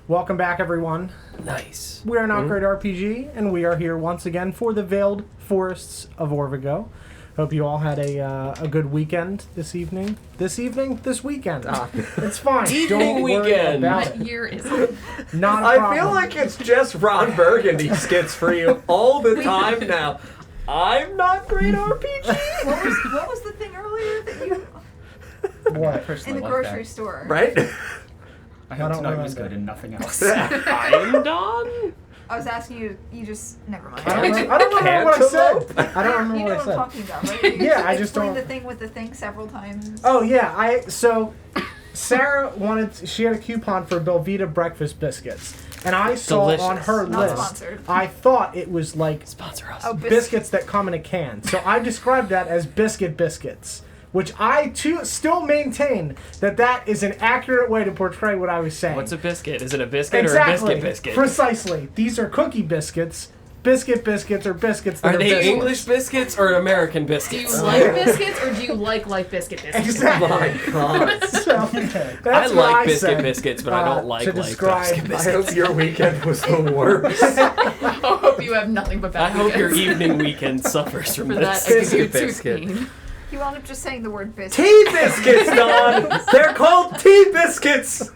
Welcome back, everyone. Nice. We are Not Great RPG, and we are here once again for the Veiled Forests of Orvigo. Hope you all had a good weekend this evening. This weekend. It's fine. Don't worry about What it. year is it? Not a I problem. feel like it's just Ron Burgundy skits for you all the time now. I'm not great RPG. What was the thing earlier that you What? in the grocery store? Right? I I hope don't tonight was remember. good and nothing else. I'm done. I was asking you. You just never mind. I don't remember what I said. I don't remember You know what I what I'm said. talking about, right? You Yeah, I just explained don't- the thing with the thing several times. Oh yeah, so Sarah she had a coupon for Belvita breakfast biscuits, and I saw Delicious. on her Not list. sponsored. I thought it was like Sponsor us. Oh, biscuits that come in a can, so I described that as biscuits, which I too still maintain that is an accurate way to portray what I was saying. What's a biscuit? Is it a biscuit exactly? or a biscuit? Precisely. These are cookie biscuits. Biscuits or biscuits that Are they biscuits. English biscuits or American Do biscuits? you like biscuits or do you like biscuit biscuits? Exactly. My God. So, I that's what like biscuit said, biscuits, but I don't like to describe- biscuit I biscuits. hope I hope your weekend was the worst. I hope you have nothing but bad I hope your weekends. evening weekend suffers from For this. that, I give you Biscuit biscuit. tooth pain. You wound up just saying the word biscuit. Tea biscuits, Don! They're called tea biscuits!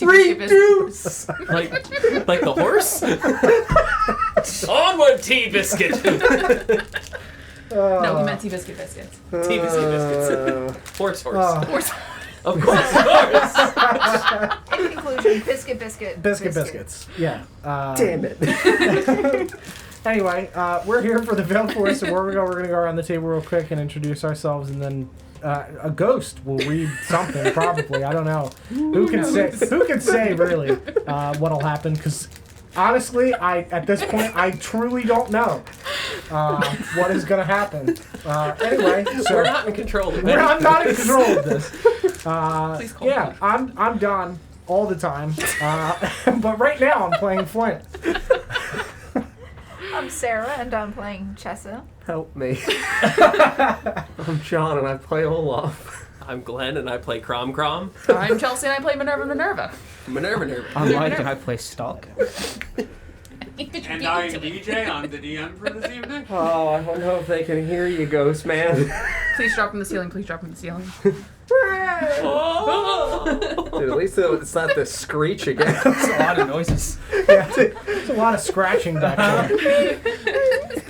Reduce! like the horse? Onward, tea biscuit! No, we meant tea biscuit biscuits. Tea biscuit biscuits. Horse. Horse. Of course, horse! In conclusion, biscuit. biscuits. Yeah. Damn it. Anyway, we're here for the Veiled Forest of Orvigo. We're going to go around the table real quick and introduce ourselves, and then a ghost will read something, probably. I don't know. Who can say, really, what'll happen? Because, honestly, at this point, I truly don't know what is going to happen. Anyway, so We're not in control of it. I'm not in control of this. Please call Yeah, me. I'm Don all the time. But right now, I'm playing Flint. I'm Sarah, and I'm playing Chessa. Help me. I'm John, and I play Olaf. I'm Glenn, and I play Crom. I'm Chelsea and I play Minerva. Minerva. I'm Mike and I play Stalk. And I'm DJ. I'm the DM for this evening. Oh, I don't know if they can hear you, Ghost Man. Please drop from the ceiling. Dude, at least it's not the screech again. It's a lot of noises. Yeah, there's a lot of scratching back there.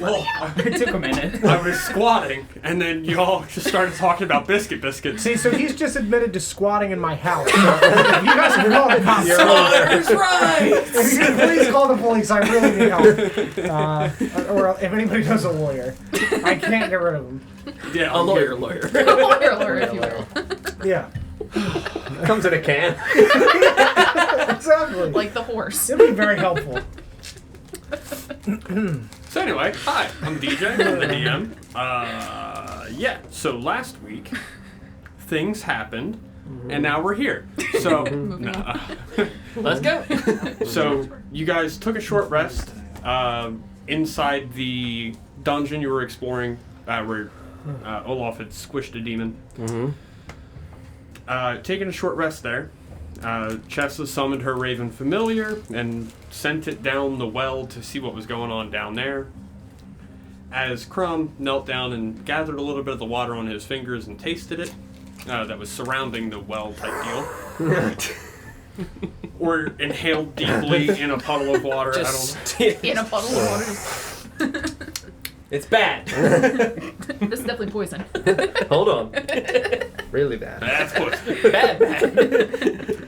Well, It took a minute. I was squatting, and then y'all just started talking about biscuits. See, so he's just admitted to squatting in my house. So if you guys can call the cops, Slaughter's right! if you can please call the police, I really need help. Or if anybody knows a lawyer, I can't get rid of him. Yeah, A lawyer. Lawyer, if you will. Yeah, Comes in a can. exactly. Like the horse. It'll be very helpful. So anyway, hi, I'm DJ. I'm the DM. Yeah. So last week, things happened, and now we're here. So, Let's go. so you guys took a short rest inside the dungeon you were exploring, where Olaf had squished a demon. Taking a short rest there, Chessa summoned her Raven Familiar and sent it down the well to see what was going on down there. As Crumb knelt down and gathered a little bit of the water on his fingers and tasted it, that was surrounding the well type deal. Or inhaled deeply in a puddle of water. In a puddle of water. It's bad. This is definitely poison. Hold on. Really bad. That's close. Bad.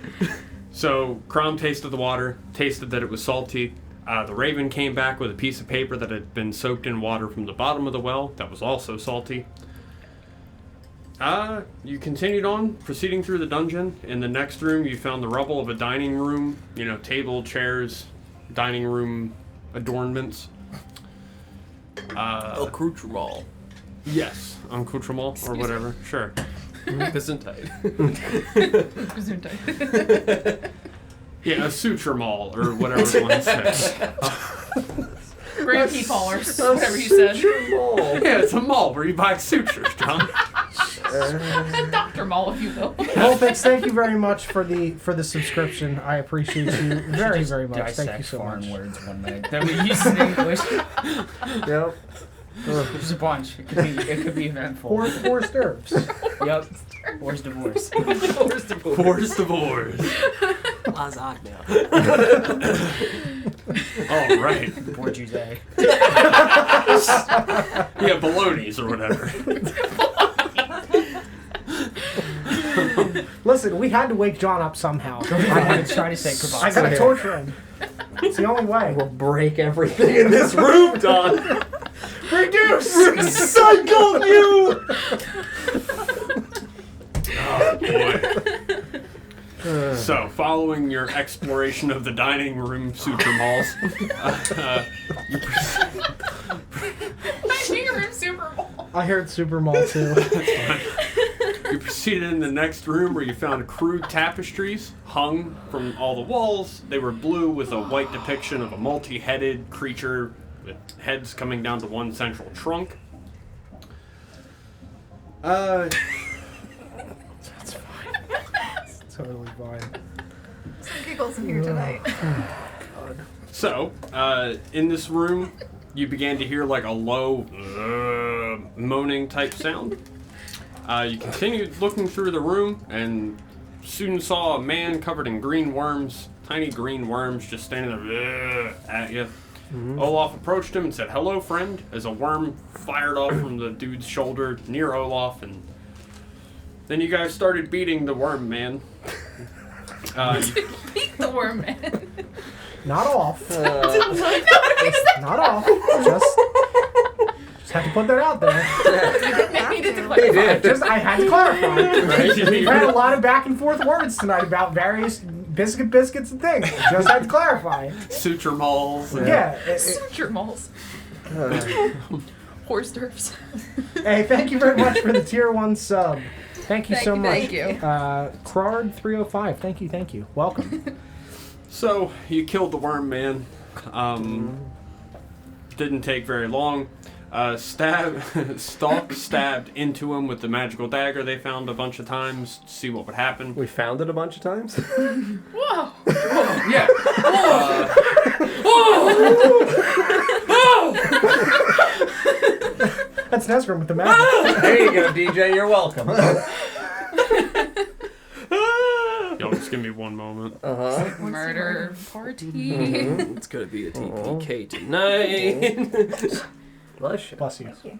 So Crumb tasted the water, tasted that it was salty. The Raven came back with a piece of paper that had been soaked in water from the bottom of the well that was also salty. You continued on, proceeding through the dungeon. In the next room, you found the rubble of a dining room, table, chairs, dining room adornments. Accoutrement. Yes, accoutrement or whatever. Sure. Gesundheit. Yeah, a suture mall or whatever one says. Grand Key Paulers, whatever you said. Mall. Yeah, it's a mall where you buy sutures, John. Dr. Maul, if you will. Wolfix, thank you very much for the subscription. I appreciate you very, Just very much. Thank you dissect so foreign much. words one night that we use in English. Yep. There's a bunch. It could be eventful. Forced herbs. Yep. Forced divorce. Forced divorce. Lasagna. All right. Borgies. Yeah, bologna's or whatever. Listen, we had to wake John up somehow. I'm trying to say I gotta torture him. It's the only way. We'll break everything in this room, Don. Reduce! Recycle you! Oh boy. So, following your exploration of the dining room suture malls, you I think you're in Super Bowl. I heard Super Mall too. You proceeded in the next room where you found crude tapestries hung from all the walls. They were blue with a white depiction of a multi-headed creature with heads coming down to one central trunk. That's fine. It's totally fine. Some giggles in here tonight. So, in this room, you began to hear like a low moaning type sound. You continued looking through the room and soon saw a man covered in green worms, tiny green worms just standing there at you. Olaf approached him and said, "Hello, friend," as a worm fired off from the dude's shoulder near Olaf, and then you guys started beating the worm man. Beat the worm man. Not off. Not off. Just had to put that out there. He did the He did. I had to clarify. Right? We've had a lot of back and forth words tonight about various biscuits and things. Just had to clarify. Suture malls. Yeah. Suture malls. Horse derfs. Hey, thank you very much for the tier 1 sub. Thank you so much. Thank you. Crard305, thank you. Welcome. So, you killed the worm man. Didn't take very long. Stalk stabbed into him with the magical dagger they found a bunch of times to see what would happen. We found it a bunch of times. Whoa. Yeah. That's Nesgrim with the magic. There you go, DJ. You're welcome. Y'all just give me one moment. Murder party. It's gonna be a TPK tonight. Bless you. Bless you.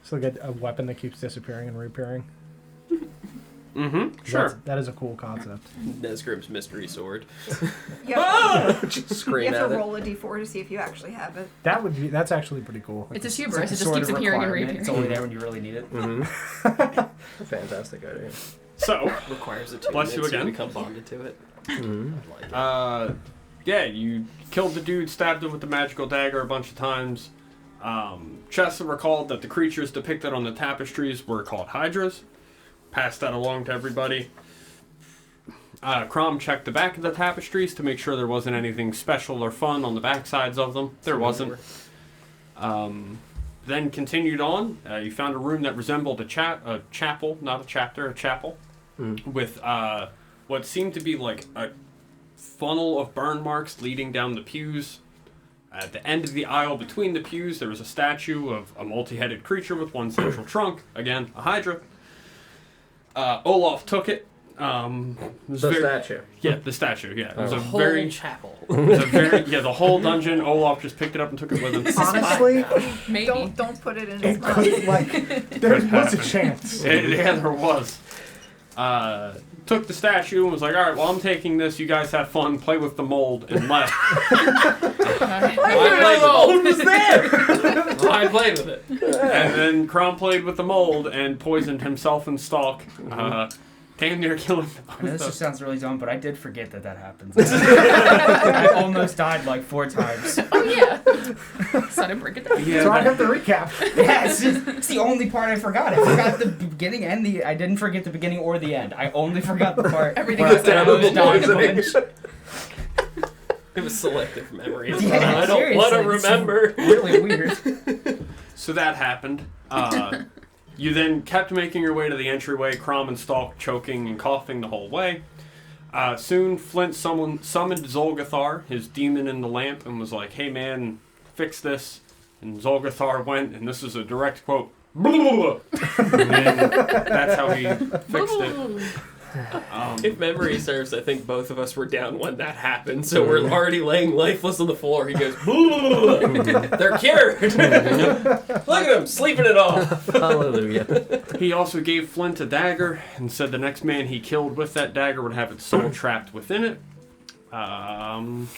So get a weapon that keeps disappearing and reappearing. Sure. That is a cool concept. Nesgrim's mystery sword. You have, Just you scream have at to it. roll a d4 to see if you actually have it. That's actually pretty cool. It's a It's hubris. like It just sort keeps of appearing and requirement. It's reappearing. only there when you really need it. Fantastic idea. So, Requires a Bless you again. to become bonded to it. yeah, you killed the dude, stabbed him with the magical dagger a bunch of times. Chessa recalled that the creatures depicted on the tapestries were called hydras. Passed that along to everybody. Crom checked the back of the tapestries to make sure there wasn't anything special or fun on the backsides of them. There wasn't. Then continued on. You found a room that resembled a chapel, not a chapter, a chapel, with what seemed to be like a funnel of burn marks leading down the pews. At the end of the aisle between the pews, there was a statue of a multi-headed creature with one central trunk. Again, a hydra. Olaf took it. Statue. Yeah, the statue. Yeah, it was The a whole very, chapel. the whole dungeon. Olaf just picked it up and took it with him. Honestly, Maybe. Don't put it in his it mouth. could, like, there was a happen. chance. Yeah, there was. Took the statue and was like, "All right, well, I'm taking this. You guys have fun. Play with the mold," and left. I played with it. And then Crom played with the mold and poisoned himself and Stalk. Damn near killing them. I know this just sounds really dumb, but I did forget that happens. I almost died like 4 times. Oh yeah. So I didn't break it down. So I have to recap. Yeah, it's the only part I forgot. I forgot the beginning and the. I didn't forget the beginning or the end. I only forgot the part Everything where was I was down. dying a bunch. It was selective memory. Yeah, I don't want to seriously, it's remember. Really weird. So that happened. You then kept making your way to the entryway, Crom and Stalk choking and coughing the whole way. Soon, Flint summoned Zolgathar, his demon in the lamp, and was like, "Hey man, fix this." And Zolgathar went, and this is a direct quote, and that's how he fixed it. If memory serves, I think both of us were down when that happened, so we're already laying lifeless on the floor. He goes, "They're cured." Look at him, sleeping it off. Hallelujah. He also gave Flint a dagger and said the next man he killed with that dagger would have its soul trapped within it. And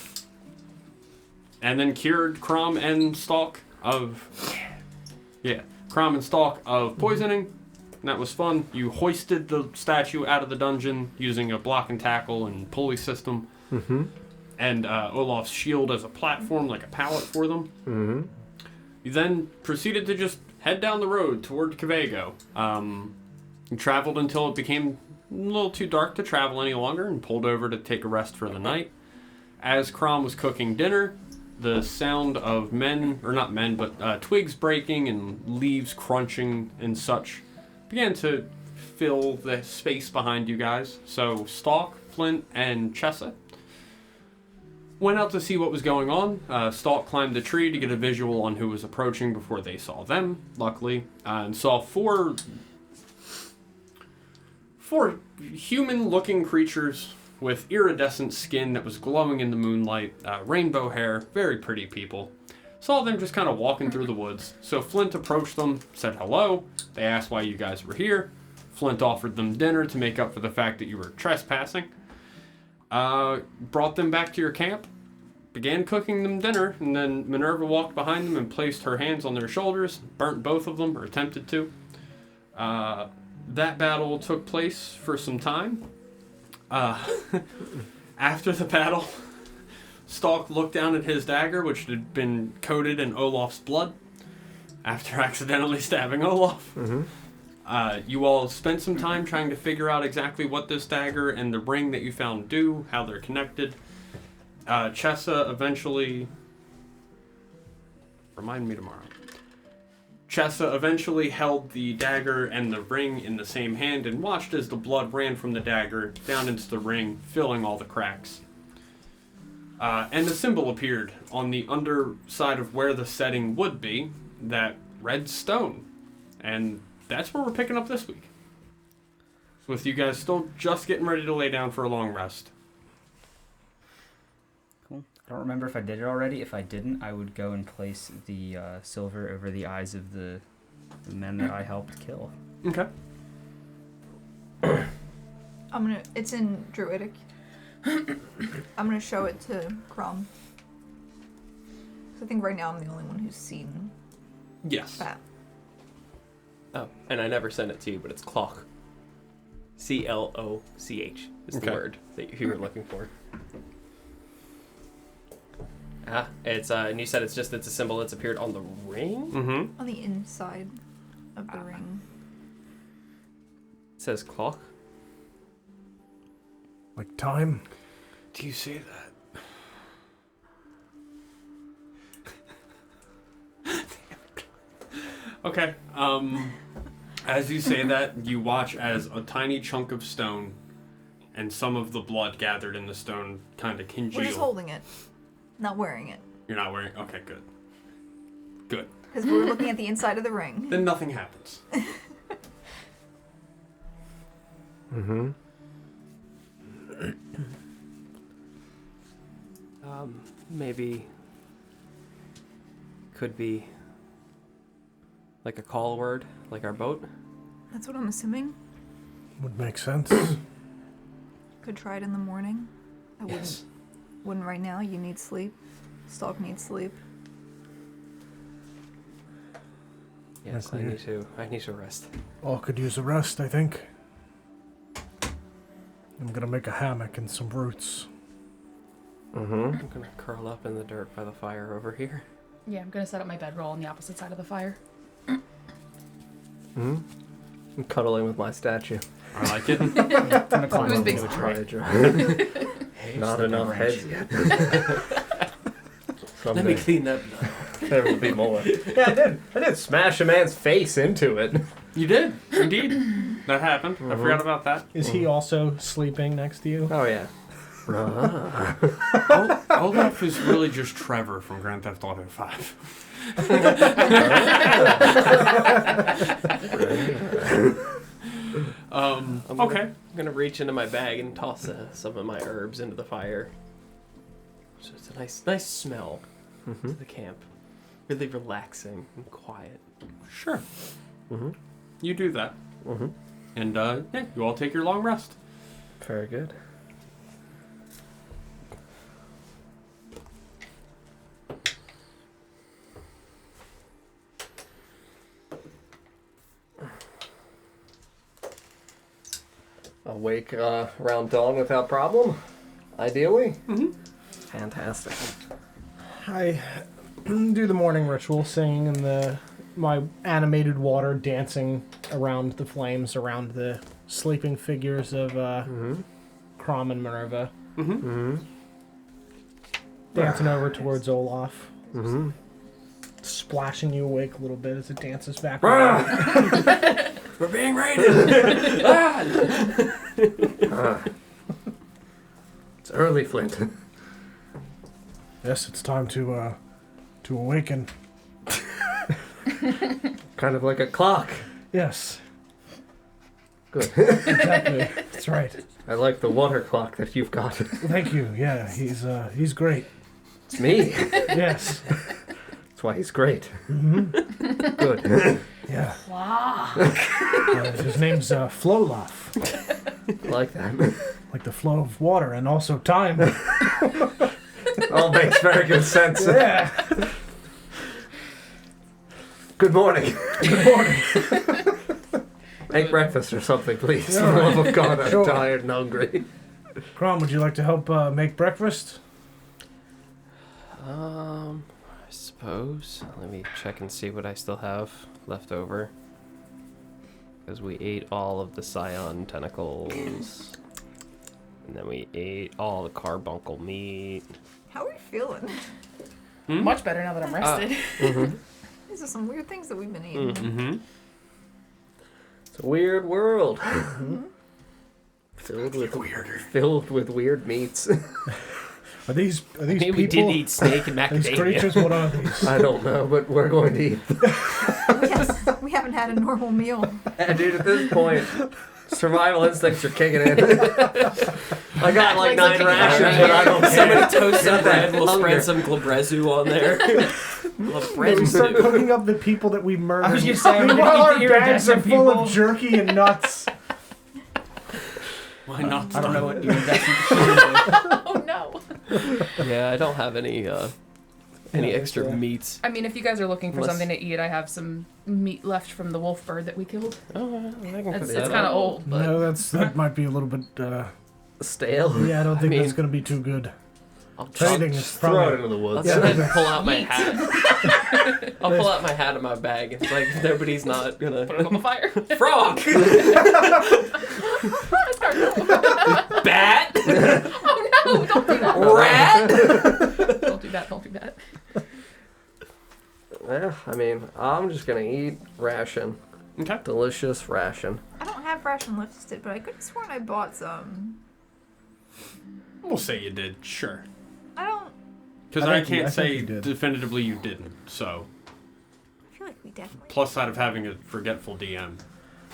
then cured Crom and Stalk of poisoning. And that was fun. You hoisted the statue out of the dungeon using a block and tackle and pulley system. Mm-hmm. And Olaf's shield as a platform, like a pallet for them. Mm-hmm. You then proceeded to just head down the road toward Kvego. You traveled until it became a little too dark to travel any longer and pulled over to take a rest for the night. As Crom was cooking dinner, the sound of twigs breaking and leaves crunching and such began to fill the space behind you guys. So Stalk, Flint, and Chessa went out to see what was going on. Stalk climbed the tree to get a visual on who was approaching before they saw them, luckily, and saw four human-looking creatures with iridescent skin that was glowing in the moonlight, rainbow hair, very pretty people. Saw them just kind of walking through the woods. So Flint approached them, said hello. They asked why you guys were here. Flint offered them dinner to make up for the fact that you were trespassing. Brought them back to your camp, began cooking them dinner, and then Minerva walked behind them and placed her hands on their shoulders, burnt both of them, or attempted to. That battle took place for some time. After the battle, Stalk looked down at his dagger, which had been coated in Olaf's blood, after accidentally stabbing Olaf. Mm-hmm. You all spent some time trying to figure out exactly what this dagger and the ring that you found do, how they're connected. Chessa eventually... Remind me tomorrow. Chessa eventually held the dagger and the ring in the same hand and watched as the blood ran from the dagger down into the ring, filling all the cracks. And a symbol appeared on the underside of where the setting would be, that red stone. And that's where we're picking up this week. So with you guys still just getting ready to lay down for a long rest. Cool. I don't remember if I did it already. If I didn't, I would go and place the silver over the eyes of the men that I helped kill. Okay. It's in Druidic. I'm gonna show it to Crom. I think right now I'm the only one who's seen Yes. that. Oh, and I never sent it to you, but it's cloch. C-L-O-C-H is the Okay. word that you were looking for. It's and you said it's a symbol that's appeared on the ring? Mm-hmm. On the inside of the ring. It says cloch. Like time? Do you see that? Okay. As you say that, you watch as a tiny chunk of stone and some of the blood gathered in the stone kind of congeal. We're just holding it, not wearing it. You're not wearing... Okay, good. Good. Because we're looking at the inside of the ring. Then nothing happens. Mm-hmm. Maybe could be like a call word, like our boat. That's what I'm assuming. Would make sense. Could try it in the morning. I Yes. wouldn't right now. You need sleep. Stalk needs sleep. Yes, Agree. I need to rest. All could use a rest, I think. I'm gonna make a hammock and some roots. Mm-hmm. I'm gonna curl up in the dirt by the fire over here. Yeah, I'm gonna set up my bedroll on the opposite side of the fire. Mm-hmm. I'm cuddling with my statue. I like it. I'm gonna climb Who's up big to a Sorry. tree. Not Slip a enough branch. heads yet. Let me clean that. There will be more. Yeah, I did smash a man's face into it. You did, indeed. That happened. I forgot about that. Is he also sleeping next to you? Oh yeah. Olaf is really just Trevor from Grand Theft Auto 5. Okay. I'm gonna reach into my bag and toss some of my herbs into the fire. So it's a nice smell to the camp. Really relaxing and quiet. Sure. You do that. And yeah, you all take your long rest. Very good. Awake around dawn without problem, ideally. Fantastic. I do the morning ritual, singing and my animated water dancing around the flames, around the sleeping figures of Crom and Minerva. Dancing over towards Olaf. Splashing you awake a little bit as it dances back. We're being raided! It's early, Flint. Yes, it's time to awaken. Kind of like a clock. Yes, Good. exactly. That's right. I like the water clock that you've got. Thank you. Yeah, he's great. It's me. Yes. That's why he's great. Good. Yeah. Wow. His name's Flolaf, I like that. like the flow of water and also time. All makes very good sense. Yeah. Good morning. Good morning. Make breakfast or something, please. Yeah, For the love of God, I'm Sure. tired and hungry. Crom, would you like to help make breakfast? I suppose. Let me check and see what I still have left over. Because we ate all of the scion tentacles. And then we ate all the carbuncle meat. How are we feeling? Much better now that I'm rested. These are some weird things that we've been eating. It's a weird world. Filled with weird meats. Are these Maybe people? we did eat snake and These macadamia. creatures? What are these? I don't know, but we're going to eat. Yes, we haven't had a normal meal. And dude, at this point, survival instincts are kicking in. I got like 9 rations, but I don't Somebody care. toast some bread. We'll Hunger. spread some glabrezu on there. We start Glabrezu. cooking up the people that we murdered. I was gonna say, I'm gonna Meanwhile, eat our the bags are iridescent full people. of jerky and nuts. Why not? I don't know what iridescent Oh no. Yeah, I don't have any extra meats. I mean, if you guys are looking for Unless- something to eat, I have some meat left from the wolf bird that we killed. Oh, I can put It's that kind of on. old, but No, that might be a little bit. Stale. Yeah, I don't think mean- that's gonna be too good. I'll Trading is Throw it probably. into the I'll woods. Yeah. go ahead and pull out my hat. I'll pull out my hat in my bag. It's like nobody's not gonna. put it on the fire. Frog! Bat! Oh no! Don't do that. Rat! Don't do that. Don't do that. Yeah, I mean, I'm just gonna eat ration. Okay. Delicious ration. I don't have ration listed, but I could have sworn I bought some. We'll say you did, sure. I don't. Because I I think you- can't I think say you did. definitively you didn't, so. I feel like we definitely. Plus side of having a forgetful DM.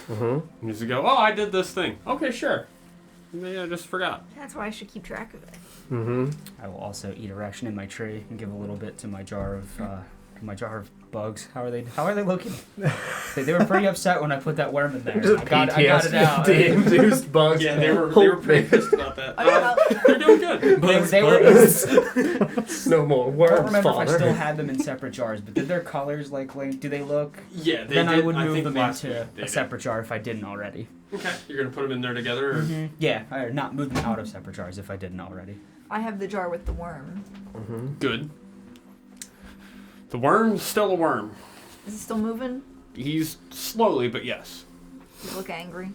Mm-hmm. You just go, oh, I did this thing. Okay, sure. Maybe I just forgot. That's why I should keep track of it. Mm-hmm. I will also eat a ration in my tree and give a little bit to my jar of bugs. How are they located? they were pretty upset when I put that worm in there. I got it out. induced bugs. Yeah, they were pretty pissed about that. They're doing good. They were. No more I don't worms, remember if I father. still had them in separate jars, but did their colors do they look? Yeah, they Then did. I would move think them last into week they a did. separate jar if I didn't already. Okay, you're gonna put them in there together. Or? Yeah, or not move them out of separate jars if I didn't already. I have the jar with the worm. Mm-hmm. Good. The worm's still a worm. Is it still moving? He's slowly, but yes. Does it look angry?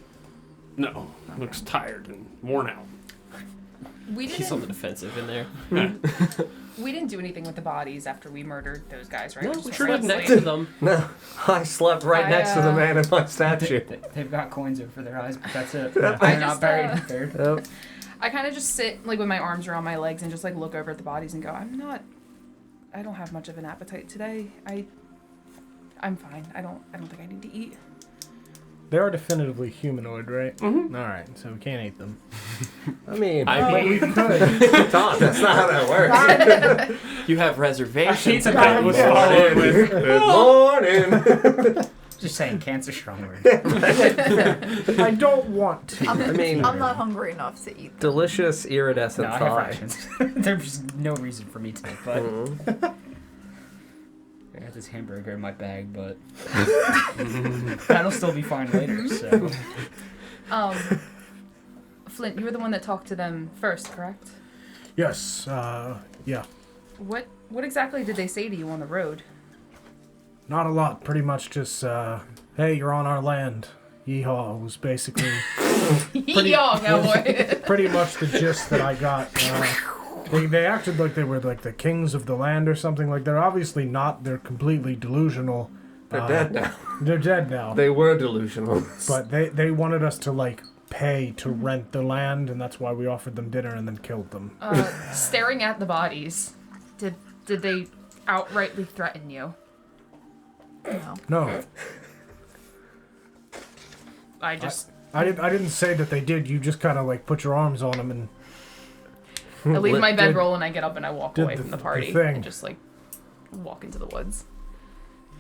No, looks tired and worn out. We He's on the didn't. defensive in there. We didn't do anything with the bodies after we murdered those guys, right? No, We we just sure let did them next sleep. to them. No, I slept right next to the man in my statue. They've got coins over their eyes, but that's it. I They're not just, buried in dirt. Yep. I kind of just sit like with my arms around my legs and just like look over at the bodies and go, I don't have much of an appetite today. I'm fine. I don't think I need to eat. They are definitively humanoid, right? Mhm. All right, so we can't eat them. I mean, But we could. Tom, that's not how that works. You have reservations. Pizza God, Pet was yeah. followed with. Good morning. Just saying, cancer strong word. I don't want to. I mean, I'm not hungry enough to eat them. delicious iridescent No, I have thigh. rations. There's no reason for me to, but Mhm. I got this hamburger in my bag, but that'll still be fine later. So Flint, you were the one that talked to them first, correct? Yes, yeah. What exactly did they say to you on the road? Not a lot. Pretty much just, hey, you're on our land. Yeehaw was basically Yeehaw, cowboy! pretty much the gist that I got. They acted like they were like the kings of the land or something. Like they're obviously not. They're completely delusional. They're dead now. They're dead now. They were delusional. But they wanted us to like pay to rent the land, and that's why we offered them dinner and then killed them. Staring at the bodies, did they outrightly threaten you? No. No, I just I didn't say that they did. You just kind of like put your arms on them and I leave my Did- bedroll and I get up and I walk did away the- from the the party thing. and just like walk into the woods.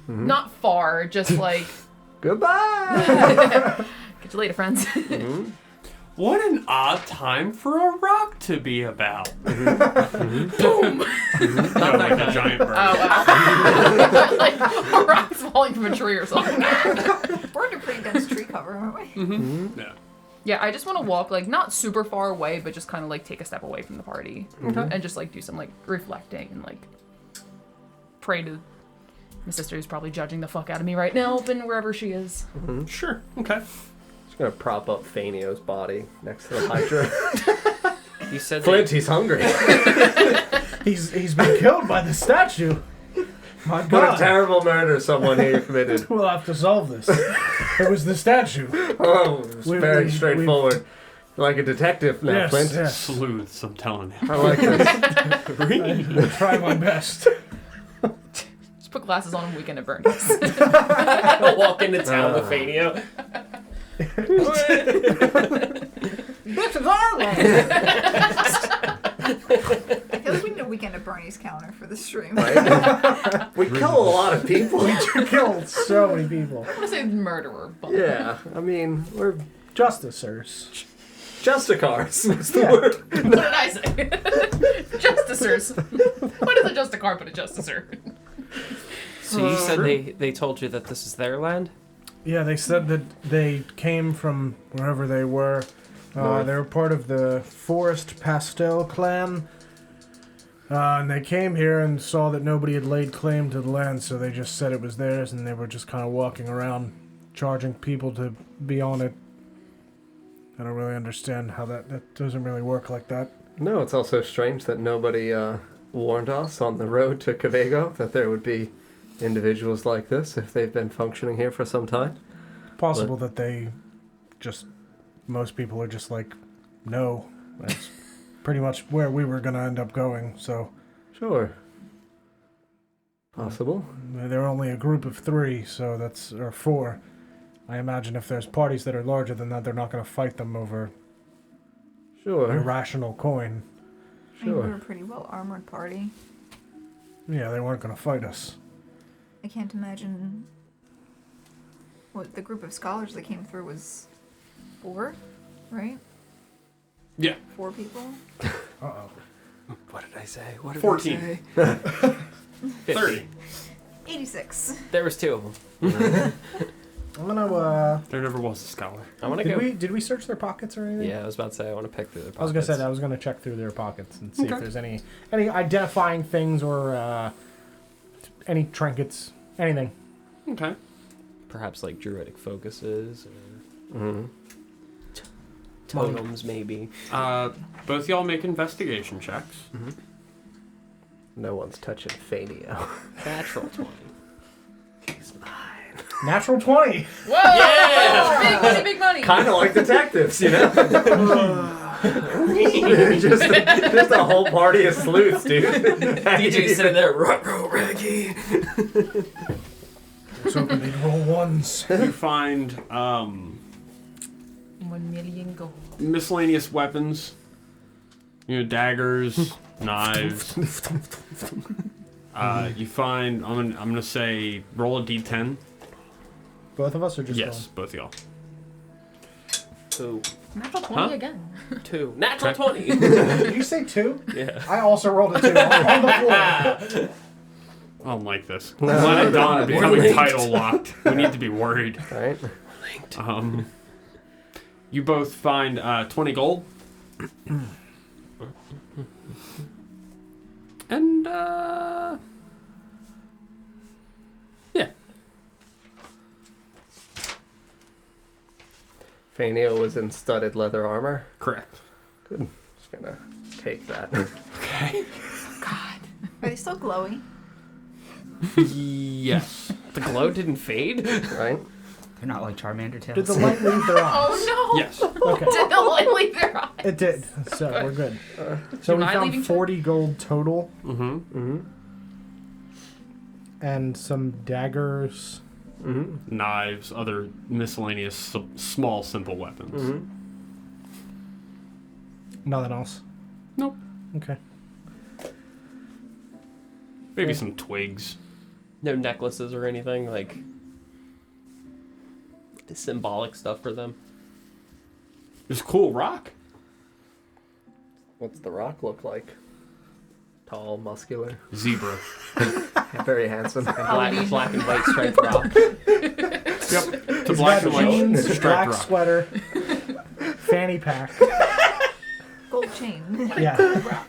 Mhm. Not far, just like Goodbye. catch you later, friends. Mhm. What an odd time for a rock to be about. Boom! No, like a giant bird. Oh wow! Like a rock's falling from a tree or something. We're in a pretty dense tree cover, aren't we? Mhm. Yeah. Yeah, I just want to walk like not super far away, but just kind of like take a step away from the party and just like do some like reflecting and like pray to my sister who's probably judging the fuck out of me right now, up in wherever she is. Sure. Okay. Just gonna prop up Fanio's body next to the Hydra. He said Flint, he's hungry. he's been killed by the statue. My What a God. terrible murder someone here committed. We'll have to solve this. It was the statue. Oh, it's very we- straightforward. Like a detective now, Yes, Flint. yes. Sleuths, I'm telling you. I like this. I'll try my best. Just put glasses on and weekend at Bernie's. walk into town with Fanio. This is our land. I feel like we need a weekend at Bernie's counter for the stream. Right? We kill a lot of people. We killed so many people. I want to say murderer, but Yeah, I mean, we're Justicers. justicars. What's the Yeah. word? what did I say? Justicers. What is a justicar but a justicer? So you said they told you that this is their land? Yeah, they said that they came from wherever they were. North. They were part of the Forest Pastel clan. And they came here and saw that nobody had laid claim to the land, so they just said it was theirs, and they were just kind of walking around, charging people to be on it. I don't really understand how that doesn't really work like that. No, it's also strange that nobody warned us on the road to Kvego that there would be individuals like this if they've been functioning here for some time. Possible that they just, most people are just like, no, that's pretty much where we were going to end up going, so. Sure. Possible. They're only a group of 3, so or 4. I imagine if there's parties that are larger than that, they're not going to fight them over Sure. irrational coin. I mean, we were Sure. a pretty well armored party. Yeah, they weren't going to fight us. I can't imagine what the group of scholars that came through was 4, right? Yeah. 4 people? Uh-oh. What did I say? What did 14. I say? 30. 86. There was 2 of them. I'm gonna, There never was a scholar. I want to go. did we search their pockets or anything? Yeah, I was about to say I want to pick through their pockets. I was gonna say that. I was gonna check through their pockets and see Okay. if there's any identifying things or any trinkets, anything. Okay. Perhaps like druidic focuses. Or... Mhm. totems, maybe. Both y'all make investigation checks. No one's touching Fanio. Natural 20. He's mine. Natural 20. Whoa! Yeah! Big money, big money. Kind of like detectives, you know? just a whole party of sleuths, dude. DJ sitting there, ruh-roh, Reggie. Let's hope they roll ones. You find 1 million gold. miscellaneous weapons. You know, daggers, knives. You find, I'm gonna say, roll a d10. Both of us are just Yes, both of y'all. 2. Natural 20 again. 2. Natural 20. Did you say 2? Yeah. I also rolled a 2 on the floor. I don't like this. No, Glenn and Don are we're becoming linked. title locked. We need to be worried. Right? Linked. You both find 20 gold. And, yeah. Fanio was in studded leather armor. Correct. Good. Just gonna take that. Okay. God. Are they still glowy? Yes. The glow didn't fade? Right? They're not like Charmander tails. Did the light leave their eyes? Oh no! Yes. Okay. Did the light leave their eyes? It did. So we're good. So we Am I found leaving 40 gold total Mm-hmm. Mm-hmm. and some daggers. Mm-hmm. Knives, other miscellaneous small, simple weapons. Mm-hmm. Nothing else. Nope. Okay. Maybe some twigs. No necklaces or anything? Like, symbolic stuff for them? It's a cool rock. What's the rock look like? Tall, muscular, Zebra. very handsome. Black and white striped rock. Yep. It's a He's black got and white jeans, striped black rock. sweater, fanny pack. Gold chain. Yeah.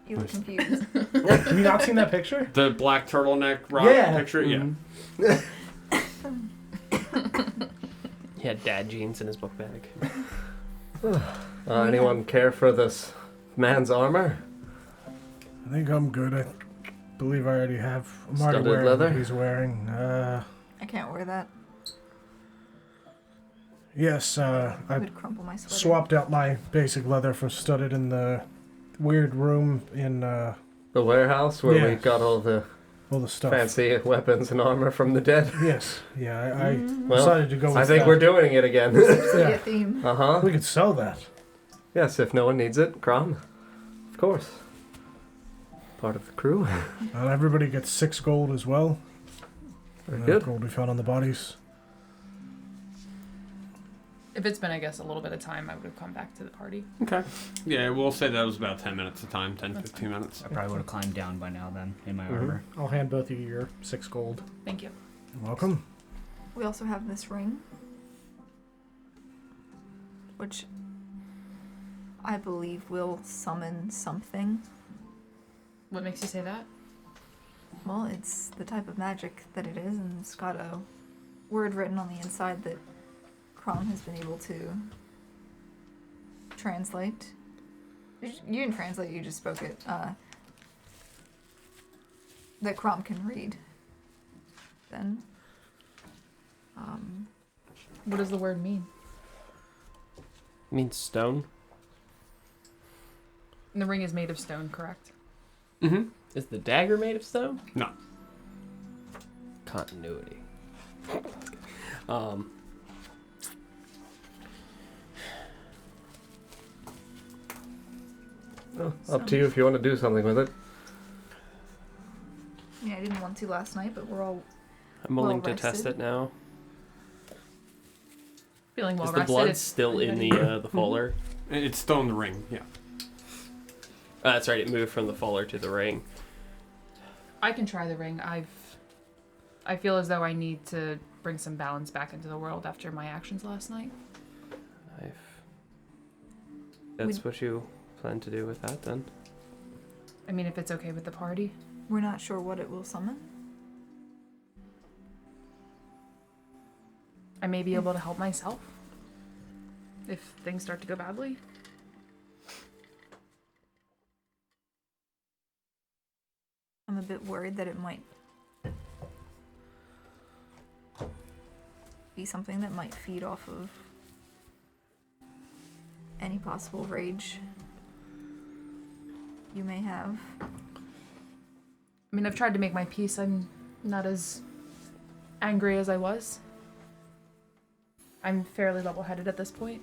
You look confused. Have you not seen that picture? The black turtleneck rock Yeah. picture? Mhm. Yeah. He had dad jeans in his book bag. Anyone care for this man's armor? I think I'm good. I believe I already have. I'm already Studded wearing leather? what he's wearing. I can't wear that. Yes, I I would crumple my sweater. swapped out my basic leather for studded in the weird room in The warehouse where we Yeah. got all the all the stuff. fancy weapons and armor from the dead. Yes, yeah, I Well, decided to go with I think that. we're doing it again. Seems to be Yeah. a theme. Uh-huh. We could sell that. Yes, if no one needs it, Crom. Of course. Part of the crew. Everybody gets 6 gold as well. Very And good. that gold we found on the bodies. If it's been, I guess, a little bit of time, I would have come back to the party. Okay. Yeah, we'll say that was about 10 minutes of time, 10, That's 15 minutes. I probably would have climbed down by now then in my Mhm. armor. I'll hand both of you your 6 gold. Thank you. You're welcome. We also have this ring, which I believe will summon something. What makes you say that? Well, it's the type of magic that it is, and it's got a word written on the inside that Crom has been able to translate. You didn't translate, you just spoke it. That Crom can read. Then. What does the word mean? Means stone? And the ring is made of stone, correct? Mm-hmm. Is the dagger made of stone? No. Continuity. Oh, up to you if you want to do something with it. Yeah, I didn't want to last night, but we're all. I'm willing Well to test rested. it now. Feeling well Is the rested. blood if still in anybody- the fuller? It's still in the ring, yeah. That's right, it moved from the fuller to the ring. I can try the ring. I feel as though I need to bring some balance back into the world after my actions last night. That's what you plan to do with that then? I mean, if it's okay with the party. We're not sure what it will summon. I may be able to help myself. if things start to go badly. I'm a bit worried that it might be something that might feed off of any possible rage you may have. I mean, I've tried to make my peace. I'm not as angry as I was. I'm fairly level-headed at this point.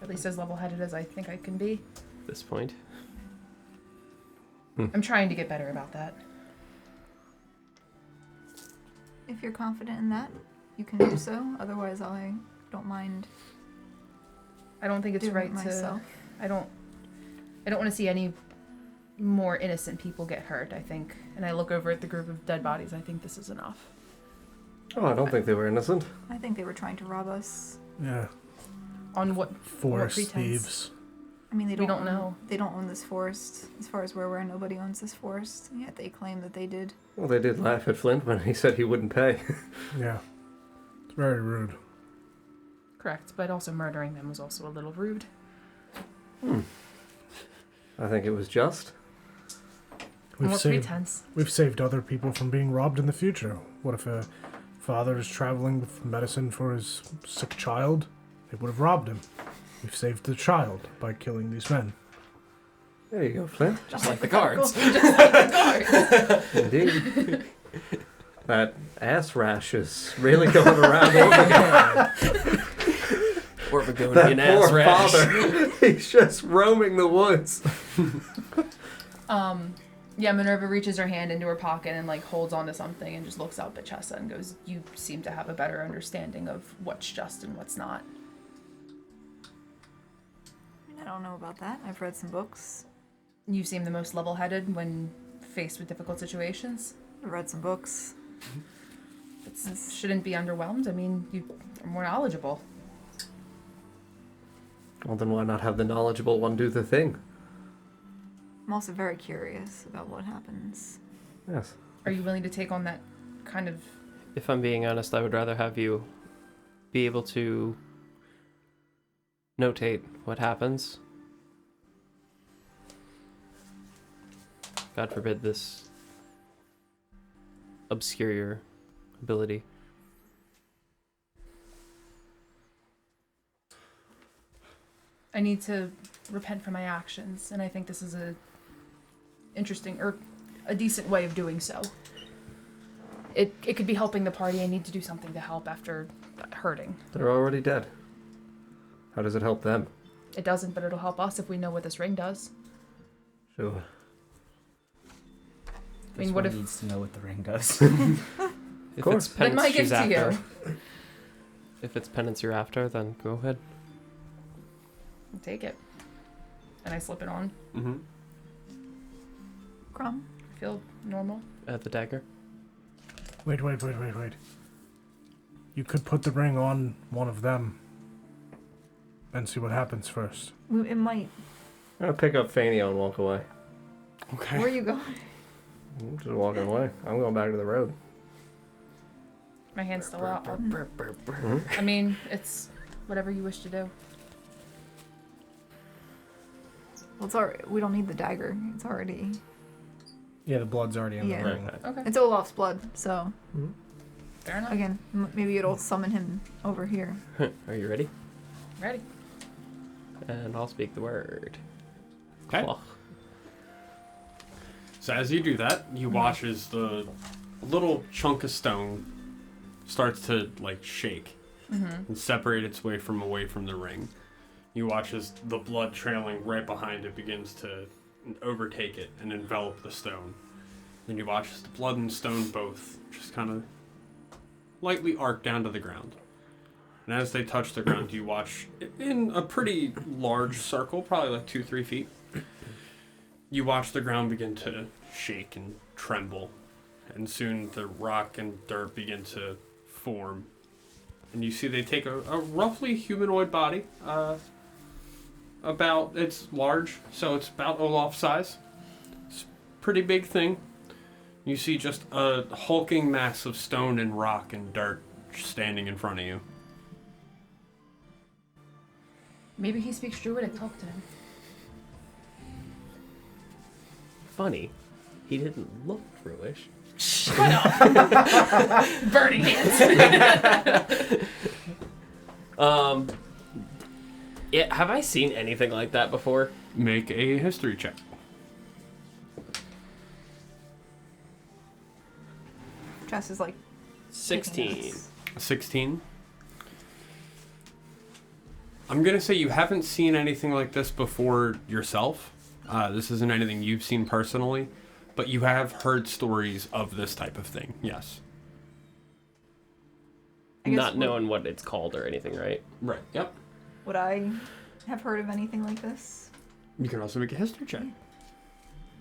At least as level-headed as I think I can be. At this point. I'm trying to get better about that. If you're confident in that, you can do so. Otherwise, I don't mind. I don't think it's doing right it myself. I don't want to see any more innocent people get hurt, I think. And I look over at the group of dead bodies. I think this is enough. Oh, I don't think they were innocent. I think they were trying to rob us. Yeah. On what Forest pretense? thieves. I mean, We don't know. They don't own this forest. As far as we're aware, nobody owns this forest. And yet they claim that they did. Well, they did laugh at Flint when he said he wouldn't pay. Yeah. It's very rude. Correct, but also murdering them was also a little rude. I think it was just. On what pretense? We've saved other people from being robbed in the future. What if a father is traveling with medicine for his sick child? They would have robbed him. We've saved the child by killing these men. There you go, Flint. Just like the cards. Just like the cards. Indeed. That ass rash is really going around Orvigo. Orvigo That and ass poor rash. father. He's just roaming the woods. Yeah, Minerva reaches her hand into her pocket and like holds onto something and just looks up at Chessa and goes, "You seem to have a better understanding of what's just and what's not." I don't know about that. I've read some books. You seem the most level-headed when faced with difficult situations. I've read some books. Shouldn't be underwhelmed. I mean, you are more knowledgeable. Well, then why not have the knowledgeable one do the thing? I'm also very curious about what happens. Yes. Are you willing to take on that kind of... If I'm being honest, I would rather have you be able to notate what happens. God forbid this obscure your ability. I need to repent for my actions, and I think this is a interesting, or a decent way of doing so. It could be helping the party. I need to do something to help after hurting. They're already dead. How does it help them? It doesn't, but it'll help us if we know what this ring does. Sure. I mean, what if... needs to know what the ring does? If course. it's Then penance my she's gift to after. you. If it's penance you're after, then go ahead. I'll take it. And I slip it on. Mm-hmm. Crumb? I feel normal. The dagger. Wait. You could put the ring on one of them and see what happens first. It might. I'm gonna pick up Fanio and walk away. Okay. Where are you going? I'm just walking away. I'm going back to the road. My hand's still out. Hmm? I mean, it's whatever you wish to do. Well, it's already. We don't need the dagger. It's already. Yeah, the blood's already in Yeah. the ring. Okay. It's Olaf's blood, so Fair enough. again, maybe it'll summon him over here. Are you ready? Ready. And I'll speak the word. Okay. Claw. So as you do that, you watch as the little chunk of stone starts to like shake and separate its way away from the ring. You watch as the blood trailing right behind it begins to overtake it and envelop the stone. Then you watch as the blood and stone both just kind of lightly arc down to the ground. And as they touch the ground, you watch in a pretty large circle, probably like 2-3 feet. You watch the ground begin to shake and tremble, and soon the rock and dirt begin to form. And you see they take a roughly humanoid body, it's large, so it's about Olaf's size. It's a pretty big thing. You see just a hulking mass of stone and rock and dirt standing in front of you. Maybe he speaks Druidic. Talk to him. Funny, he didn't look Druish. Shut up. Burning hands. Yeah, have I seen anything like that before? Make a history check. Jess is like 16. 16. I'm gonna say you haven't seen anything like this before yourself. This isn't anything you've seen personally, but you have heard stories of this type of thing. Yes. I guess Not knowing what it's called or anything, right? Right. Yep. Would I have heard of anything like this? You can also make a history check.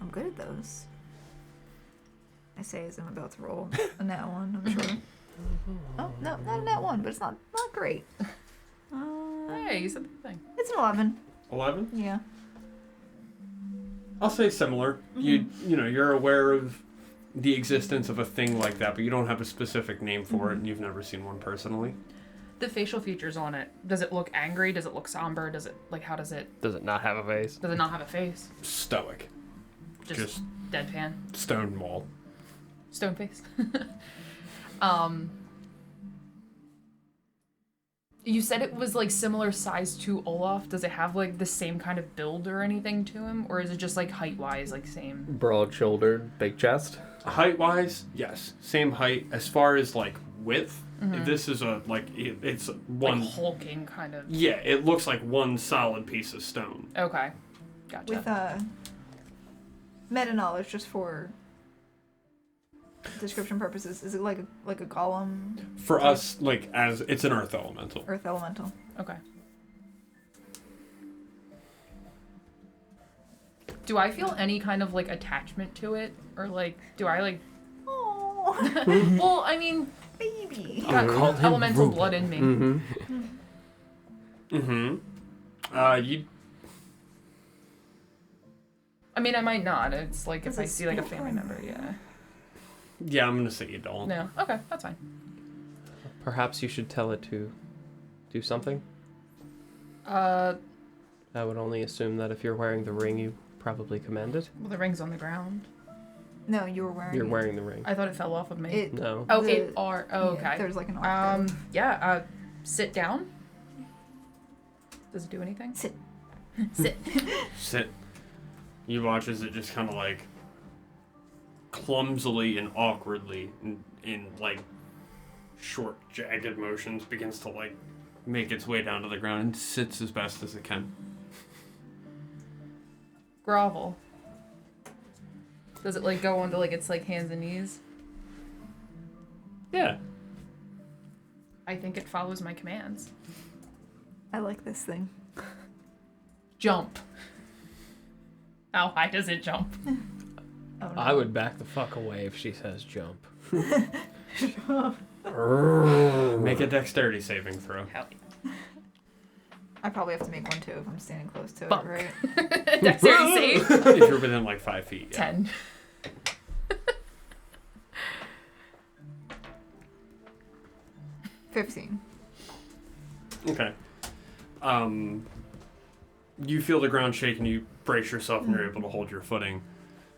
I'm good at those. I say as I'm about to roll a nat one, I'm sure. Oh, no, not a nat one, but it's not great. Hey, you said the thing. It's an 11. 11. Yeah. I'll say similar. You know, you're aware of the existence of a thing like that, but you don't have a specific name for it, and you've never seen one personally. The facial features on it. Does it look angry? Does it look somber? Does it like how does it? Does it not have a face? Does it not have a face? Stoic. Just deadpan. Stone wall. Stone face. You said it was like similar size to Olaf. Does it have like the same kind of build or anything to him, or is it just like height wise like same? Broad-shouldered, big chest. Height-wise, yes, same height. As far as like width, this is a it's one. Like hulking kind of. Yeah, it looks like one solid piece of stone. Okay, gotcha. With meta knowledge, just for description purposes, is it like a golem? For us, like as it's an earth elemental. Earth elemental. Okay. Do I feel any kind of like attachment to it, or like do I like? Oh, Well, I mean, baby. got elemental blood in me. You. I mean, I might not. It's like if Does I it see like a speak family for- member, yeah. Yeah, I'm gonna say you don't. No. Okay, that's fine. Perhaps you should tell it to do something. Well, I would only assume that if you're wearing the ring, you probably command it. the ring's on the ground. No, you were wearing. You're wearing the ring. I thought it fell off of me. it. No. Oh, the- it are. Oh, Yeah, okay. there's like an arc there. Yeah. Sit down. Does it do anything? Sit. Sit. Sit. You watch as it just kind of like clumsily and awkwardly in like short jagged motions begins to like make its way down to the ground and sits as best as it can. Grovel. Does it like go onto like its like hands and knees? Yeah. I think it follows my commands. I like this thing. Jump. How high does it jump? Oh, no. I would back the fuck away if she says jump. Make a dexterity saving throw. Hell I probably have to make one too if I'm standing close to Fuck. it, right? yeah. Dexterity save. If you're within like 5 feet. Yeah. 10. $15. Okay. You feel the ground shake and you brace yourself and you're able to hold your footing.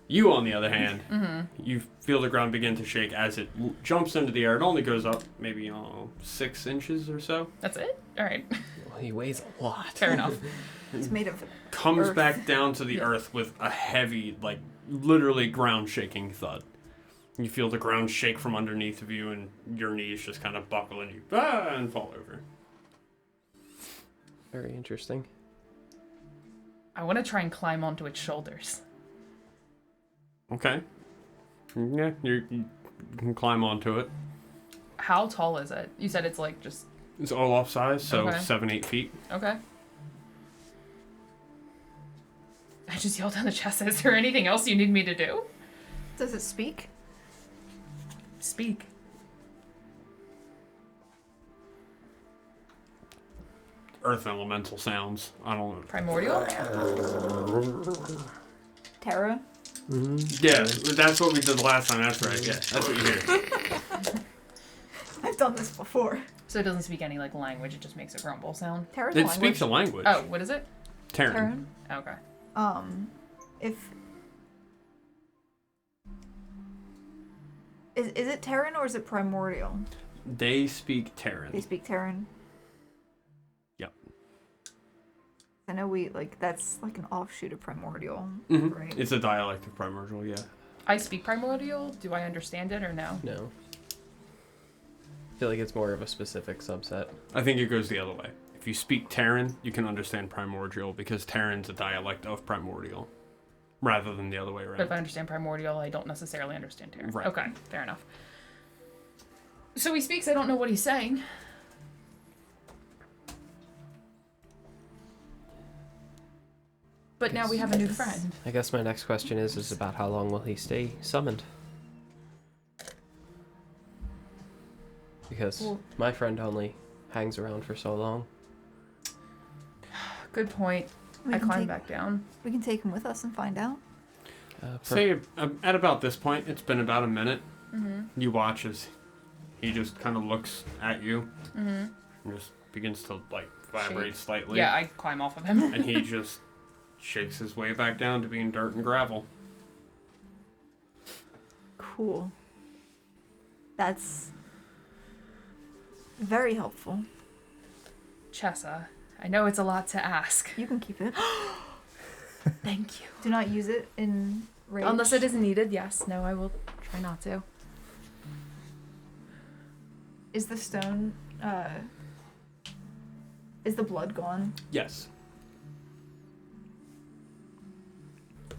You, on the other hand, you feel the ground begin to shake as it jumps into the air. It only goes up maybe 6 inches or so. That's it? Alright. Well, he weighs a lot. Fair enough. It's made of Comes Earth. back down to the Yeah. earth with a heavy, like literally ground shaking thud. You feel the ground shake from underneath of you and your knees just kind of buckle and you and fall over. Very interesting. I want to try and climb onto its shoulders. Okay. Yeah, you can climb onto it. How tall is it? You said it's like just... It's Olaf size, so Okay. 7-8 feet. Okay. I just yelled down the chest. Is there anything else you need me to do? Does it speak? Speak. Earth elemental sounds. I don't know. Primordial? Terra? Yeah, that's what we did last time. That's right. Yeah, that's what you hear. I've done this before. So it doesn't speak any like language. It just makes a grumble sound. Terran's It language. speaks a language. Oh, what is it? Terran. Terran. Okay. If is it Terran or is it Primordial? They speak Terran. They speak Terran. Yep. I know that's like an offshoot of Primordial, Mhm. right? It's a dialect of Primordial, yeah. I speak Primordial. Do I understand it or no? No. I feel like it's more of a specific subset. I think it goes the other way. If you speak Terran, you can understand Primordial because Terran's a dialect of Primordial, rather than the other way But if around. I understand Primordial, I don't necessarily understand Terran. Right. Okay, fair enough. So he speaks. I don't know what he's saying. But now we have a new friend. I guess my next question is about how long will he stay summoned? Because Well- my friend only hangs around for so long. Good point. I climb back down. We can take him with us and find out. Say, at about this point, it's been about a minute. Mm-hmm. You watch as he just kind of looks at you Mm-hmm. and just begins to, like, vibrate slightly. Yeah, I climb off of him. And he just shakes his way back down to being dirt and gravel. Cool. That's very helpful. Chessa, I know it's a lot to ask. You can keep it. Thank you. Do not use it in rage. Unless it is needed, yes. No, I will try not to. Is the stone, is the blood gone? Yes.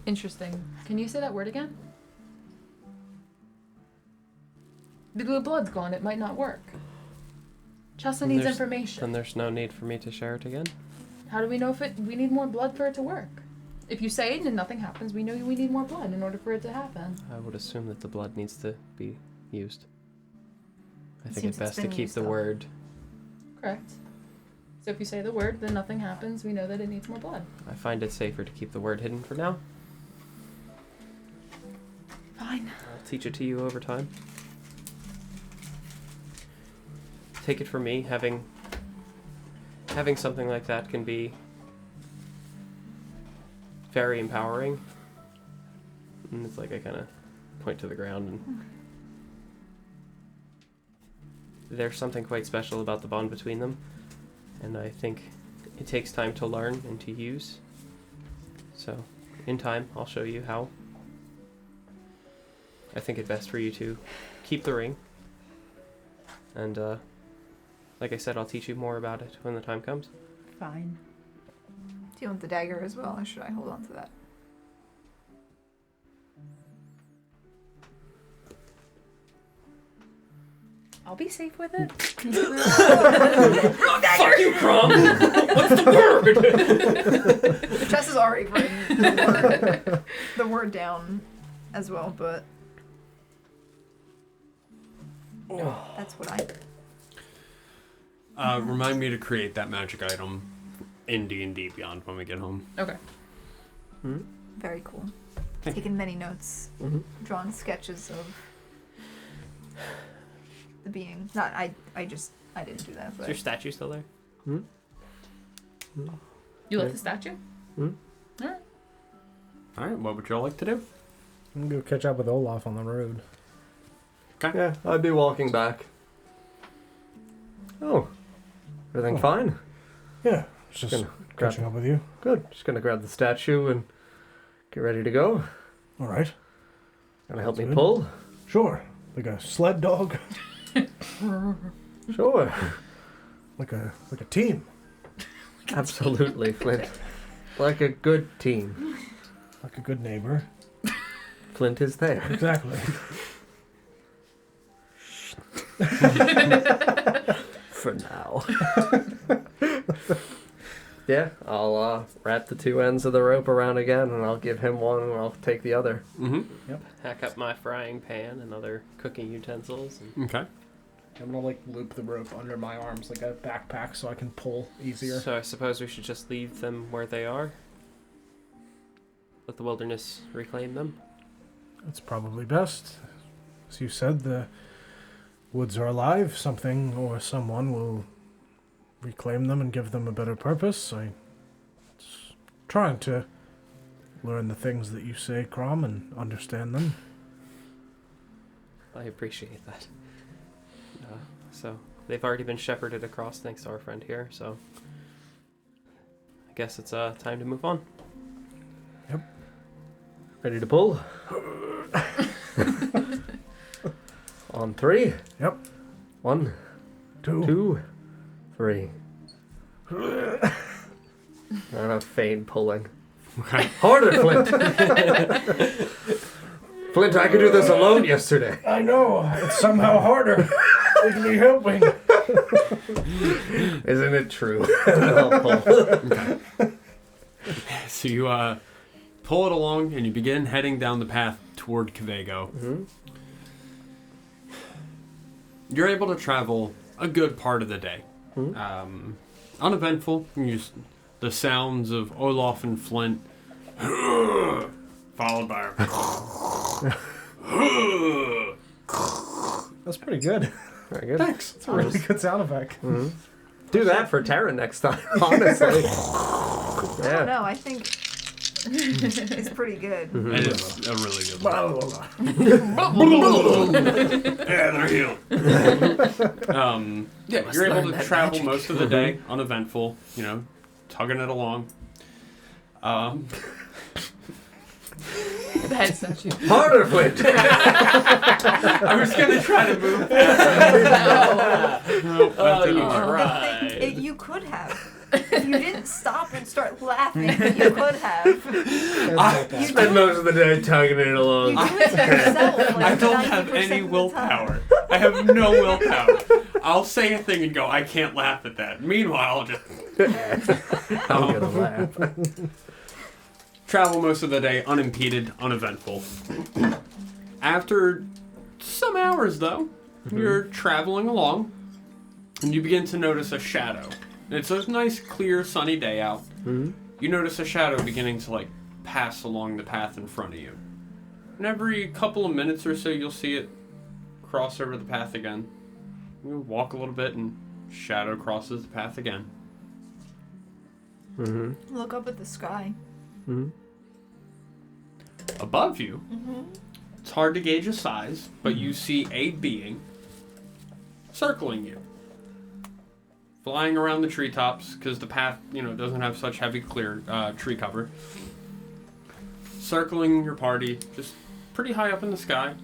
Interesting. Can you say that word again? The blood's gone. It might not work. Chessa Then needs there's- information. Then there's no need for me to share it again. How do we know if we need more blood for it to work? If you say it and nothing happens, we know we need more blood in order for it to happen. I would assume that the blood needs to be used. I think Seems it's it's best to been keep used the up. word. Correct. So if you say the word, then nothing happens. We know that it needs more blood. I find it safer to keep the word hidden for now. Fine. I'll teach it to you over time. Take it from me, having something like that can be very empowering. And it's like I kind of point to the ground and there's something quite special about the bond between them. And I think it takes time to learn and to use. So, in time, I'll show you how. I think it best for you to keep the ring. And, like I said, I'll teach you more about it when the time comes. Fine. Do you want the dagger as well, or should I hold on to that? I'll be safe with it. Mm. Fuck you, Crumb! What's the word? The chest has already written the word down as well, but that's what I. Remind me to create that magic item in D&D Beyond when we get home. Okay. Hmm? Very cool. Thank Taken many notes, Mm-hmm. drawn sketches of the being. Not I didn't do that, Is but your statue still there? Hmm? You like the statue? Hmm? Alright. Alright, what would y'all like to do? I'm gonna go catch up with Olaf on the road. Yeah, I'd be walking back. Oh, everything fine? Yeah, just Gonna grab, catching up with you. good. Just gonna grab the statue and get ready to go. All right. Gonna help Sounds me good. pull? Sure. Like a sled dog. Sure. Like a team. Absolutely, Flint. Like a good team. Like a good neighbor. Flint is there. Exactly. For now. Yeah, I'll wrap the two ends of the rope around again, and I'll give him one, and I'll take the other. Mm-hmm. Hack up my frying pan and other cooking utensils. And Okay. I'm gonna like loop the rope under my arms like a backpack so I can pull easier. so I suppose we should just leave them where they are? Let the wilderness reclaim them? That's probably best. As you said, the woods are alive, something or someone will reclaim them and give them a better purpose. I'm trying to learn the things that you say, Crom, and understand them. I appreciate that. So they've already been shepherded across thanks to our friend here, so I guess it's time to move on. Yep. Ready to pull? On 3? Yep. 1, 2, 3. I don't have fade pulling. Okay. Harder, Flint! Flint, I could do this alone yesterday. I know. It's somehow harder. It be helping. Isn't it true? I'll pull. So you pull it along and you begin heading down the path toward Kvego. Mm-hmm. You're able to travel a good part of the day. Mm-hmm. Uneventful. You just, the sounds of Olaf and Flint followed by That's pretty good. Very good. Thanks. That's a really good sound effect. Mm-hmm. Do that for Terra next time, honestly. I don't know. I think it's pretty good. Mm-hmm. It is a really good one. Yeah, they're healed. Yeah, you're able to travel most of the day, uneventful, tugging it along. The head statue. Harder, Flint! I was going to try to move past it. No, that didn't work. Right. You could have. If you didn't stop and start laughing, you could have. I spend most of the day tugging it along. You do it to yourself. Like I don't 90% have any of the willpower. I have no willpower. I'll say a thing and go, I can't laugh at that. Meanwhile, I'll just I'm gonna laugh. travel most of the day unimpeded, uneventful. After some hours, though, you're traveling along, and you begin to notice a shadow. It's a nice, clear, sunny day out. Mm-hmm. You notice a shadow beginning to, pass along the path in front of you. And every couple of minutes or so, you'll see it cross over the path again. You walk a little bit, and shadow crosses the path again. Mm-hmm. Look up at the sky. Mm-hmm. Above you, it's hard to gauge a size, but you see a being circling you. Flying around the treetops, because the path, doesn't have such heavy clear tree cover. Circling your party, just pretty high up in the sky.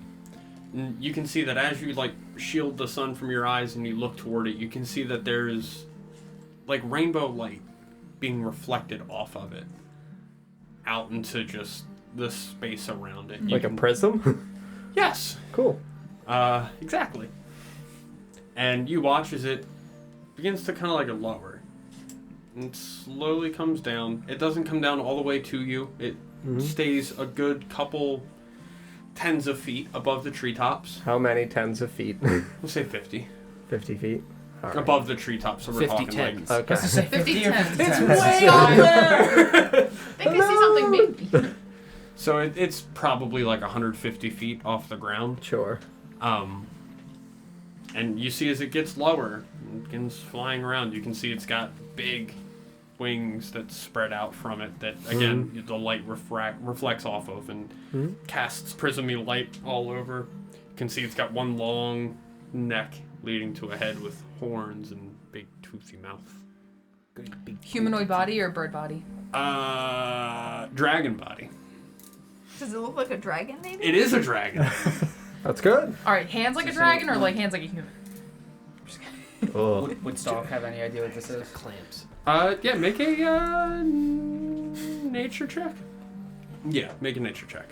And you can see that as you, shield the sun from your eyes and you look toward it, you can see that there's, rainbow light being reflected off of it. Out into just the space around it. Like a prism? Yes! Cool. Exactly. And you watch as it begins to kind of lower. And it slowly comes down. It doesn't come down all the way to you. It stays a good couple tens of feet above the treetops. How many tens of feet? We'll say 50. 50 feet? All right. Above the treetops, so we're 50 talking tens. Okay. Let's just say 50 50 or tens. 50 It's tens. way up there. I think I see something maybe. So it's probably 150 feet off the ground. Sure. And you see as it gets lower, it begins flying around. You can see it's got big wings that spread out from it that, again, the light reflects off of and casts prismy light all over. You can see it's got one long neck leading to a head with horns and big toothy mouth. Good big Humanoid body or bird body? Dragon body. Does it look like a dragon, maybe? It is a dragon. That's good. All right, hands like a dragon or hands like a human? Oh. Would Stalk have any idea what this is? Clamps. Yeah, make a nature check. Yeah, make a nature check.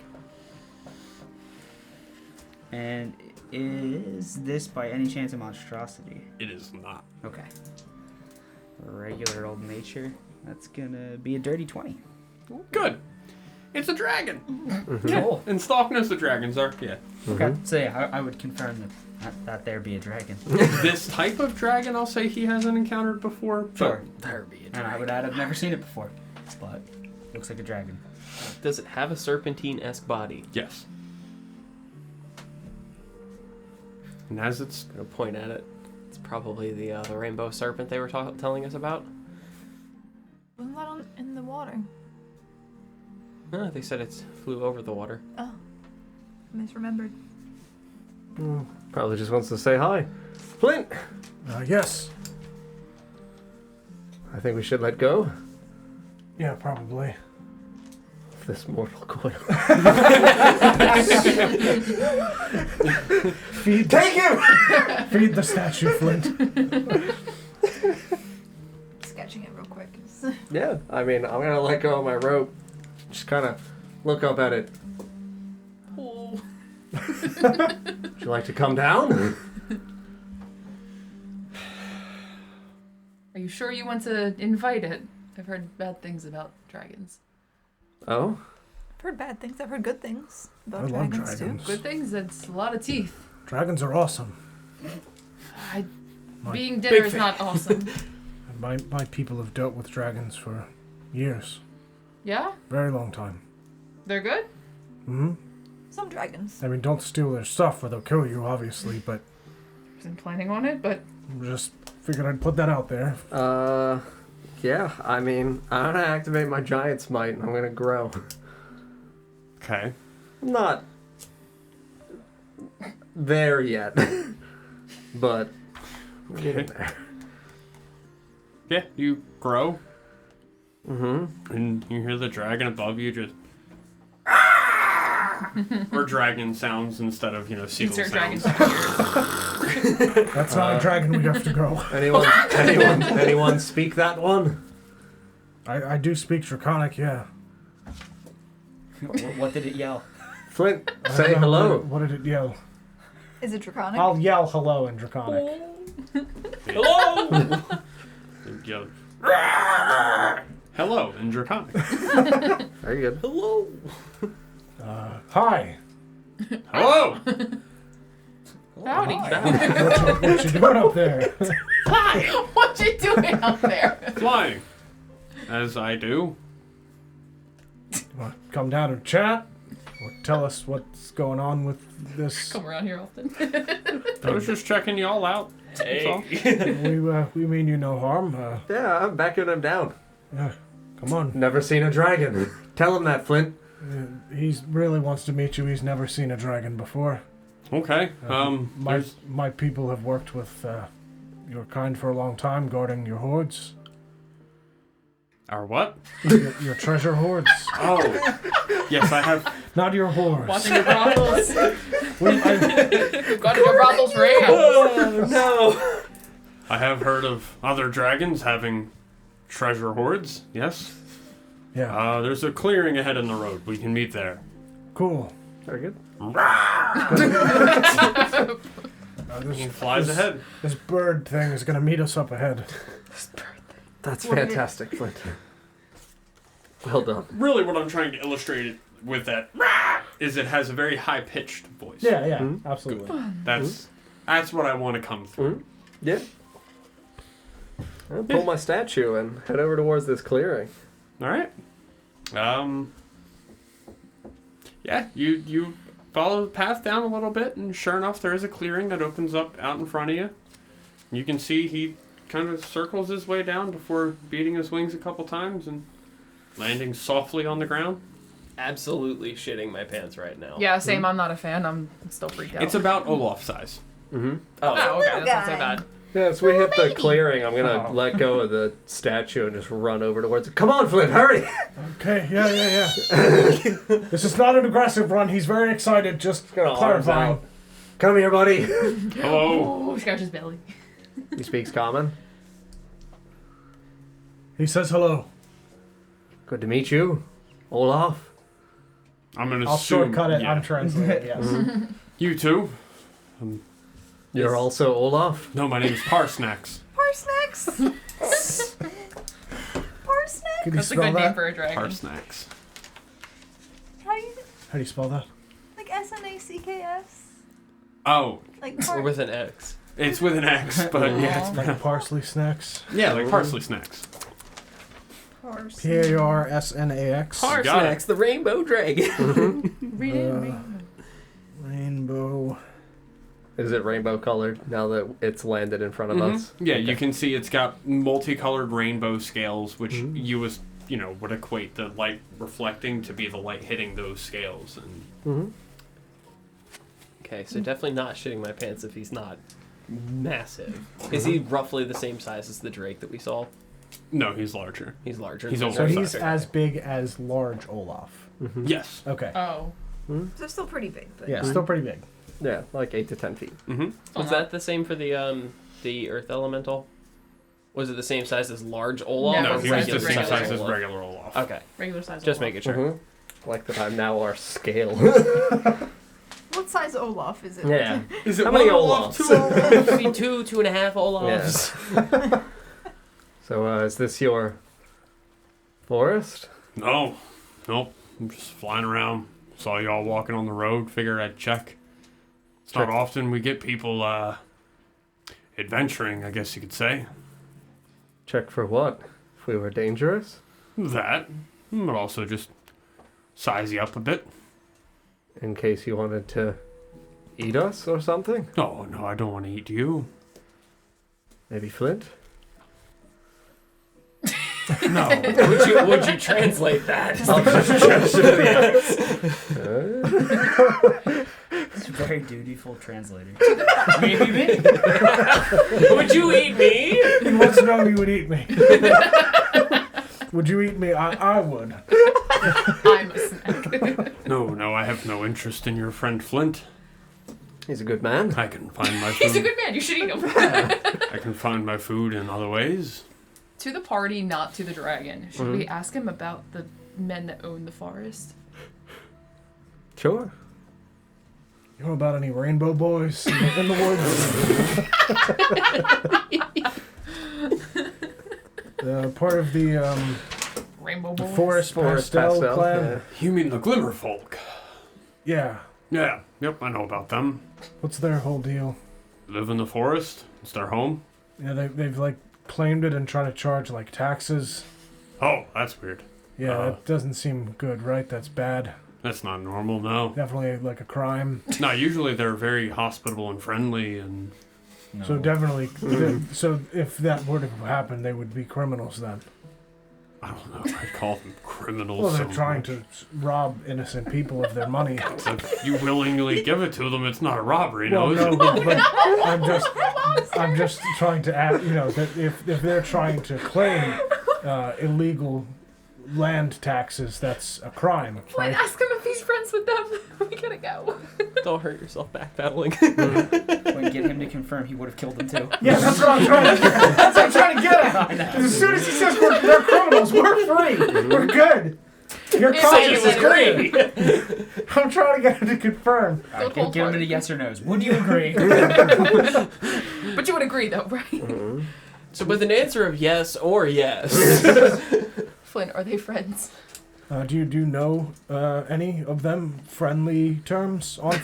And is this by any chance a monstrosity? It is not. Okay. Regular old nature. That's gonna be a dirty 20. Good. It's a dragon. Yeah. Cool. And Stalk knows the dragons are. Yeah. Okay. So yeah, I would confirm that there be a dragon. This type of dragon, I'll say he hasn't encountered before. but- Sure. There be a And dragon. I would add I've never seen it before. But looks like a dragon. Does it have a serpentine-esque body? Yes. And as it's Gonna point at it. It's probably the rainbow serpent they were telling us about. Wasn't that in the water? No, they said it flew over the water. Oh. Misremembered. Probably just wants to say hi. Flint! Yes. I think we should let go Yeah, probably. of this mortal coil. Take him! Feed the statue, Flint. Sketching it real quick. Yeah, I mean, I'm gonna let go of my rope. Just kind of look up at it. Oh. Would you like to come down? Are you sure you want to invite it? I've heard bad things about dragons. Oh? I've heard bad things. I've heard good things about I love dragons, dragons. Good things, it's a lot of teeth. Dragons are awesome. My Being dinner is fan. not awesome. My people have dealt with dragons for years. Yeah? Very long time. They're good? Hmm. Some dragons. I mean, don't steal their stuff or they'll kill you, obviously, but Wasn't planning on it, but just figured I'd put that out there. Yeah, I mean, I'm gonna activate my giant smite and I'm gonna grow. okay. I'm not there yet, but we're getting there. Yeah, you grow, Mm-hmm. and you hear the dragon above you just. or dragon sounds instead of, seagull insert dragon sounds. here. That's not a dragon we have to go. Anyone speak that one? I do speak Draconic, yeah. What did it yell? Flint, I say don't know hello. What did it yell? Is it draconic? I'll yell hello in Draconic. Hello! And you yell, hello in Draconic. Very good. Hello! Hi. Hello! Howdy. What you doing up there? Hi! What you doing out there? Flying. As I do. Wanna come down and chat? Or tell us what's going on with this? Come around here often. I was just checking y'all out. That's all. We mean you no harm. Yeah, I'm backing him down. Yeah, come on. Never seen a dragon. Tell him that, Flint. He really wants to meet you. He's never seen a dragon before. Okay. My people have worked with your kind for a long time, guarding your hoards, Our what? your treasure hoards. Oh. Yes, I have. Not your whores. Watching your brothels. I- Got your brothels raid. Oh, no. I have heard of other dragons having treasure hoards. Yes. yeah, There's a clearing ahead in the road. We can meet there. cool. Very good. He flies ahead. This bird thing is gonna meet us up ahead. That's What did it- fantastic, Flint. Well done. Really, what I'm trying to illustrate it with that is it has a very high pitched voice. Yeah, Mhm. absolutely. That's what I want to come through. Yeah. I'll pull my statue and head over towards this clearing. All right. Yeah, you follow the path down a little bit, and sure enough, there is a clearing that opens up out in front of you. You can see he kind of circles his way down before beating his wings a couple times and landing softly on the ground. Absolutely shitting my pants right now. Yeah, same. I'm not a fan. I'm still freaked out. It's about Olaf size. Mm-hmm. Oh, okay. little That's not so guy. bad. Yeah, as we hit the baby. clearing, I'm gonna Oh. let go of the statue and just run over towards it. Come on, Flint, hurry! Okay, yeah. This is not an aggressive run. He's very excited. Just Got arms clarifying. out. Come here, buddy. Hello. Oh, scratch his belly. He speaks common. He says hello. Good to meet you, Olaf. I'm gonna I'll assume. shortcut it. Yeah. I'm translating. Yes. You too. You're also Olaf. No, my name's Parsnax. Parsnips! Parsnips? Can you That's a spell good name that? for a dragon. Parsnax. How do you... How do you spell that? Like S-N-A-C-K-S? Oh, Like Or with an X. it's with an X, but yeah, it's Like parsley snacks. yeah, like parsley snacks. Parsnax. Got it. Parsnax, the rainbow dragon. Read it. Rainbow Is it rainbow colored now that it's landed in front of us? Yeah, you can see it's got multicolored rainbow scales, which would equate the light reflecting to be the light hitting those scales. And Okay, so definitely not shitting my pants if he's not massive. Is he roughly the same size as the Drake that we saw? no, he's larger. He's larger. He's So older. he's as big as large Olaf. Yes. Okay. Oh. So still pretty big, but Yeah, still pretty big. Yeah, like 8 to 10 feet. Was that the same for the Earth Elemental? Was it the same size as large Olaf? No, No, or he was the regular same size as Olaf? regular Olaf. Okay, Regular size. just Olaf. making sure. Like that I'm now our scale. what size Olaf is it? Yeah. Is it How many one Olaf? Olafs? Two Olaf? Maybe 2.5 Olafs. Yeah. So, is this your forest? No. Nope. I'm just flying around. Saw y'all walking on the road. Figured I'd check. It's not Check. often we get people adventuring, I guess you could say. Check for what? If we were dangerous? That. But also just size you up a bit. In case you wanted to eat us or something? Oh, no, I don't want to eat you. Maybe Flint? No. Would you translate that? It's a very dutiful translator. Maybe me. Would you eat me? He wants to know if you would eat me. Would you eat me? I would. I'm a snack. No, I have no interest in your friend Flint. He's a good man. I can find my He's a food. good man. You should eat him. I can find my food in other ways. To the party, not to the dragon. Should we ask him about the men that own the forest? Sure. You know about any rainbow boys in the woods? Part of the Rainbow boys? forest pastel clan. yeah. You mean the Glimmer Folk? Yeah. Yeah, yep, I know about them. What's their whole deal? Live in the forest. It's their home. Yeah, they've like claimed it and trying to charge like taxes. Oh, that's weird. Yeah, that doesn't seem good, right? That's bad. That's not normal, no. Definitely like a crime. No, usually they're very hospitable and friendly, and No. So definitely, so if that were to happen, they would be criminals then. I don't know if I'd call them criminals. Well, they're so trying much. to rob innocent people of their money. If you willingly give it to them, it's not a robbery, Well, no? no, but I'm just trying to add, that if they're trying to claim illegal land taxes, that's a crime, Flint, right? ask him if he's friends with them. We gotta go. Don't hurt yourself backpedaling. When get him to confirm, he would have killed them too. Yeah, that's what I'm trying to. That's what I'm trying to get at. As soon as he says they're criminals, we're free. We're good. Your conscience is clear. I'm trying to get him to confirm. All right, Don't get him hold into yes or no's. Would you agree? But you would agree, though, right? So with an answer of yes or yes. Flint, are they friends? Do you know any of them on friendly terms? Are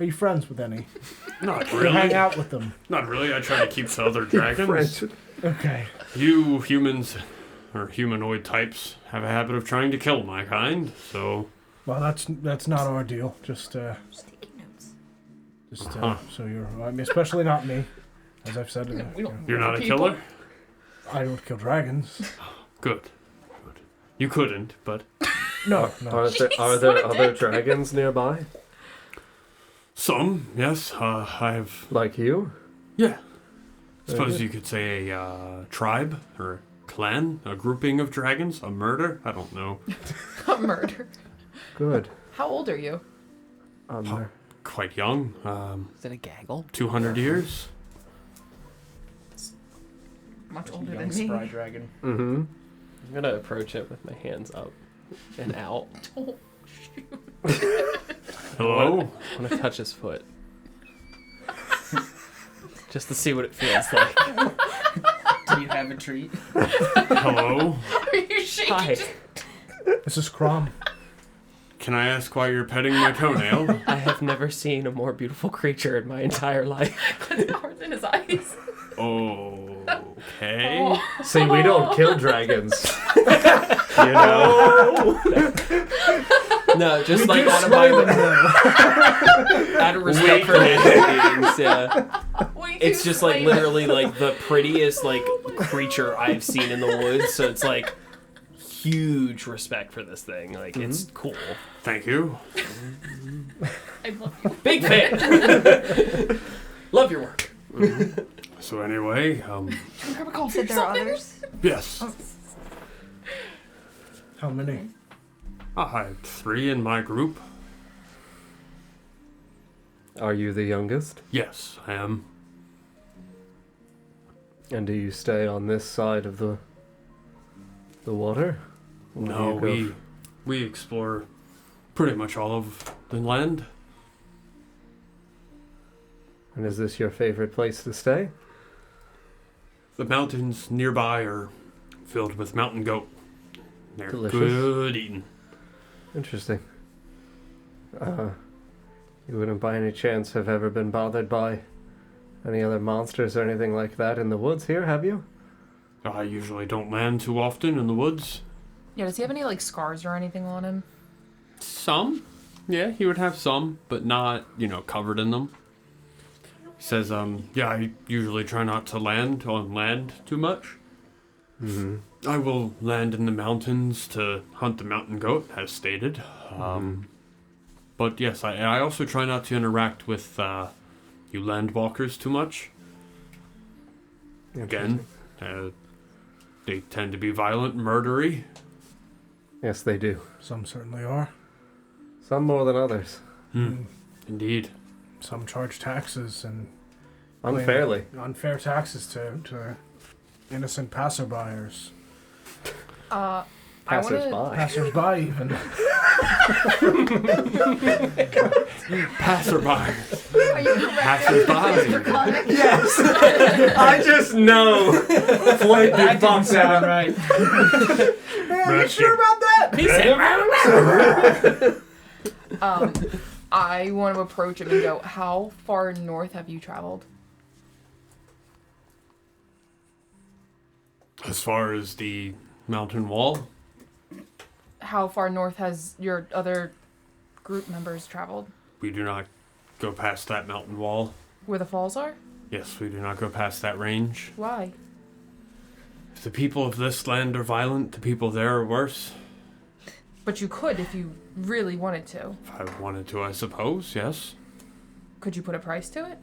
you friends with any? Not Do you hang really. out with them? Not really. I try to keep to other dragons. Okay. You humans, or humanoid types, have a habit of trying to kill my kind, so... Well, that's not our deal. Just Sticky notes. so especially not me, as I've said. We don't You're not a people. killer? I don't kill dragons. Good. You couldn't, but... No. Are there what a other dick. dragons nearby? Some, yes. I have... Like you? Yeah. Suppose good. you could say a tribe, or a clan, a grouping of dragons, a murder? I don't know. A murder. Good. How old are you? Quite young. Is it a gaggle? 200 years. Much older Young than spry me. dragon. Mm-hmm. I'm gonna approach it with my hands up and out. Oh, Hello? I'm gonna touch his foot. Just to see what it feels like. Do you have a treat? Hello? are you shaking? Hi. This is Crom. Can I ask why you're petting my toenail? I have never seen a more beautiful creature in my entire life. Put ours in his eyes. Okay. Oh. See, we don't kill dragons. You know? No, just We like do out of slay my them, though. out of respect for nature beings. Yeah. We It's do just like slay literally like the prettiest like creature I've seen in the woods. So it's like huge respect for this thing. Like it's cool. Thank you. I love you. Big fan. Love your work. So anyway, Grab a coffee Said or there are something. others. yes. How many? I had 3 in my group. Are you the youngest? Yes, I am. And do you stay on this side of the water? Or do No, you go we explore pretty much all of the land. And is this your favorite place to stay? The mountains nearby are filled with mountain goat. They're Delicious. good eating. Interesting. You wouldn't by any chance have ever been bothered by any other monsters or anything like that in the woods here, have you? I usually don't land too often in the woods. Yeah, does he have any like scars or anything on him? Some. Yeah, he would have some, but not, covered in them. He says, yeah, I usually try not to land on land too much. Mm-hmm. I will land in the mountains to hunt the mountain goat, as stated. But yes, I also try not to interact with you landwalkers too much. Again, they tend to be violent, murdery. Yes, they do. Some certainly are. Some more than others. Indeed. Some charge taxes and Unfairly. unfair taxes to innocent passerbyers. I wanna. Passers-by. Passersby even. Passerby. Are you correct? Passersby. Mr. Connick? Yes! I just know! Floyd That didn't sound right. Are you sure about that? He said, I want to approach him and go, how far north have you traveled? As far as the mountain wall, How far north has your other group members traveled? we do not go past that mountain wall. Where the falls are? Yes, we do not go past that range. Why? If the people of this land are violent, the people there are worse. But you could if you really wanted to. If I wanted to, I suppose, yes. Could you put a price to it?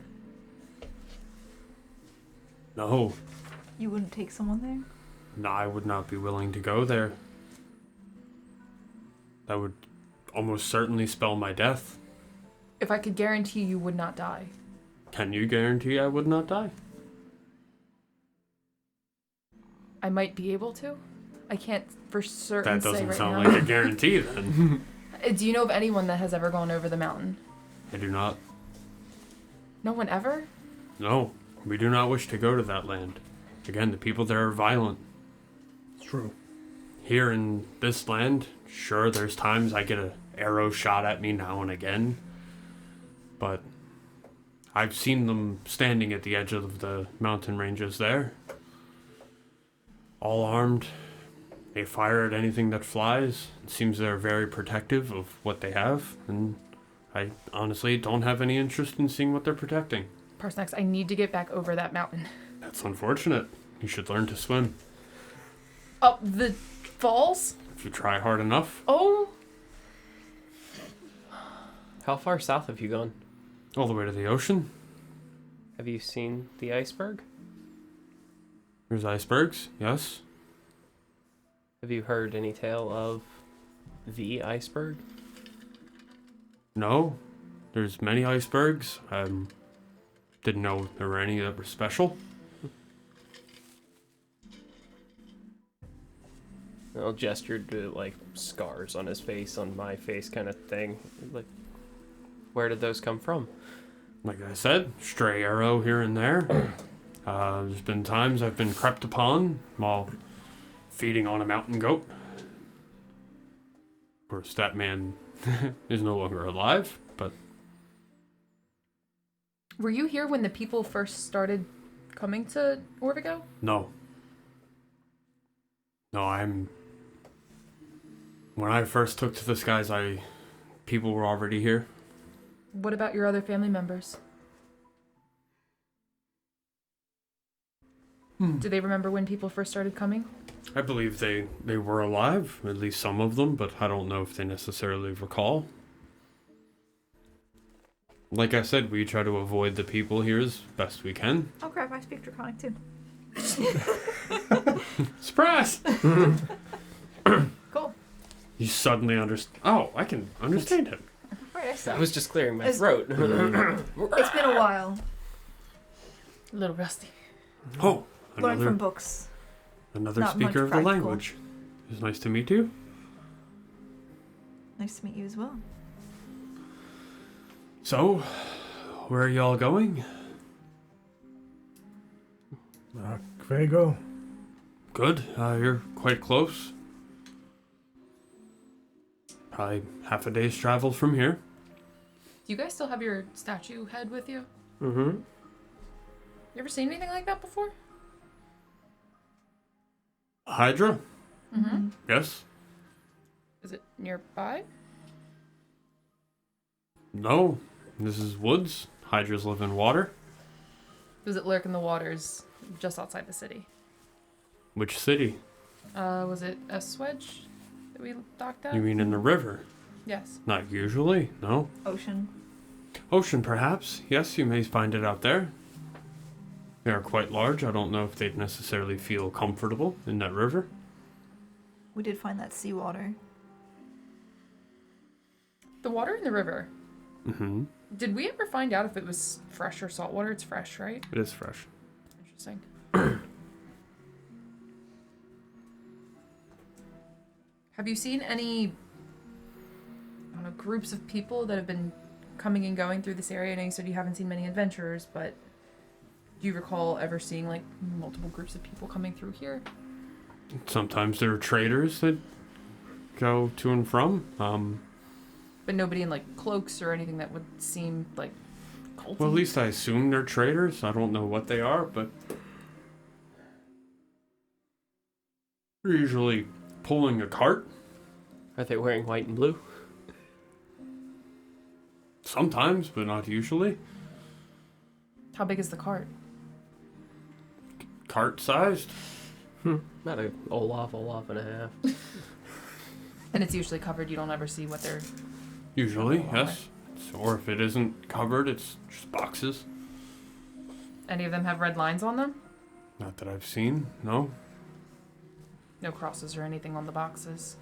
No, You wouldn't take someone there? no, I would not be willing to go there. That would almost certainly spell my death. If I could guarantee you would not die. Can you guarantee I would not die? I might be able to. I can't for certain That say doesn't right sound now. like a guarantee then. Do you know of anyone that has ever gone over the mountain? I do not. No one ever? No, we do not wish to go to that land. Again, the people there are violent. It's true. Here in this land, sure, there's times I get an arrow shot at me now and again. But I've seen them standing at the edge of the mountain ranges there. All armed. They fire at anything that flies. It seems they're very protective of what they have. And I honestly don't have any interest in seeing what they're protecting. Parsnex, I need to get back over that mountain. That's unfortunate. You should learn to swim. Up the falls? If you try hard enough. Oh, how far south have you gone? All the way to the ocean. Have you seen the iceberg? There's icebergs, yes. Have you heard any tale of the iceberg? No. There's many icebergs. Didn't know there were any that were special. I'll gesture to like scars on his face, on my face, kind of thing. Like, where did those come from? Like I said, stray arrow here and there. There's been times I've been crept upon while feeding on a mountain goat. Of course, that man is no longer alive, but were you here when the people first started coming to Orvigo? no. No, when I first took to the skies, I people were already here. What about your other family members? Do they remember when people first started coming? I believe they were alive, at least some of them, but I don't know if they necessarily recall. Like I said, we try to avoid the people here as best we can. Oh crap, I speak Draconic too. Surprise! Cool. You suddenly understand. Oh, I can understand him. Right, I I saw. was just clearing my It's- throat. It's been a while. A little rusty. Oh, Learned from another books. another not much speaker of the practical. language. It's nice to meet you. Nice to meet you as well. So, where are y'all going? Kvego. Good. You're quite close. Probably half a day's travel from here. Do you guys still have your statue head with you? Mm-hmm. You ever seen anything like that before? Hydra? Mm-hmm. Yes. Is it nearby? No. This is woods. Hydras live in water. Does it lurk in the waters just outside the city? Which city? Was it a Swedge that we docked at? You mean in the river? Yes. Not usually, no. Ocean. Ocean, perhaps. Yes, you may find it out there. They are quite large. I don't know if they'd necessarily feel comfortable in that river. We did find that seawater. The water in the river. Mm-hmm. Did we ever find out if it was fresh or salt water? It's fresh, right? It is fresh. Interesting. Have you seen any, I don't know, groups of people that have been coming and going through this area? I know you said you haven't seen many adventurers, but do you recall ever seeing like multiple groups of people coming through here? Sometimes there are traders that go to and from. But nobody in like cloaks or anything that would seem like culty? Well, at least I assume they're traders. I don't know what they are, but they're usually pulling a cart. Are they wearing white and blue? Sometimes, but not usually. How big is the cart? Cart-sized. Not a Olaf and a half. And it's usually covered. You don't ever see what they're... Usually, Oh, yes. Or if it isn't covered, it's just boxes. Any of them have red lines on them? Not that I've seen, no. No crosses or anything on the boxes.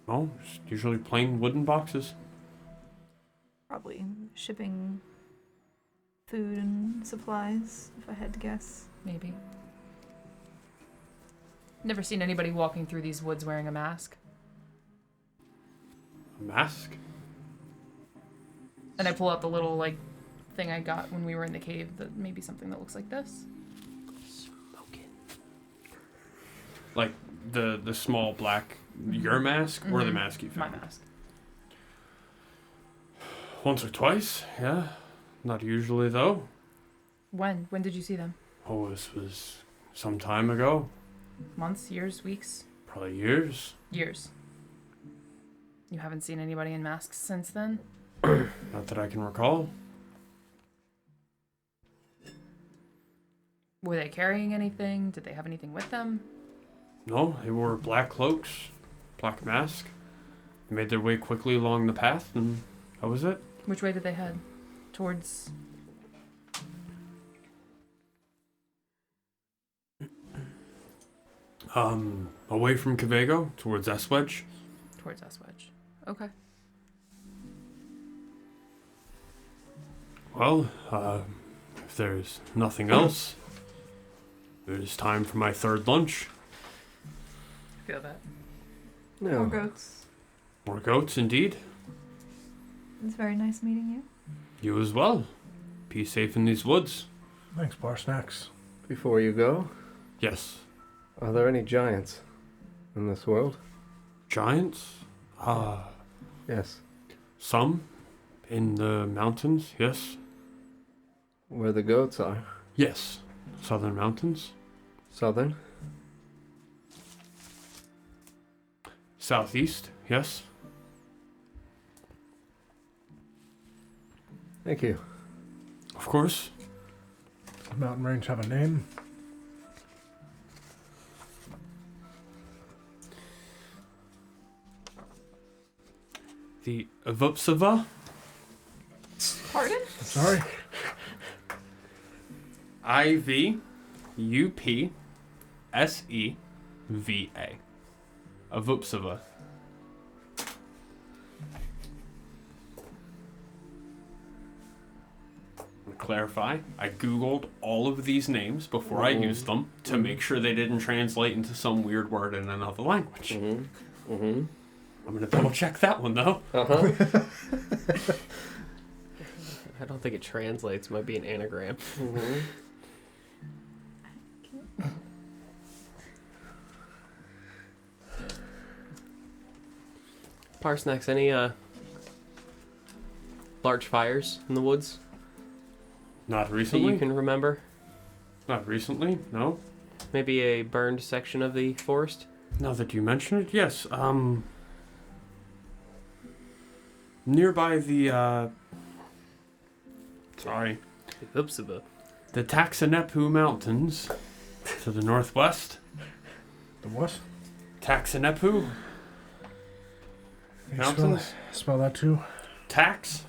No, just usually plain wooden boxes. Probably shipping food and supplies, if I had to guess. Maybe. Never seen anybody walking through these woods wearing a mask. A mask? And I pull out the little, like, thing I got when we were in the cave, that maybe something that looks like this. Smoking. Like the small black your mask or the Mhm. mask you My found? mask. Once or twice, yeah. Not usually though. When? When did you see them? Oh, this was some time ago. Months, years, weeks? Probably years. Years. You haven't seen anybody in masks since then? Not that I can recall. Were they carrying anything? Did they have anything with them? No, they wore black cloaks, black mask. They made their way quickly along the path, and that was it. Which way did they head? Towards... Away from Kvego, towards Eswedge. Towards Eswedge. Okay. Well, if there's nothing else, it is time for my third lunch. I feel that. More No. goats. More goats, indeed. It's very nice meeting you. You as well. Be safe in these woods. Thanks, Parsnax. Before you go, Yes. are there any giants in this world? Giants? Yes. Some. In the mountains, yes. Where the goats are. Yes. Southern mountains. Southern? Southeast, yes. Thank you. Of course. Does the mountain range have a name? The Avupsava. Pardon? Sorry. IVUPSEVA. Avupsava. To clarify, I googled all of these names before I used them to make sure they didn't translate into some weird word in another language. I'm gonna double check that one though. I don't think it translates. It might be an anagram. Parsniks, any large fires in the woods Not that recently. you can remember? Not recently. No. Maybe a burned section of the forest? Now that you mention it, yes. Nearby the sorry, Oops, the Taxanepu Mountains to the northwest. The what? Taxanepu Can you Mountains. spell that too? Taxi.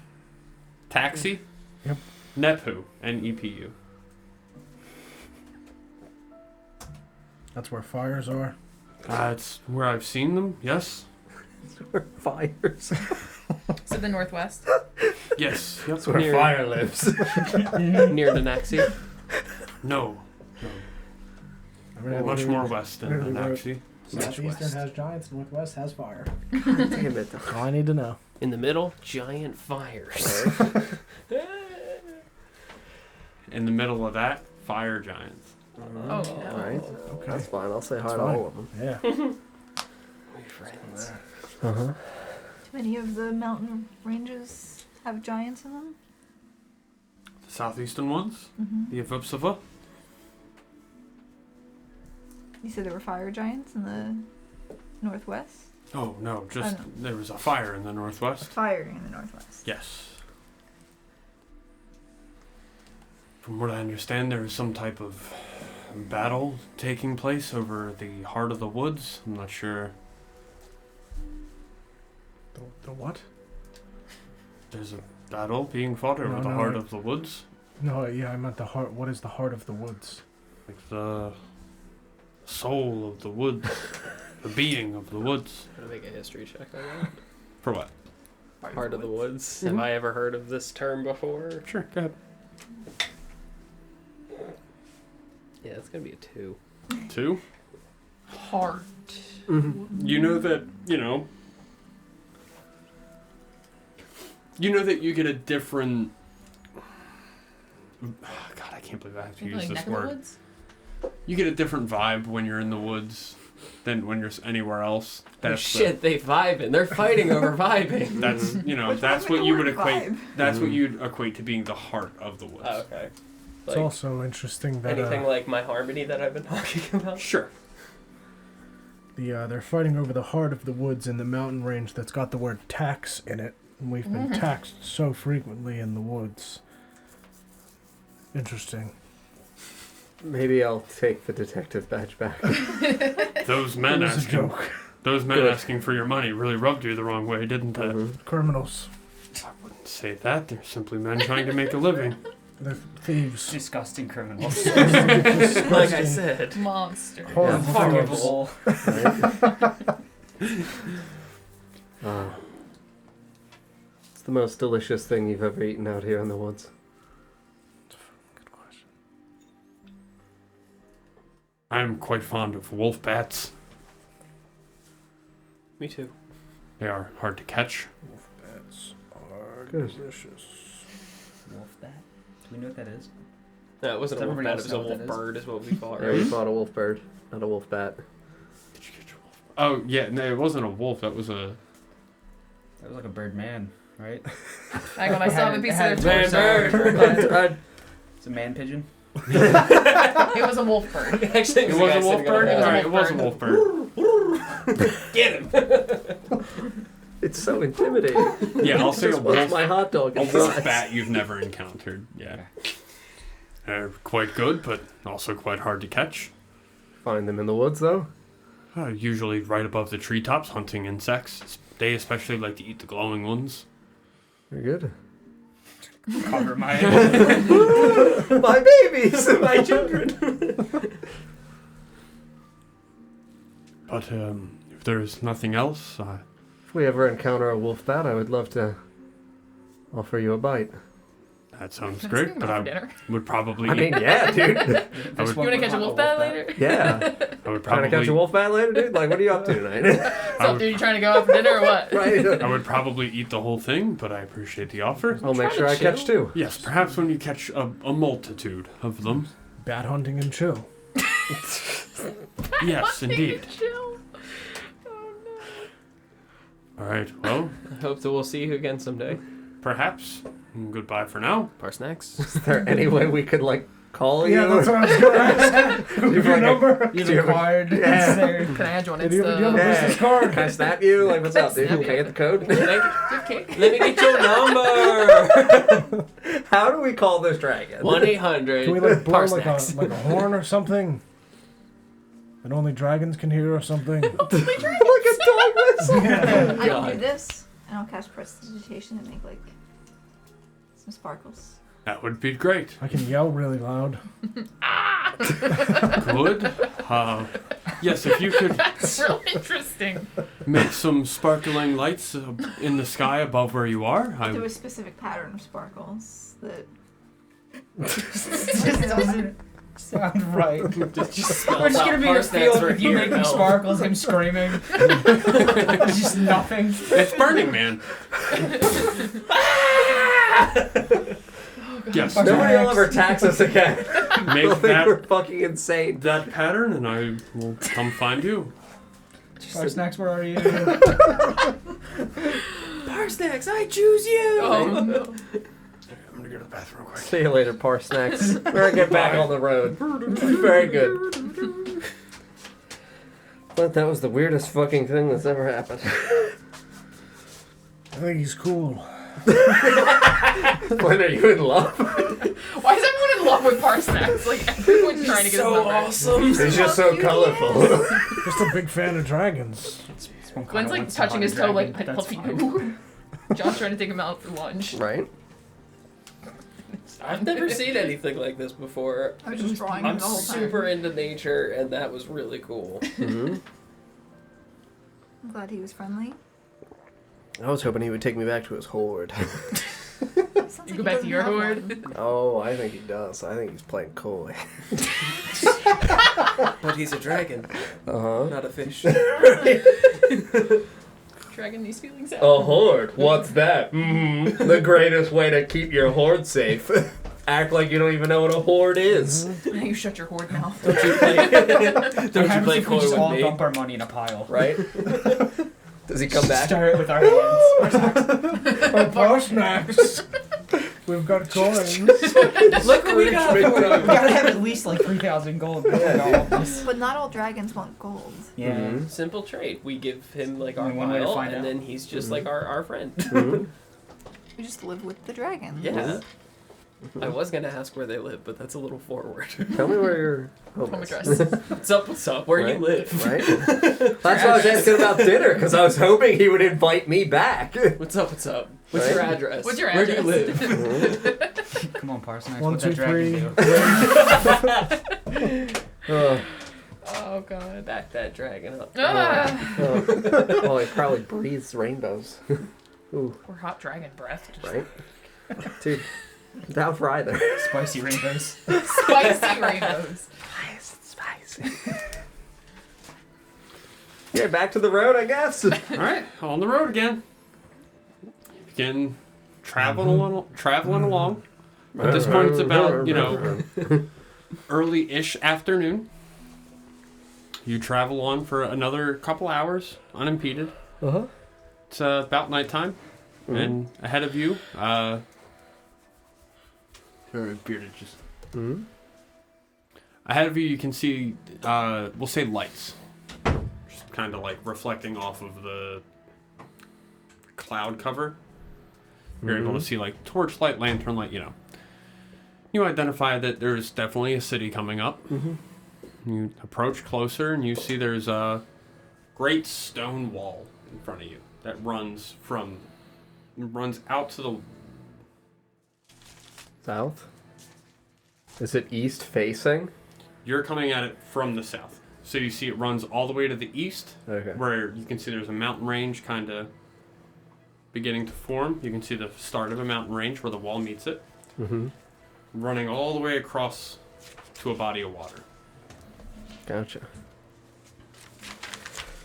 Yep. Nepu. Nepu. That's where fires are. It's where I've seen them. Yes. Fires. So the northwest. Yes. Yep. That's where Near- fire lives. near the Naxi. No. I Much more west than Really Naxi. Southeastern has giants, northwest has fire. Damn it. That's all I need to know. In the middle, giant fires. In the middle of that, fire giants. Oh, All right. Okay. That's fine. I'll say hi That's to fine. all of them. Yeah. We're friends. Uh-huh. Do any of the mountain ranges have giants in them? The southeastern ones. The Avupsava. You said there were fire giants in the northwest? Oh no, just Oh, no. there was a fire in the northwest. Fire in the northwest. Yes. From what I understand, there is some type of battle taking place over the heart of the woods. I'm not sure. The what? There's a battle being fought over No, the no, heart I- of the woods. No, yeah, I meant the heart. What is the heart of the woods? Like the soul of the woods. The being of the woods. I'm gonna make a history check on that. For what? Heart of the woods. Have I ever heard of this term before? Sure, go ahead. Yeah, it's gonna be a 2. 2. Heart. You know that, you know that you get a different... God, I can't believe I have to use Like this neck of the word. woods? You get a different vibe when you're in the woods than when you're anywhere else. Oh That's shit, they vibing. They're fighting over vibing. That's, you know, What's that's wrong with what the you would word equate. vibe? That's what you'd equate to being the heart of the woods. Oh, okay. It's Like also interesting that anything like my harmony that I've been talking about. Sure. they're fighting over the heart of the woods in the mountain range that's got the word tax in it. And we've been taxed so frequently in the woods. Interesting. Maybe I'll take the detective badge back. Those men It was a asking, joke. those men Good. asking for your money really rubbed you the wrong way, didn't they? Criminals. I wouldn't say that. They're simply men trying to make a living. They're thieves. Disgusting criminals. Like I said. Monster. Horrible thieves. Uh, it's the most delicious thing you've ever eaten out here in the woods. Good question. I'm quite fond of wolf bats. Me too. They are hard to catch. Wolf bats are Good. delicious. Wolf bat? Do we know what that is? No, it wasn't a Does wolf everybody bat, else it was know a what wolf that is? bird is what we fought, Yeah, we right? fought a wolf bird, not a wolf bat. Did you catch a wolf? Oh yeah, no, it wasn't a wolf. That was a. That was like a bird man, right? I got myself a piece It of had- their torso. It's a man pigeon. It was a wolf bird. Actually, It was a wolf bird. It was a All right, it wolf was a wolf bird. Get him! It's so intimidating. Yeah, I'll say a Just wants wolf. my hot dog A and wolf fries. bat you've never encountered. Yeah. They're quite good, but also quite hard to catch. Find them in the woods, though. Usually right above the treetops, hunting insects. They especially like to eat the glowing ones. Very good. Cover my. My babies, my children. But if there's nothing else, If we ever encounter a wolf bat, I would love to offer you a bite. that sounds Let's great. take But them out I for dinner. would probably I mean, yeah, dude. I would, You want to catch a wolf bat later? Yeah. I would Trying to catch a probably wolf bat later, dude? Like, what are you up to tonight? What's up, dude? You trying to go out for dinner or what? Right? I would probably eat the whole thing, but I appreciate the offer. I'll make Trying sure to I catch chill. two. Yes, perhaps when you catch a multitude of them. Bat hunting and chill. Yes, indeed. Chill. Oh All right, well, I hope that we'll see you again someday. perhaps. Goodbye for now. Parsnips. Is there any way we could, like, call Yeah, you? that's what I was going to ask. Who You've your like a- number? You're Do you have a- required. Yeah. There. no. Can I add you on Do you have a Insta? business card? Can I snap you? Like, what's up, dude? Snap Can I you. get the code? Do you have cake? Let me get your number. How do we call this dragon? 1-800. Can we like blow like Parsnips. a horn or something? That only dragons can hear or something? like a dog whistle? I can God. do this, and I'll cast prestidigitation and make like some sparkles. That would be great. I can yell really loud. Good. Yes, if you could That's really interesting. make some sparkling lights in the sky above where you are, Do I a specific pattern of sparkles that Just doesn't sound right. Just We're just gonna be in a field with you making sparkles, him screaming. Just nothing. It's Burning Man. Yes, Nobody will ever tax us again. make They'll think we're that, fucking insane. that pattern and I will come find you. Snacks, where are you? Parsnips, I choose you. Oh, no. I'm gonna go to the bathroom real quick. See you later, Parsnips. We're gonna get back on the road. Very good. But that was the weirdest fucking thing that's ever happened. I think he's cool. When are you in love? Why is everyone in love with Parsnips? Like, everyone's trying to get his number. awesome. He's just so colorful. Just a big fan of dragons. Gwen's like touching his toe, like, I love you. John's trying to take him out for lunch. Right? I've never seen anything like this before. I was just drawing I'm him the whole time. super into nature, and that was really cool. Mm-hmm. I'm glad he was friendly. I was hoping he would take me back to his horde. Sounds You like go he back to doesn't your have horde. one. Oh, I think he does. I think he's playing coy. But he's a dragon, Uh-huh. not a fish. Dragging these feelings out. A horde? What's that? Mm-hmm. The greatest way to keep your horde safe. Act like you don't even know what a horde is. Now you shut your horde mouth. Don't you play? Don't you Happens play if we coy just all with me? dump our money in a pile. Right? Does he come back? Start it with our hands. Oh, Parsnips! We've got coins. Look what we got. We gotta have at least like 3,000 gold. before we got all of this. But not all dragons want gold. Yeah. Mhm. Simple trade. We give him like our Only one way to mile, find and out. then he's just like our friend. Mhm. We just live with the dragons. Yeah. I was gonna ask where they live, but that's a little forward. Tell me where your home Home is. address. What's up? What's up? Where Right. you live? Right? That's why I was asking about dinner, because I was hoping he would invite me back. What's up? What's up? What's Right. your address? What's your Where do you address? live? Come on, Parsnips. 1, What's 2, that dragon 3. do? Oh god. Back that dragon up. Ah! Well, he probably breathes rainbows. Ooh, Or hot dragon breath. Just right? Dude, I'm down for either. Spicy rainbows. spicy rainbows. Spicy. Yeah, back to the road, I guess. All right, on the road again. Begin traveling along. At this point, it's about early-ish afternoon. You travel on for another couple hours unimpeded. Uh-huh. It's about nighttime, and ahead of you, bearded just. Mm-hmm. Ahead of you, you can see, we'll say lights, just kind of like reflecting off of the cloud cover. You're able to see like torchlight, lantern light, You identify that there's definitely a city coming up. You approach closer and you see there's a great stone wall in front of you that runs out to the South? Is it east facing? You're coming at it from the south. So you see it runs all the way to the east, Okay. where you can see there's a mountain range kind of beginning to form. You can see the start of a mountain range where the wall meets it. Running all the way across to a body of water. Gotcha.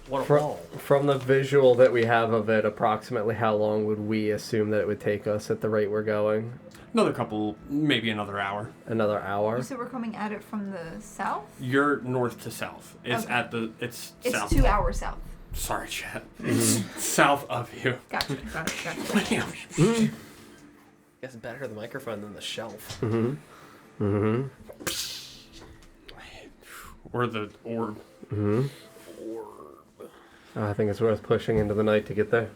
What a wall. From the visual that we have of it, approximately how long would we assume that it would take us at the rate we're going? Another couple, maybe another hour. Another hour? You said we're coming at it from the south? You're north to south. It's Okay. it's It's south. 2 hours south. Sorry, chat. It's south of you. Gotcha. Bam. Guess better the microphone than the shelf. Or the orb. I think it's worth pushing into the night to get there.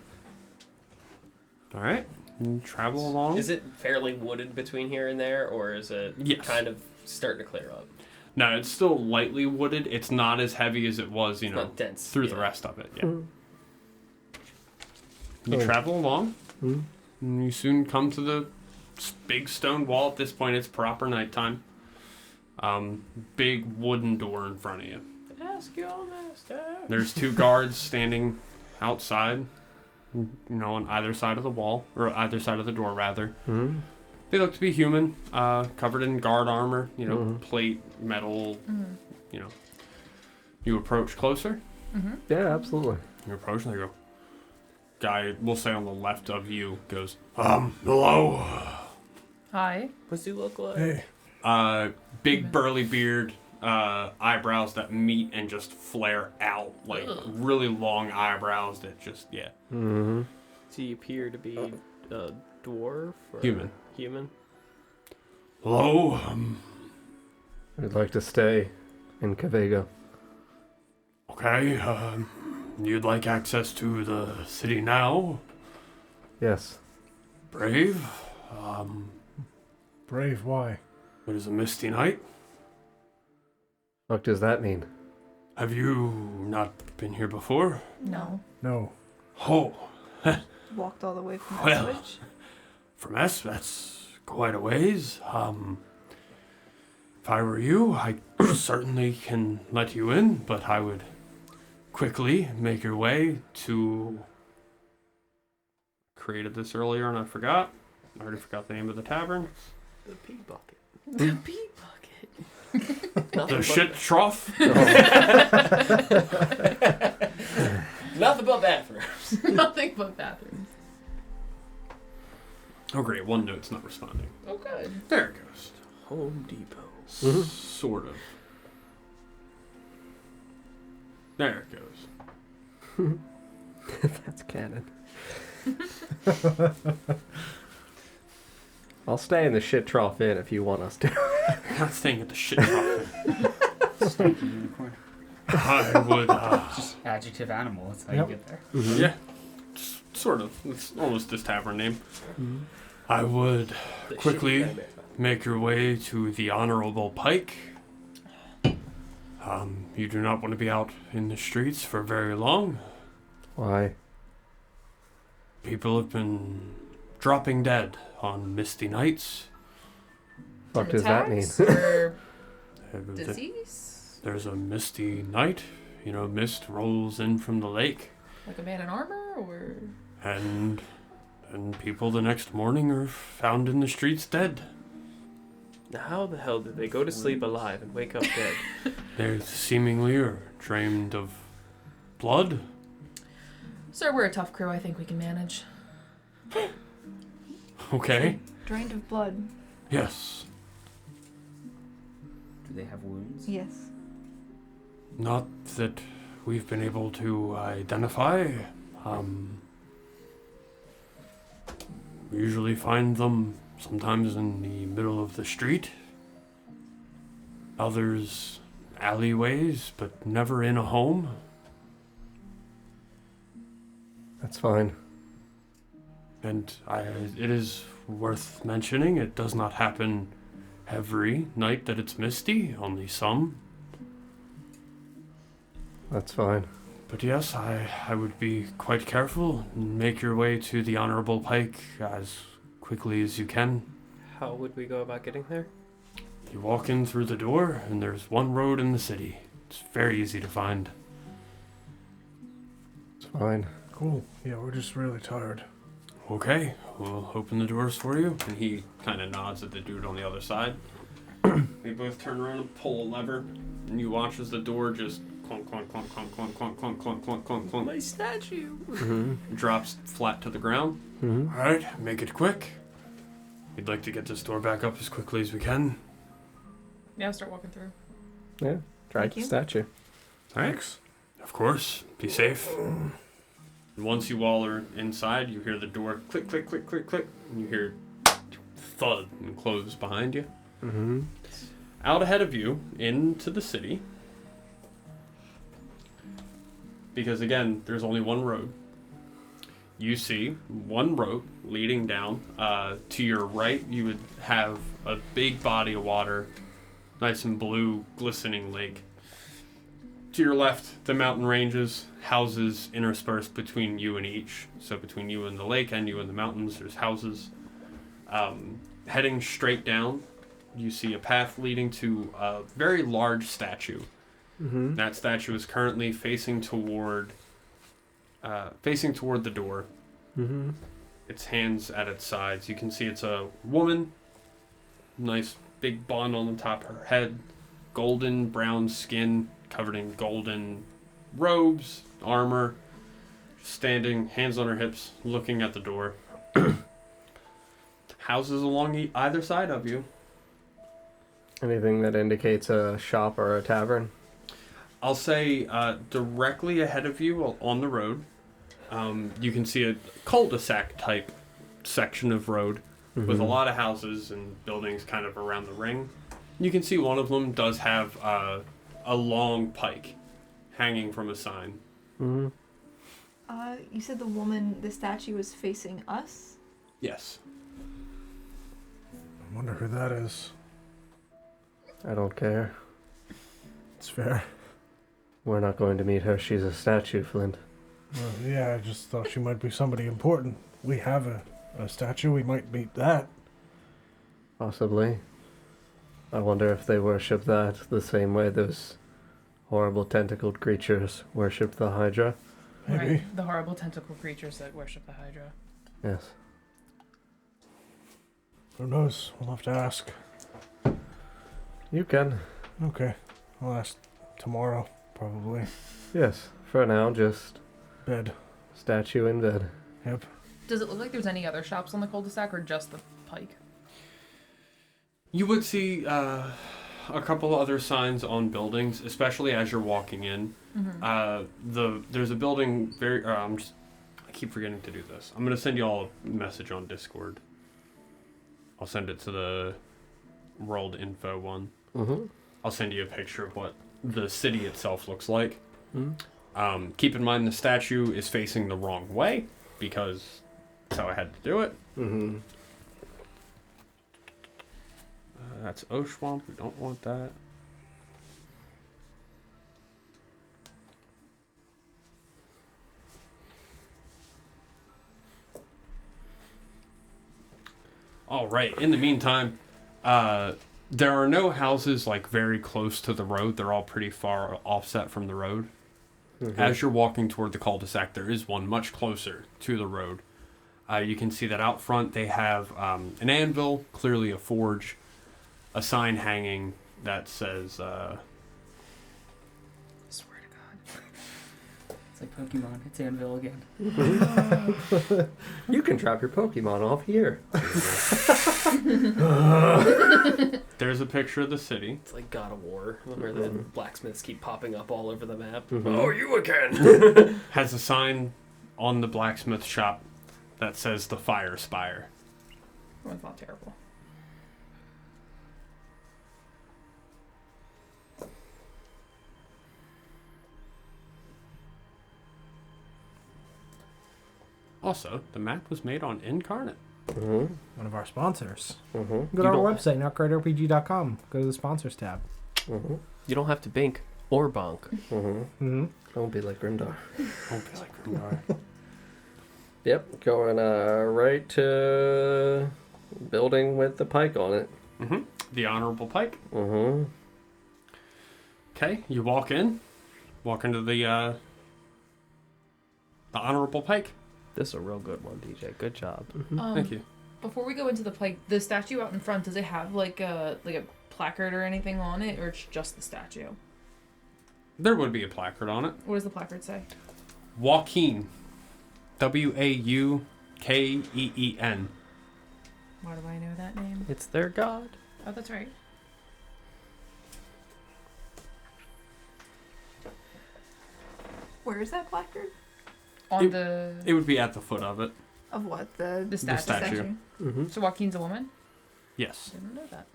All right. You travel along. Is it fairly wooded between here and there, or is it Yes. kind of starting to clear up? No, it's still lightly wooded. It's not as heavy as it was, Not dense. through the yeah. rest of it. Yeah. You travel along, and you soon come to the big stone wall. At this point, it's proper nighttime. Big wooden door in front of you. Ask your master. There's 2 guards standing outside, on either side of the wall, or either side of the door, rather. They look to be human, covered in guard armor, plate, metal, You approach closer. Yeah, absolutely. You approach and they go, guy, we'll say on the left of you, goes, hello. Hi. What's he look like? Big burly beard, eyebrows that meet and just flare out, like really long eyebrows that just, yeah. Does he appear to be a dwarf? Or Human. Human? Hello, We'd like to stay in Kvego. okay, you'd like access to the city now? Yes. Brave? Brave, why? It is a misty night. What does that mean? Have you not been here before? No. No. Oh, Walked all the way from Well. Ipswich. from us, that's quite a ways. If I were you, I certainly can let you in, but I would quickly make your way to... Created this earlier and I forgot. I already forgot the name of the tavern. The pee bucket. The pee bucket. The shit trough. Nothing but bathrooms. Nothing but bathrooms. Oh great, OneNote's not responding. Oh, good. There it goes. Home Depot. Sort of. There it goes. That's canon. I'll stay in the shit trough inn if you want us to. Not staying at the shit trough. Stinky unicorn. I would, Just adjective animal. That's how Yep. you get there. yeah, sort of. It's almost this tavern name. I would The quickly shitty nightmare. make your way to the Honorable Pike. You do not want to be out in the streets for very long. Why? People have been dropping dead on misty nights. What From does that mean? attacks or There- disease? There's a misty night. Mist rolls in from the lake. Like a man in armor or And people the next morning are found in the streets dead. Now, how the hell did they go to sleep alive and wake up dead? They seemingly are drained of blood. Sir, we're a tough crew. I think we can manage. Okay. Drained of blood. Yes. Do they have wounds? Yes. Not that we've been able to identify. We usually find them sometimes in the middle of the street. Others alleyways, but never in a home. That's fine. And it is worth mentioning, it does not happen every night that it's misty, only some. That's fine. But yes, I would be quite careful and make your way to the Honorable Pike as quickly as you can. How would we go about getting there? You walk in through the door, and there's one road in the city. It's very easy to find. It's fine. Cool. Yeah, we're just really tired. Okay, we'll open the doors for you. And he kind of nods at the dude on the other side. They both turn around and pull a lever, and you watch as the door just clunk, clunk, clunk, clunk, clunk, clunk, clunk, clunk, clunk, clunk, clunk. My statue. Drops flat to the ground. All right, make it quick. We'd like to get this door back up as quickly as we can. Yeah, I'll start walking through. Yeah. Drag Thank the you. statue. Thanks. Of course. Be safe. And once you all are inside, you hear the door click, click, click, click, click. And you hear thud and close behind you. Mm-hmm. Out ahead of you, into the city. Because again, there's only one road. You see one road leading down. To your right, you would have a big body of water. Nice and blue, glistening lake. To your left, the mountain ranges, houses interspersed between you and each. So between you and the lake and you and the mountains, there's houses. Heading straight down, you see a path leading to a very large statue. Mm-hmm. That statue is currently facing toward the door. Mm-hmm. Its hands at its sides. You can see it's a woman. Nice big bun on the top of her head. Golden brown skin covered in golden robes, armor. Standing, hands on her hips, looking at the door. Houses along either side of you. Anything that indicates a shop or a tavern? I'll say directly ahead of you on the road, you can see a cul-de-sac type section of road with a lot of houses and buildings kind of around the ring. You can see one of them does have a long pike hanging from a sign. Mm-hmm. You said the statue was facing us? Yes. I wonder who that is. I don't care. It's fair. We're not going to meet her. She's a statue, Flint. Well, yeah, I just thought she might be somebody important. We have a statue. We might meet that. Possibly. I wonder if they worship that the same way those horrible tentacled creatures worship the Hydra. Maybe. Right. The horrible tentacle creatures that worship the Hydra. Yes. Who knows? We'll have to ask. You can. Okay. I'll ask tomorrow, probably. Yes. For now, just Bed. statue in bed. Yep. Does it look like there's any other shops on the cul-de-sac or just the pike? You would see a couple other signs on buildings, especially as you're walking in. There's a building very. I keep forgetting to do this. I'm gonna send you all a message on Discord. I'll send it to the world info one. Mm-hmm. I'll send you a picture of what the city itself looks like. Mm-hmm. Keep in mind the statue is facing the wrong way because that's how I had to do it. Mm-hmm. That's Oshwamp. We don't want that. All right. In the meantime, there are no houses like very close to the road. They're all pretty far offset from the road. Mm-hmm. As you're walking toward the cul-de-sac, there is one much closer to the road. You can see that out front they have an anvil, clearly a forge, a sign hanging that says... I swear to God. It's like Pokemon. It's Anvil again. You can drop your Pokemon off here. There's a picture of the city. It's like God of War, where the blacksmiths keep popping up all over the map. Mhm. Oh, you again! Has a sign on the blacksmith shop that says the Fire Spire. That one's not terrible. Also, the map was made on Incarnate. Mm-hmm. One of our sponsors. Mm-hmm. Go to our website, notgreatrpg.com. Go to the sponsors tab. Mm-hmm. You don't have to bink or bonk. Mm-hmm. Mm-hmm. Don't be like Grimdar. Don't be like Grimdar. Yep, going right to building with the pike on it. Mm-hmm. The Honorable Pike. Mm-hmm. Okay, you walk into the Honorable Pike. This is a real good one, DJ. Good job. Thank you. Before we go into the pike, the statue out in front, does it have like a placard or anything on it, or it's just the statue? There would be a placard on it. What does the placard say? Joaquin. Waukeen. Why do I know that name? It's their god. Oh, that's right. Where is that placard? On It would be at the foot of it. Of what? The the statue. statue. Mm-hmm. So Joaquin's a woman? Yes. Didn't know that.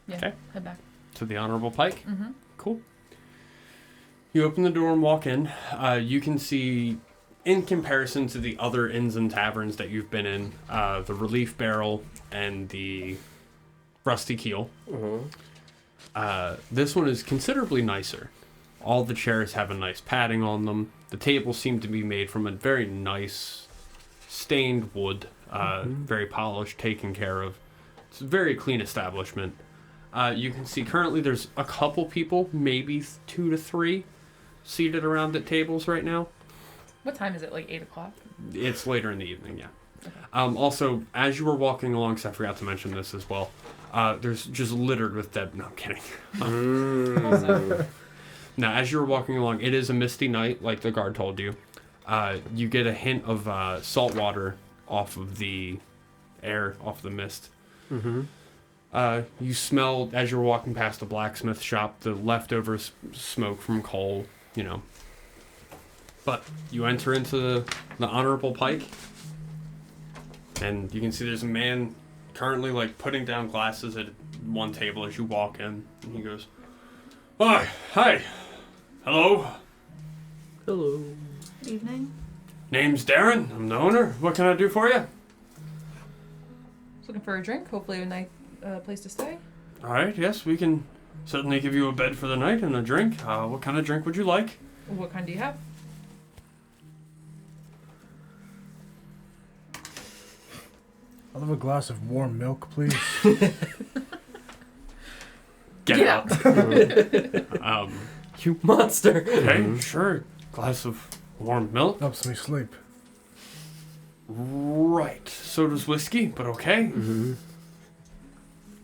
Yeah, Okay. head back. To the Honorable Pike. Mm-hmm. Cool. You open the door and walk in. You can see, in comparison to the other inns and taverns that you've been in, the Relief Barrel and the Rusty Keel. Mm-hmm. This one is considerably nicer. All the chairs have a nice padding on them. The tables seem to be made from a very nice stained wood, very polished, taken care of. It's a very clean establishment. You can see currently there's a couple people, maybe 2 to 3, seated around at tables right now. What time is it? Like 8 o'clock? It's later in the evening, yeah. Also, as you were walking along, 'cause I forgot to mention this as well, there's just littered with dead... No, I'm kidding. Now, as you were walking along, it is a misty night, like the guard told you. You get a hint of salt water off of the air, off the mist. Mm-hmm. You smell, as you're walking past the blacksmith shop, the leftover smoke from coal, you know. But you enter into the Honorable Pike, and you can see there's a man currently, like, putting down glasses at one table as you walk in, and he goes, "Hi, hi, hello, Hello. Good evening. name's Darren, I'm the owner, what can I do for you?" Just looking for a drink. Hopefully a nice place to stay. Alright, yes, we can certainly give you a bed for the night and a drink. What kind of drink would you like? What kind do you have? I'll have a glass of warm milk, please. Get out. You monster. Okay, sure. Glass of warm milk. Helps me sleep. Right. So does whiskey, but okay. Mm-hmm.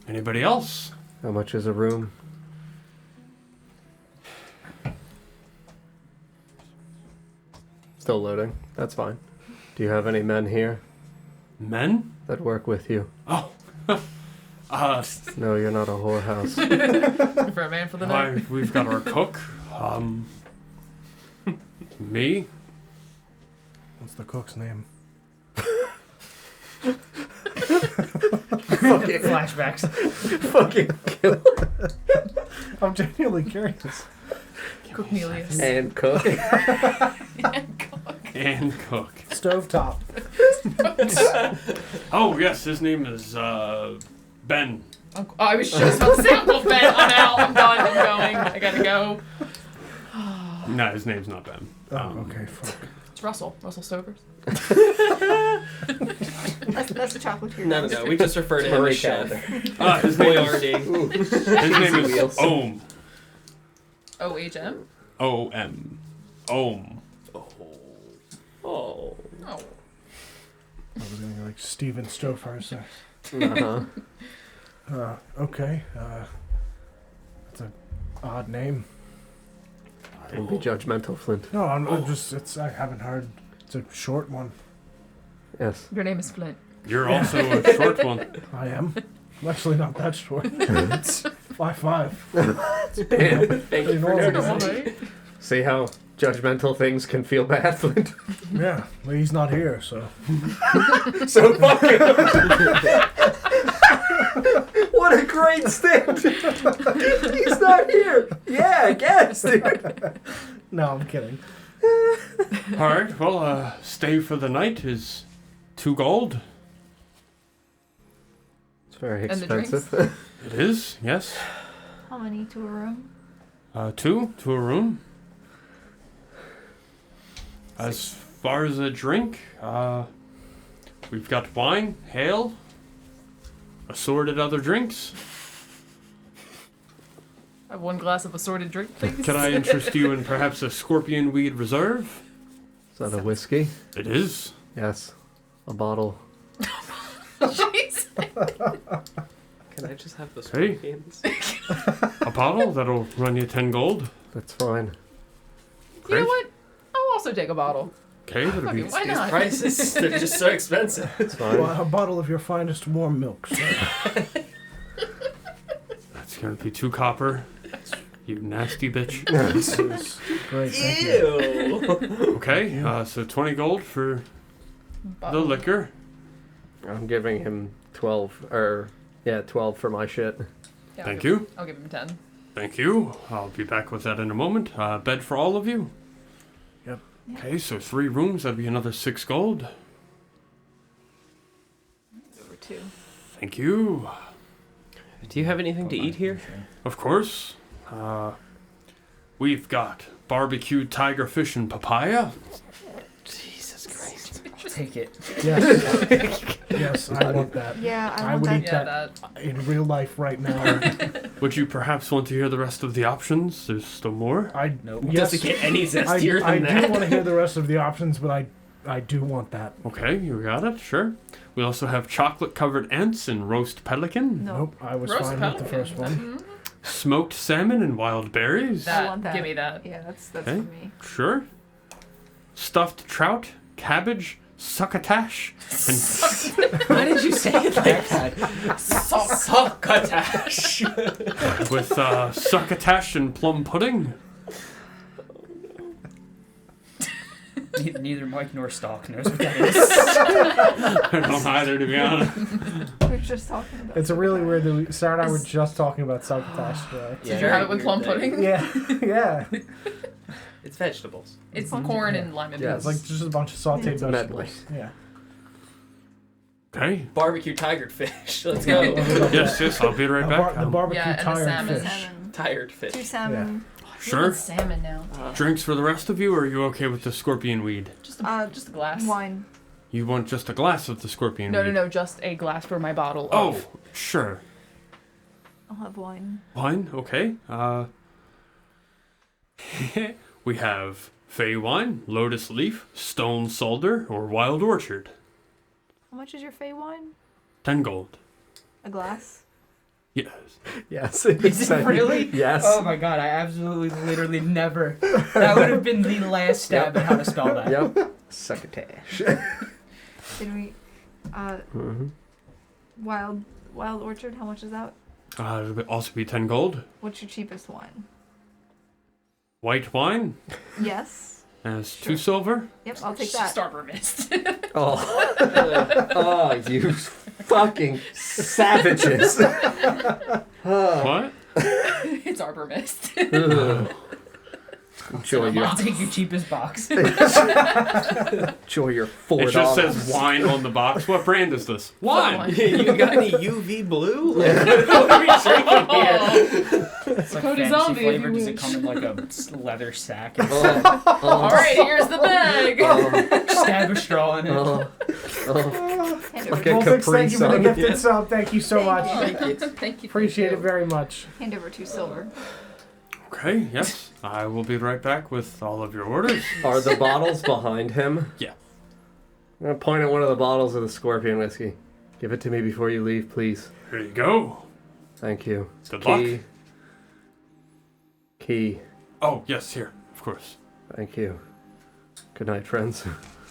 Anybody else? How much is a room? Still loading. That's fine. Do you have any men here Men? that work with you? Oh. No, you're not a whorehouse. Looking for a man for the night. We've got our cook. Me. What's the cook's name? Fucking flashbacks. Fucking kill. I'm genuinely curious. Cornelius. And cook. And cook. Stovetop. Oh, yes, his name is, Ben. Uncle, I was just about to say Uncle Ben. I'm out. I'm done. I'm going. I gotta go. No, his name's not Ben. Oh, okay, fuck. It's Russell. Russell Stovers. That's the chocolatier. No. We just refer to him as chef. His name is, Boyardee. his name is Ohm. OHM? O-M. Ohm. Oh. Oh. I was gonna go like Steven Stouffer. Uh-huh. Okay. That's an odd name. Don't be judgmental, Flint. No, I'm just. I haven't heard. It's a short one. Yes. Your name is Flint. You're also a short one. I am. I'm actually not that short. It's 5'5". Damn. Thank you for Normal. noticing. See how judgmental things can feel bad, Flint? Yeah, well, he's not here, so. So fuck it. What a great stint! He's not here! Yeah, I guess, dude. No, I'm kidding. Alright, well, stay for the night is 2 gold. It's very And the drinks? expensive. It is, yes. How many to a room? 2 to a room. As far as a drink, we've got wine, ale, assorted other drinks. I have 1 glass of assorted drink, please. Can I interest you in perhaps a scorpion weed reserve? Is that a whiskey? It is. Yes. A bottle. Jeez. Can I just have the Hey. scorpions? A bottle that'll run you 10 gold. That's fine. You Great. know what? I'll also take a bottle. Okay, that'll Fuck be. it, why These not? prices, they're just so expensive. It's fine. Well, a bottle of your finest warm milk, sir. That's gonna be 2 copper. You nasty bitch. This is great. Thank you. Ew. Okay, so 20 gold for the Bottle. liquor. I'm giving him 12, 12 for my shit. Yeah, Thank you. I'll give him 10. Thank you. I'll be back with that in a moment. Bed for all of you. Yep. Okay, so 3 rooms. That'd be another 6 gold. Over 2. Thank you. Do you have anything to eat here? Of course. We've got barbecue tiger fish and papaya. Jesus Christ. Take it. Yes. Yes, I want that. Yeah, I I want would that. eat Yeah, that that. in real life right now. Would you perhaps want to hear the rest of the options? There's still more. I Nope. yes, Does it get any I zestier do than that? want to hear the rest of the options, but I do want that. Okay, you got it. Sure. We also have chocolate-covered ants and roast pelican, No. Nope, I was Roast fine with the pelican. first one. Mhm. smoked salmon and wild berries. That, I want that. Give me that. Yeah, that's Okay. for me. Sure. Stuffed trout, cabbage, succotash, and Why did you say it like that? Succotash. with succotash and plum pudding. Neither Mike nor Stock knows what that is. I don't either, to be honest. We were just talking about. It's a really weird that Sarah and I were Is- just talking about succotash today. Did you have it with plum pudding? Yeah, yeah. It's vegetables. It's corn and lime and Yeah, it's like just a bunch of sauteed It's a medley. vegetables. Yeah. Okay. Barbecue tiger fish. Let's go. Yes, I'll be right back. The barbecue Yeah, and a tired salmon. fish. Salmon. Tired fish. 2 salmon. Sure. Salmon now. Drinks for the rest of you, or are you okay with the scorpion weed? Just a glass. Wine. You want just a glass of the scorpion No, weed? no, no. Just a glass for my bottle. Oh, Of. sure. I'll have wine. Wine, okay. We have Fey wine, Lotus Leaf, Stone Solder, or Wild Orchard. How much is your Fey wine? 10 gold. A glass. Yes. Yes. Is it really? Yes. Oh my god, I absolutely, literally never. That would have been the last stab at how to spell that. Yep. Succotash. Did we? Mm-hmm. Wild Orchard. How much is that? It'll also be 10 gold. What's your cheapest wine? White wine, Yes. as 2 silver. Yep, I'll take that. Starter mist. Oh. Oh, you fucking savages. What? It's Arbor Mist. Ugh. Enjoy your, I'll take your cheapest box. enjoy your $4. It just says wine on the box. What brand is this? Wine! You got any UV blue? Like, what are we drinking here? It's like Cody fantasy Zombie, if flavor. you Does it wish. come in like a leather sack? Oh, oh, All right, here's the bag. Stab a straw in it. oh, oh. Hand Like over, a Wolfix, Capri thank you for the Sun. gifted sub. Thank you so much. Thank you. Thank you. Appreciate it very much. hand over 2 silver. Okay, yes. I will be right back with all of your orders. Are the bottles behind him? Yeah. I'm going to point at one of the bottles of the scorpion whiskey. Give it to me before you leave, please. Here you go. Thank you. Good luck. Key. Oh, yes, here, of course. Thank you. Good night, friends.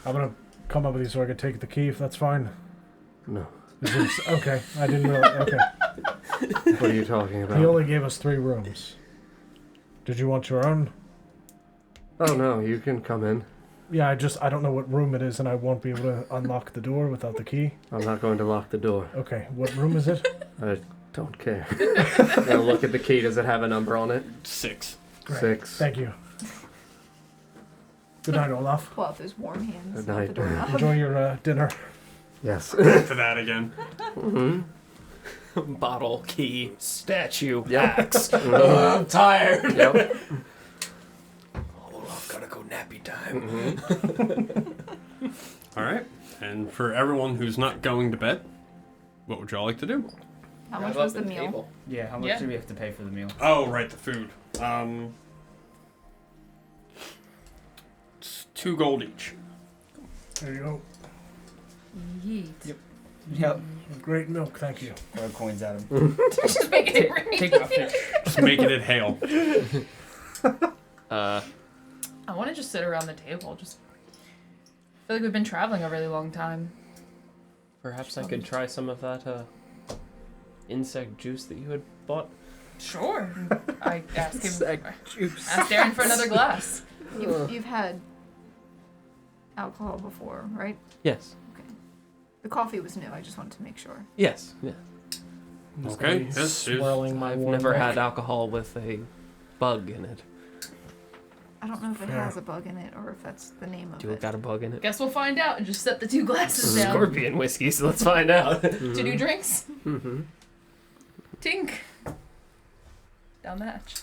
I'm gonna come up with you so I can take the key if that's fine. No. Okay, I didn't really. Okay. What are you talking about? He only gave us 3 rooms. Did you want your own? Oh, no, you can come in. Yeah, I don't know what room it is, and I won't be able to unlock the door without the key. I'm not going to lock the door. Okay, what room is it? I don't care. I'll look at the key. Does it have a number on it? 6. Great. 6. Thank you. Good night, Olaf. Pull out those warm hands. Good Not night. the doorknob. Enjoy your dinner. Yes. Back to that again. Bottle, key, statue, Yep. axe. Oh, I'm tired. Yep. Olaf, gotta go nappy time. All right. And for everyone who's not going to bed, what would y'all like to do? How much was the meal? Table. Yeah, how much Yeah. do we have to pay for the meal? Oh, right, the food. It's 2 gold each. There you go. Yeet. Yep. Great milk, thank you. Throw coins at him. Just making it rain. Take my fish. Just making it hail. I want to just sit around the table. Just feel like we've been traveling a really long time. Perhaps I could try some of that insect juice that you had bought. Sure. I asked him. Juice. Asked Aaron for another glass. You've had alcohol before, right? Yes. The coffee was new. I just wanted to make sure. Yes. Yeah. I'm just Okay, gonna be this is- swirling my I've warm never milk. had alcohol with a bug in it. I don't know if it Fair. has a bug in it or if that's the name of Do it it. got a bug in it? Guess we'll find out and just set the 2 glasses down. Scorpion whiskey, so let's find out. To do drinks. Mm-hmm. Tink. Down the hatch.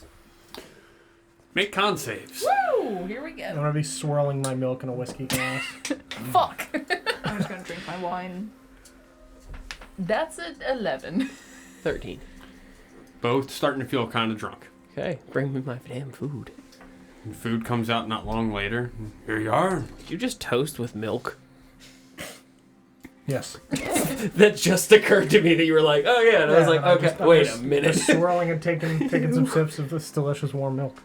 Make con saves. Woo! Here we I'm go. gonna be swirling my milk in a whiskey glass. Fuck. I'm just gonna drink my wine. That's an 11. 13. Both starting to feel kind of drunk. Okay, bring me my damn food. And food comes out not long later. Here you are. Did you just toast with milk? Yes. That just occurred to me that you were like, oh yeah, and I was like, I'm okay, just- I'm wait just- a minute. Just swirling and taking some sips of this delicious warm milk.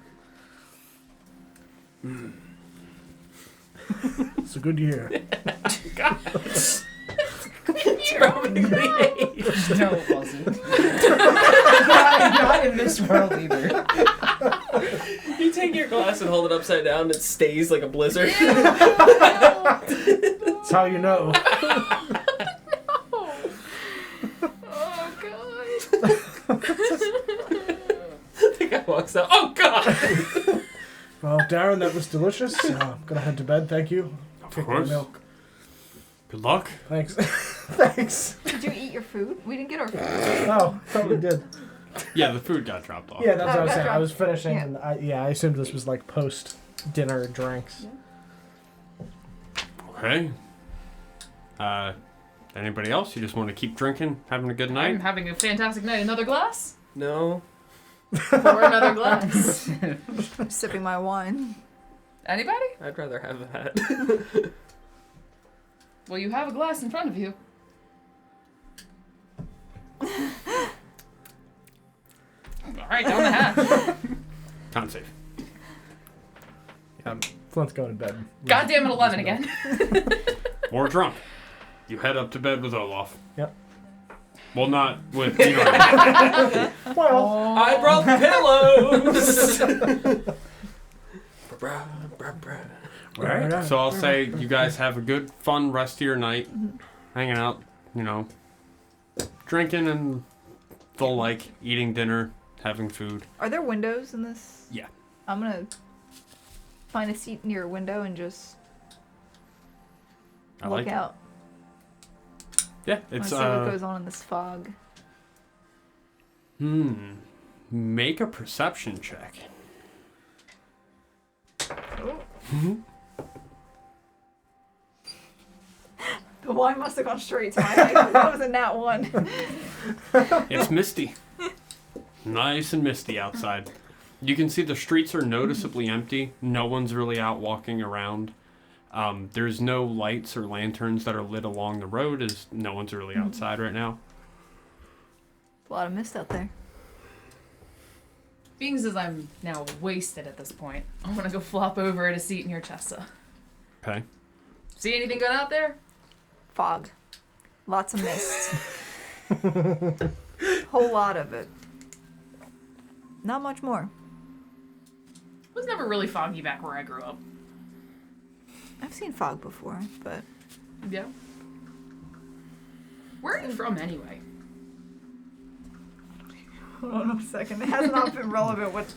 It's a good year. Probably aged. No, it wasn't. not in this world either. You take your glass and hold it upside down, and it stays like a blizzard. That's how you know. Oh, God. The guy walks out. Oh god! Well, Darren, that was delicious. I'm gonna head to bed. Thank you. Of Take my course. milk. Good luck. Thanks. Thanks. Did you eat your food? We didn't get our food. Oh, thought we did. Yeah, the food got dropped off. Yeah, that's what I was Oh, saying. okay. I was finishing, Yeah. and I assumed this was like post dinner drinks. Okay. Anybody else? You just want to keep drinking, having a good I'm night? having a fantastic night. Another glass? No. Pour another glass. I'm sipping my wine. Anybody? I'd rather have that. Well, you have a glass in front of you. All right, down the hatch. Con save. Flint's going to bed. Goddamn it, 11 again. Or drunk. You head up to bed with Olaf. Yep. Well, not with, you know what I mean. Well, I brought pillows! Bruh, bruh, bruh. Alright, so I'll say you guys have a good, fun rest of your night. Hanging out, you know, drinking and the like, eating dinner, having food. Are there windows in this? Yeah. I'm gonna find a seat near a window and just I look like it. out. Yeah, I it's, see what goes on in this fog. make a perception check. The wine must have gone straight to my head. That was a nat one. It's misty. Nice and misty outside. You can see the streets are noticeably empty. No one's really out walking around. There's no lights or lanterns that are lit along the road as no one's really outside right now. A lot of mist out there. Being as I'm now wasted at this point, I'm gonna go flop over at a seat near Chessa. Okay. See anything good out there? Fog. Lots of mist. Whole lot of it. Not much more. It was never really foggy back where I grew up. I've seen fog before, but Yeah. Where are you from anyway? hold on a second. It has not been relevant. What?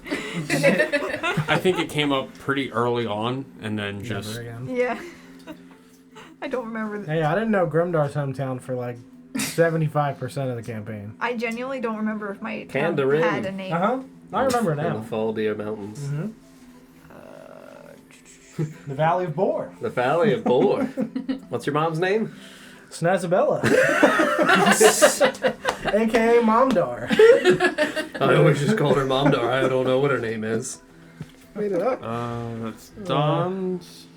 I think it came up pretty early on, and then just Never again. Yeah. I don't remember. Hey, I didn't know Grimdar's hometown for like 75% of the campaign. I genuinely don't remember if my town Kandarin. had a name. Uh-huh. I remember In the now. Faldeer Mountains. Mm-hmm. The Valley of Boar. The Valley of Boar. What's your mom's name? Snazabella. A.K.A. Momdar. I always just called her Momdar. I don't know what her name is. Made it up. that's Don's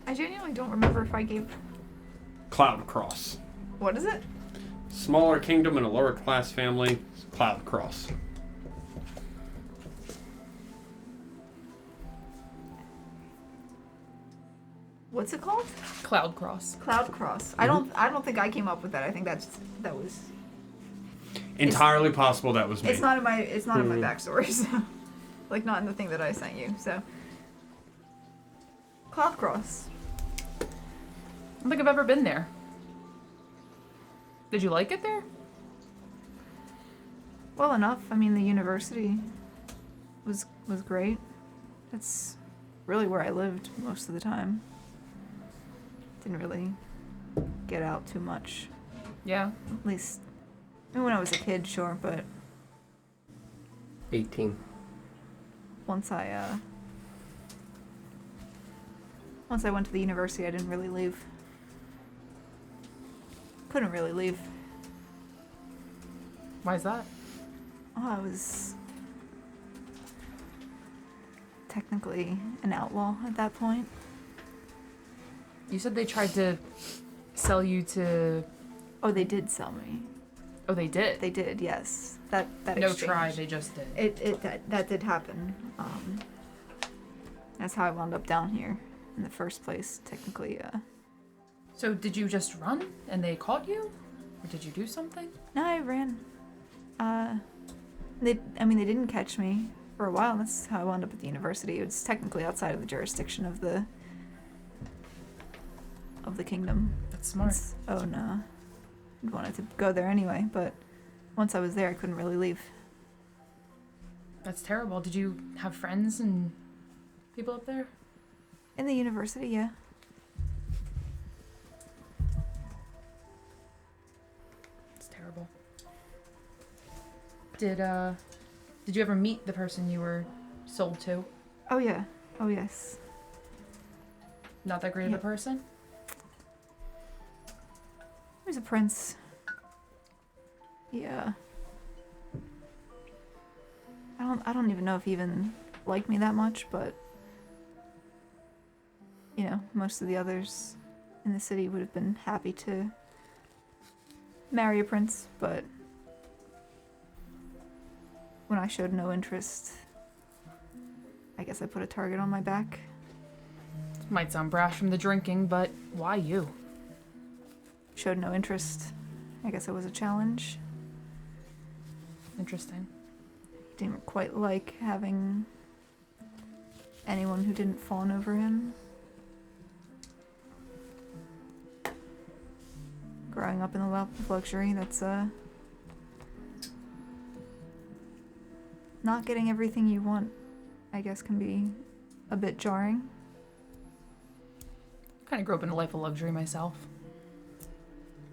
I genuinely don't remember if I gave. Cloud Cross. What is it? Smaller kingdom and a lower class family. Cloud Cross. What's it called? Cloud Cross. Cloud Cross. I don't think I came up with that. I think that was. Entirely possible that was me. It's not in my backstory. So, like not in the thing that I sent you. So. Cloud Cross. I don't think I've ever been there. Did you like it there? Well enough. I mean, the university was great. That's really where I lived most of the time. Didn't really get out too much. Yeah. At least when I was a kid, sure, but 18. once I went to the university, I didn't really leave. Couldn't really leave. Why is that? Oh, I was technically an outlaw at that point. You said they tried to sell you to... Oh, they did sell me. Oh, they did? They did, yes. That No exchange. try, they just did. That did happen. That's how I wound up down here in the first place, technically. So did you just run and they caught you? Or did you do something? No, I ran. They didn't catch me for a while. That's how I wound up at the university. It was technically outside of the jurisdiction of the kingdom. That's smart. Oh no, I wanted to go there anyway, but once I was there, I couldn't really leave. That's terrible. Did you have friends and people up there? In the university, yeah. It's terrible. Did you ever meet the person you were sold to? Oh yeah. Oh yes. Not that great of a person? He was a prince. Yeah. I don't even know if he even liked me that much, but you know, most of the others in the city would have been happy to marry a prince, but when I showed no interest, I guess I put a target on my back. Might sound brash from the drinking, but why you? Showed no interest. I guess it was a challenge. Interesting. Didn't quite like having anyone who didn't fawn over him. Growing up in the lap of luxury, that's not getting everything you want, I guess, can be a bit jarring. Kind of grew up in a life of luxury myself.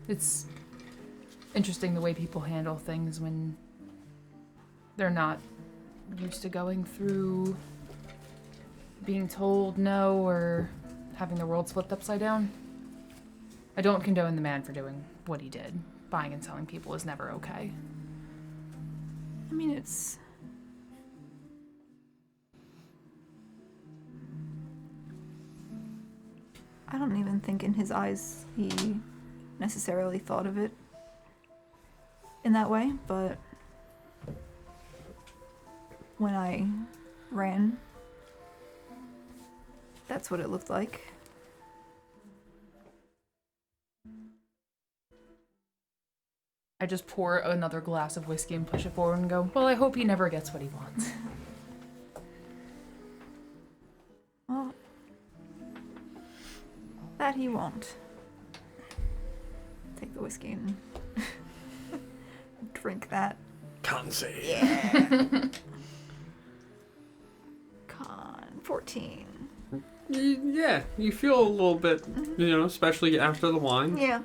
It's interesting the way people handle things when they're not used to going through being told no or having the world flipped upside down. I don't condone the man for doing what he did. Buying and selling people is never okay. I mean, it's... I don't even think in his eyes he necessarily thought of it in that way, but when I ran, that's what it looked like. I just pour another glass of whiskey and push it forward and go, well, I hope he never gets what he wants. Well, That he won't. Take the whiskey and drink that. Con save. Yeah. Con 14. Yeah, you feel a little bit, especially after the wine. Yeah.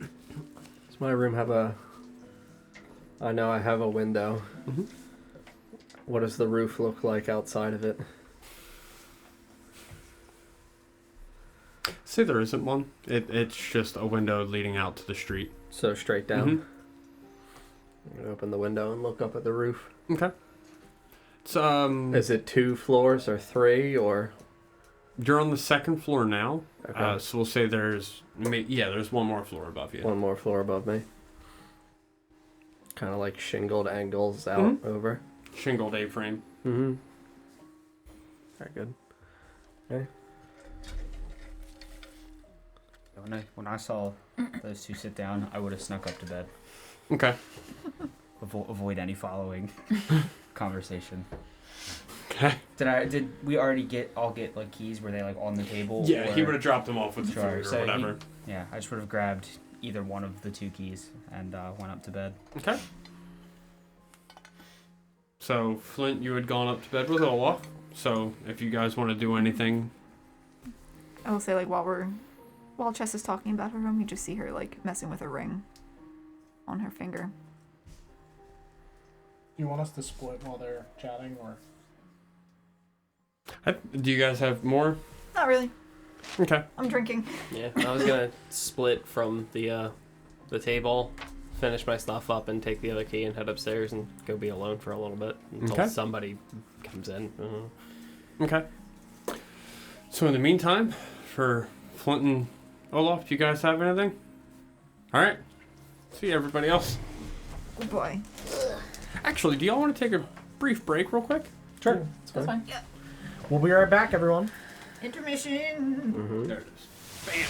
Does my room have I know I have a window. Mm-hmm. What does the roof look like outside of it? Say there isn't one. It's just a window leading out to the street. So straight down. Mhm. I'm gonna open the window and look up at the roof. Okay. It's Is it 2 floors or 3 or? You're on the second floor now. Okay. So we'll say there's one more floor above you. One more floor above me. Kind of like shingled angles out over. Shingled A-frame. Mm-hmm. Very good. Okay. When I saw those two sit down, I would have snuck up to bed. Okay. Avoid any following conversation. Okay. Did we already all get like keys? Were they like on the table? Yeah, or- he would have dropped them off with the Sure, food so or whatever. Yeah, I just would have grabbed either one of the 2 keys and went up to bed. Okay. So, Flint, you had gone up to bed with Olaf. So, if you guys want to do anything... I will say, like, while Chess is talking about her room, you just see her, like, messing with a ring on her finger. Do you want us to split while they're chatting, or? Do you guys have more? Not really. Okay. I'm drinking. Yeah, I was gonna split from the table, finish my stuff up, and take the other key and head upstairs and go be alone for a little bit until Okay. somebody comes in. Okay. So, in the meantime, for Flint and Olaf, do you guys have anything? Alright. See everybody else. Oh boy. Actually, do y'all want to take a brief break real quick? Sure. That's fine. We'll be right back, everyone. Intermission. Mm-hmm. There it is. Bam.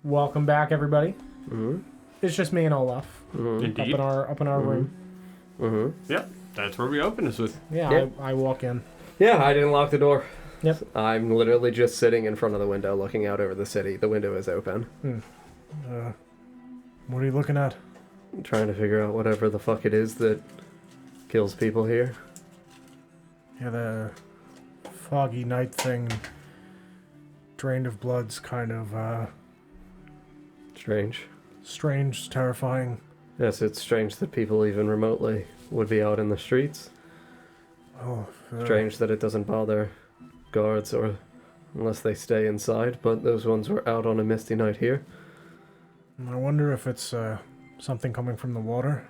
welcome back, everybody. Mm-hmm. It's just me and Olaf Mm-hmm. Indeed. up in our room. Mm-hmm. Yep, that's where we open this with. Yeah, Yeah. I walk in. Yeah, I didn't lock the door. Yep. I'm literally just sitting in front of the window looking out over the city. The window is open. What are you looking at? I'm trying to figure out whatever the fuck it is that kills people here. Yeah, the foggy night thing, drained of blood's kind of Strange. strange, terrifying. Yes, it's strange that people even remotely would be out in the streets. Oh, Strange that it doesn't bother guards or unless they stay inside, but those ones were out on a misty night here. I wonder if it's something coming from the water,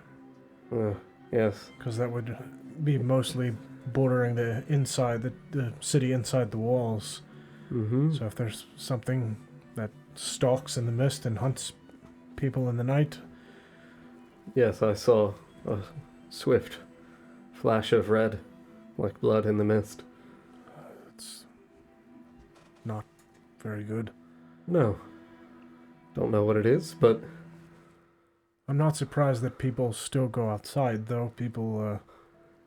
Yes. because that would be mostly bordering the inside, the city inside the walls. Mm-hmm. So if there's something that stalks in the mist and hunts people in the night, Yes, I saw a swift flash of red, like blood in the mist. it's not very good. No. Don't know what it is, but I'm not surprised that people still go outside, though.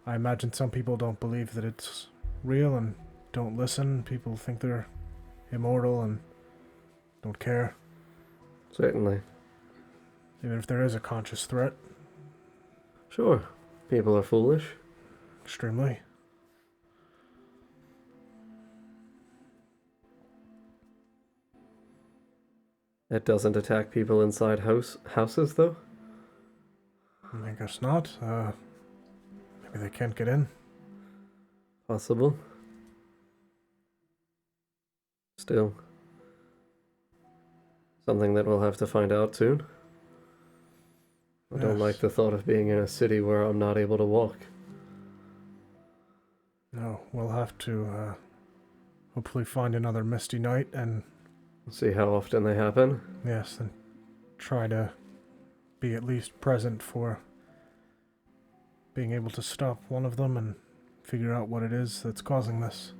I imagine some people don't believe that it's real and don't listen. People think they're immortal and don't care, certainly. even if there is a conscious threat. Sure. People are foolish. Extremely. It doesn't attack people inside houses, though? I guess not. Maybe they can't get in. Possible. Still. Something that we'll have to find out soon. I don't Yes. like the thought of being in a city where I'm not able to walk. No, we'll have to hopefully find another misty night and, See how often they happen. yes, and try to be at least present for being able to stop one of them and figure out what it is that's causing this.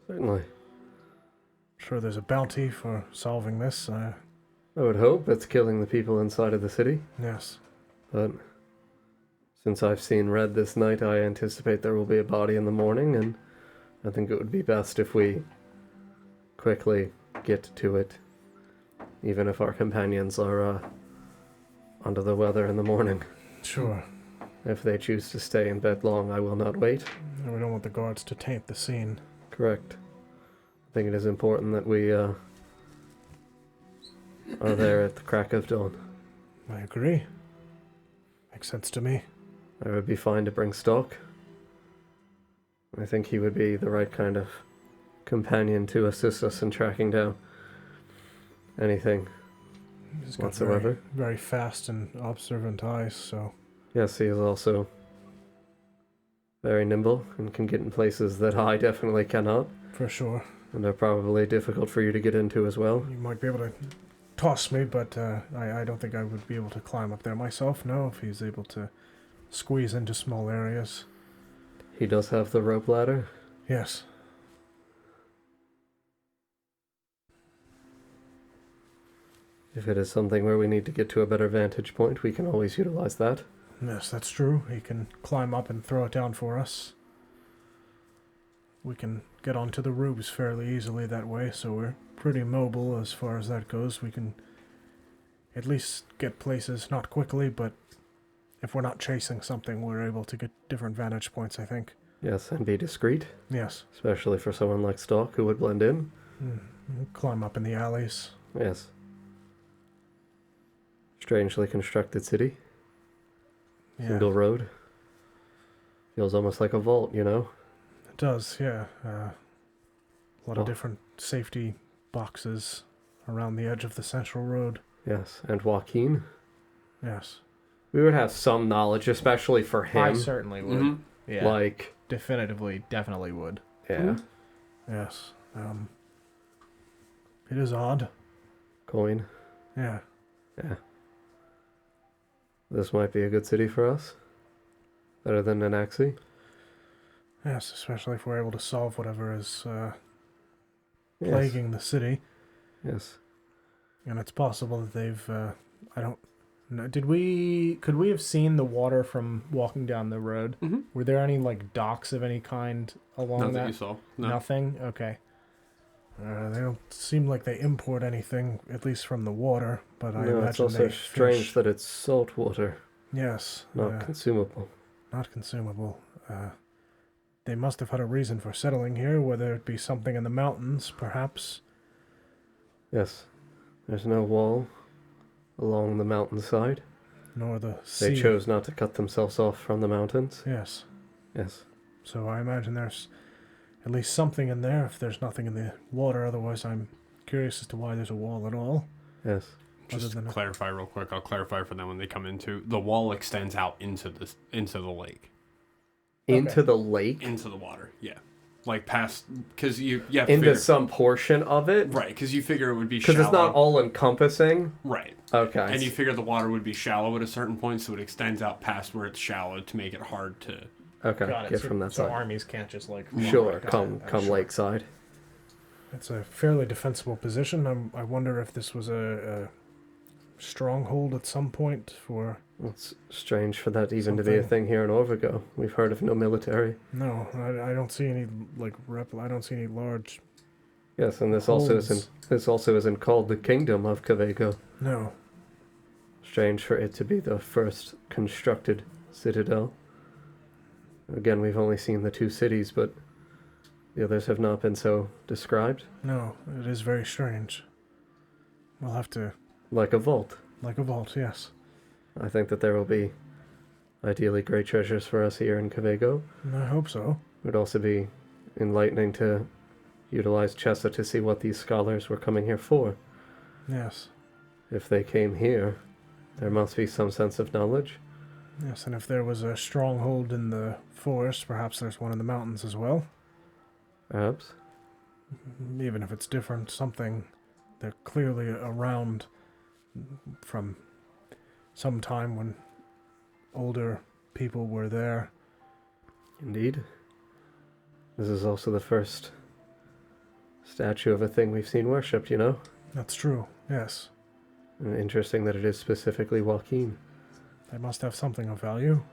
Certainly. Sure, there's a bounty for solving this. I would hope it's killing the people inside of the city, Yes. but since I've seen red this night, I anticipate there will be a body in the morning, and I think it would be best if we quickly get to it, even if our companions are under the weather in the morning. Sure. If they choose to stay in bed long, I will not wait. We don't want the guards to taint the scene. Correct. I think it is important that we are there at the crack of dawn. I agree. Makes sense to me. I would be fine to bring stock. I think he would be the right kind of companion to assist us in tracking down anything He's got whatsoever. very fast and observant eyes, so Yes, he is also very nimble and can get in places that I definitely cannot, for sure. and are probably difficult for you to get into as well. You might be able to toss me, but I don't think I would be able to climb up there myself. No, if he's able to squeeze into small areas. He does have the rope ladder. Yes. If it is something where we need to get to a better vantage point, we can always utilize that. Yes, that's true. He can climb up and throw it down for us. We can get onto the roofs fairly easily that way, so we're pretty mobile as far as that goes. We can at least get places, not quickly, but if we're not chasing something, we're able to get different vantage points, I think. Yes, and be discreet, Yes. especially for someone like Stalk who would blend in. Climb up in the alleys. Yes. Strangely constructed city. Yeah, Single road. Feels almost like a vault, you know? it does, yeah. A lot Oh. of different safety boxes around the edge of the central road. Yes, and Joaquin. Yes. We would have some knowledge, especially for him. I certainly would. Mhm. Yeah. Like, Definitively, definitely would. yeah, Yes. It is odd. coin. Yeah. Yeah. This might be a good city for us. Better than Anaxi. Yes, especially if we're able to solve whatever is Yes. plaguing the city. Yes. And it's possible that they've, I don't know, could we have seen the water from walking down the road? Mm-hmm. Were there any, like, docks of any kind along Not that that? you saw. No. Nothing? Okay. They don't seem like they import anything, at least from the water, but I No, imagine it's also they strange fish. that it's salt water, Yes. not consumable. Not consumable. They must have had a reason for settling here, whether it be something in the mountains, perhaps. Yes. There's no wall along the mountainside. Nor the sea. They chose not to cut themselves off from the mountains. Yes. Yes. So I imagine there's at least something in there if there's nothing in the water. Otherwise, I'm curious as to why there's a wall at all. Yes. Just to than clarify real quick, I'll clarify for them when they come into the wall extends out into the lake, Into the lake? into the water. Yeah, like past because you have to Into figure, some portion of it? right because you figure it would be Because shallow. it's not all encompassing? Right. Okay. And you figure the water would be shallow at a certain point, so it extends out past where it's shallow to make it hard to. Okay, Got it. get So, from that so side. armies can't just like. Sure, Got come it. come Sure. lakeside. It's a fairly defensible position. I wonder if this was a stronghold at some point for... It's strange for that even to be a Something. thing here in Orvigo. We've heard of no military. No, I don't see any, like, I don't see any large... Yes, and this Holds. also isn't called the Kingdom of Kvego. No. Strange for it to be the first constructed citadel. Again, we've only seen the two cities, but the others have not been so described. No, it is very strange. We'll have to... Like a vault. Like a vault, yes. I think that there will be ideally great treasures for us here in Kvego. I hope so. It would also be enlightening to utilize Chessa to see what these scholars were coming here for. Yes. If they came here, there must be some sense of knowledge. Yes, and if there was a stronghold in the forest, perhaps there's one in the mountains as well. Perhaps. Even if it's different, something. They're clearly around from some time when older people were there. Indeed. This is also the first statue of a thing we've seen worshipped, you know? That's true, yes. And interesting that it is specifically Joaquin. They must have something of value.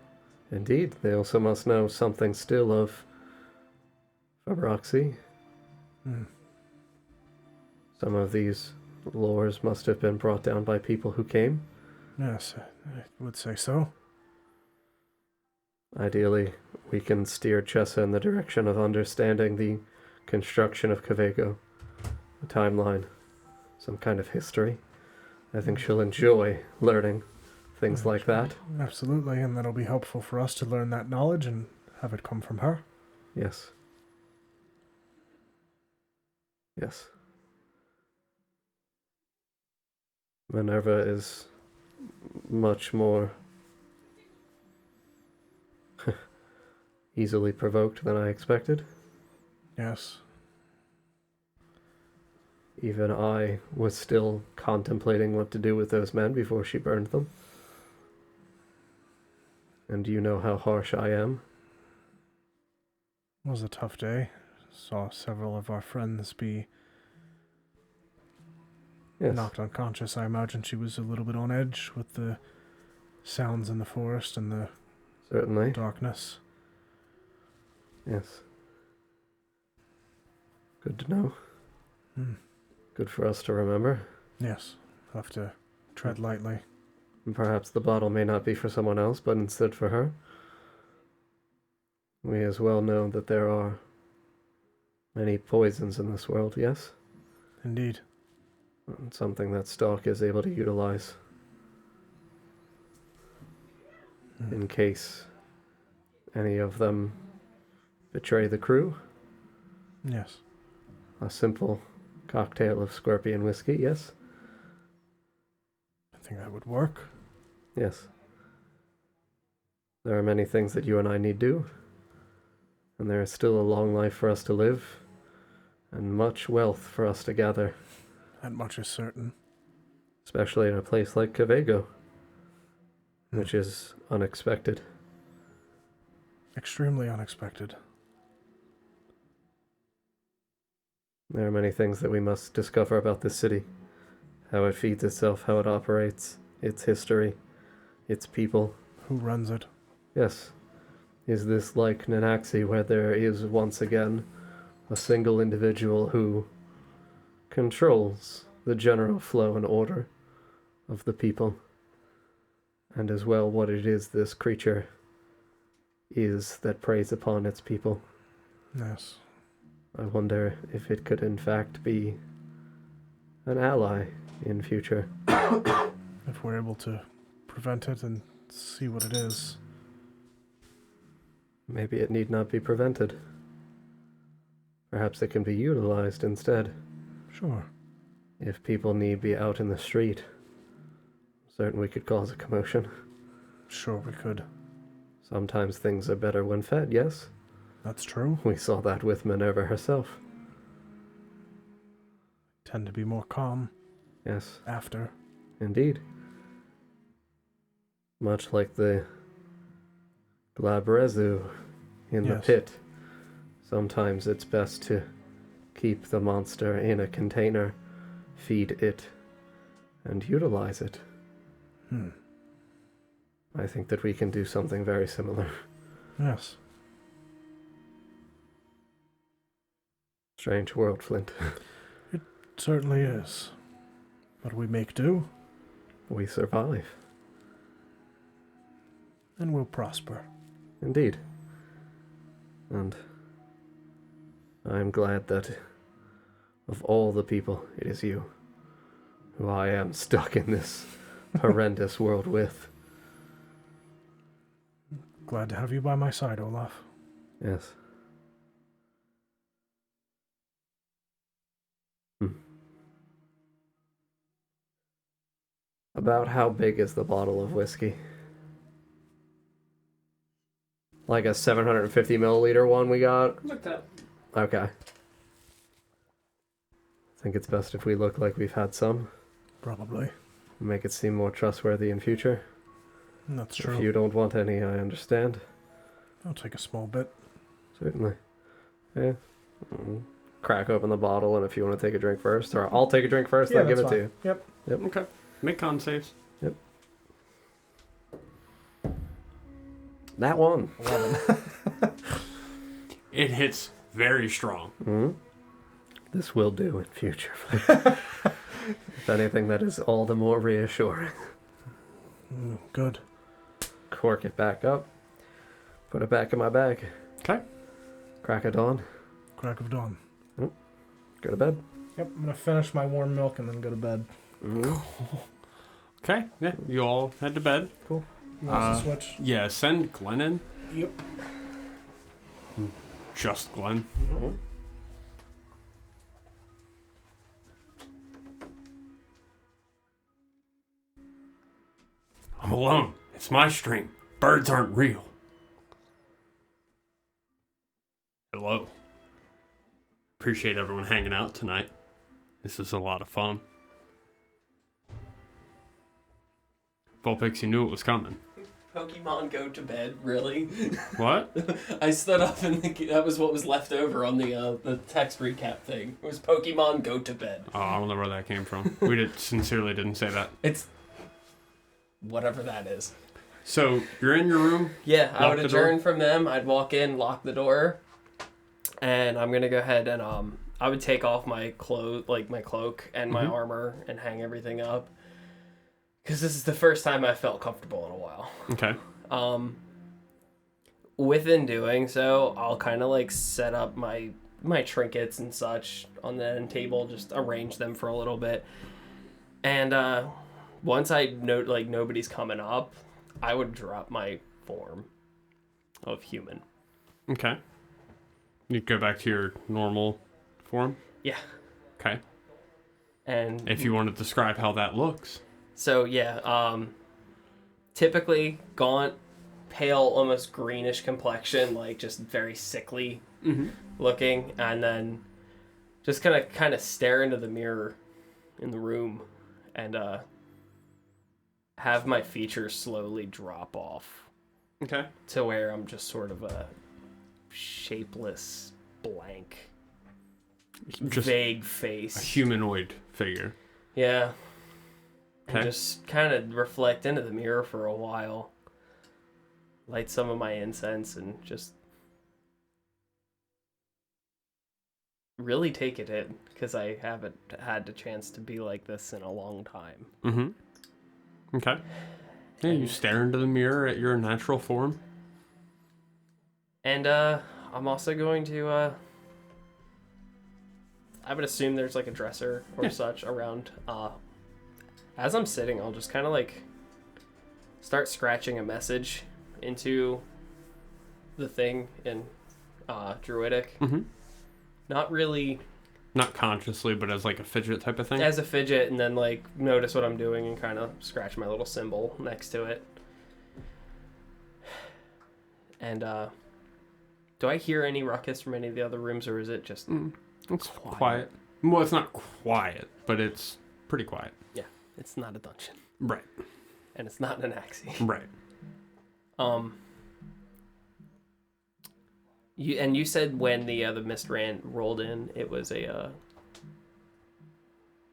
Indeed. They also must know something still of Fabroxy. Hmm. Some of these lores must have been brought down by people who came. Yes, I would say so. Ideally, we can steer Chessa in the direction of understanding the construction of Kvego, a timeline, some kind of history. I think she'll enjoy learning things like that. Absolutely, and that'll be helpful for us to learn that knowledge and have it come from her. Yes. Yes. Minerva is much more easily provoked than I expected. Yes. Even I was still contemplating what to do with those men before she burned them. And you know how harsh I am. It was a tough day. Saw several of our friends be Yes. knocked unconscious. I imagine she was a little bit on edge with the sounds in the forest and the Certainly. darkness. Yes. Good to know. Hmm. Good for us to remember. Yes, I'll have to tread lightly. And perhaps the bottle may not be for someone else, but instead for her. We as well know that there are many poisons in this world, yes? Indeed. And something that Stalk is able to utilize in case any of them betray the crew. Yes. A simple cocktail of scorpion whiskey, yes? I think that would work. Yes. There are many things that you and I need do, and there is still a long life for us to live, and much wealth for us to gather, That much is certain. especially in a place like Kvego, which is unexpected. Extremely unexpected. There are many things that we must discover about this city, how it feeds itself, how it operates, its history, its people. Who runs it? Yes. Is this like Nanaxi, where there is once again a single individual who controls the general flow and order of the people, and as well what it is this creature is that preys upon its people? Yes. I wonder if it could in fact be an ally in future. If we're able to prevent it and see what it is. Maybe it need not be prevented. Perhaps it can be utilized instead. Sure. If people need be out in the street, certain we could cause a commotion. Sure we could. Sometimes things are better when fed, yes? That's true. We saw that with Minerva herself. Tend to be more calm Yes, after. indeed. Much like the Glabrezu in the Yes. pit. Sometimes it's best to keep the monster in a container, feed it, and utilize it. I think that we can do something very similar. Yes. Strange world, Flint. Certainly is. But we make do, We survive. and we'll prosper. Indeed. And I'm glad that of all the people, it is you who I am stuck in this horrendous world with. Glad to have you by my side, Olaf. Yes. About how big is the bottle of whiskey? Like a 750 milliliter one we got? Look that. Okay. I think it's best if we look like we've had some. Probably. Make it seem more trustworthy in future. That's true. If you don't want any, I understand. I'll take a small bit. Certainly. Yeah. Crack open the bottle, and if you want to take a drink first, or I'll take a drink first, then give it that's to fine. you. Yep. Okay. Make con saves. That one. 11. It hits very strong. Hmm. This will do in future. If anything, that is all the more reassuring. Good. Cork it back up. Put it back in my bag. Okay. Crack of dawn. Crack of dawn. Go to bed. Yep, I'm gonna finish my warm milk and then go to bed. Okay. Yeah. You all head to bed. You want to switch? Yeah. Send Glenn in. Yep. Just Glenn. I'm alone. It's my stream. Birds aren't real. Hello. Appreciate everyone hanging out tonight. This is a lot of fun. Vulpix, you knew it was coming. Pokemon go to bed, really? What? I stood up and that was what was left over on the text recap thing. It was Pokemon go to bed. Oh, I don't know where that came from. We sincerely didn't say that. It's whatever that is. So, you're in your room? Yeah, I Lock would the door? adjourn from them. I'd walk in, lock the door, and I'm gonna go ahead and I would take off my cloak and my armor and hang everything up. Because this is the first time I felt comfortable in a while. Okay. Within doing so, I'll kind of like set up my trinkets and such on the end table, just arrange them for a little bit. And once I know like nobody's coming up, I would drop my form of human. Okay. You go back to your normal form? Yeah. Okay. And If you want to describe how that looks. so yeah, typically gaunt, pale, almost greenish complexion, like just very sickly looking, and then just kind of stare into the mirror in the room and have my features slowly drop off Okay. to where I'm just sort of a shapeless blank Just vague a face. humanoid figure. Yeah. And just kind of reflect into the mirror for a while. Light some of my incense and just really take it in, because I haven't had the chance to be like this in a long time. Mm-hmm. Okay. Yeah, you stare into the mirror at your natural form. And I'm also going to I would assume there's like a dresser or such around. As I'm sitting, I'll just kind of like start scratching a message into the thing in Druidic. Mm-hmm. Not really Not consciously, but as like a fidget type of thing. as a fidget, and then like notice what I'm doing and kind of scratch my little symbol next to it. And do I hear any ruckus from any of the other rooms, or is it just It's quiet. Well, it's not quiet, but it's pretty quiet. Yeah, it's not a dungeon. Right. And it's not an Axie. Right. You said when the mist rolled in, it was a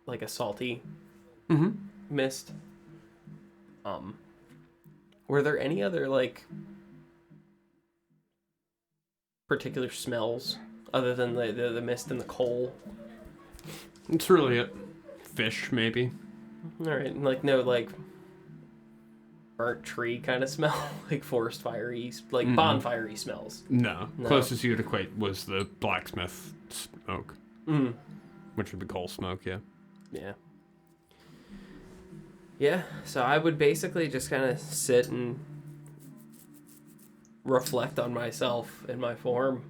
like a salty mist. Were there any other like particular smells other than the mist and the coal? It's really it. Fish, maybe. All right, like no like burnt tree kind of smell, like forest fiery, like bonfire-y smells. No. Closest you'd equate was the blacksmith smoke. Which would be coal smoke, yeah. Yeah. Yeah, so I would basically just kind of sit and reflect on myself in my form.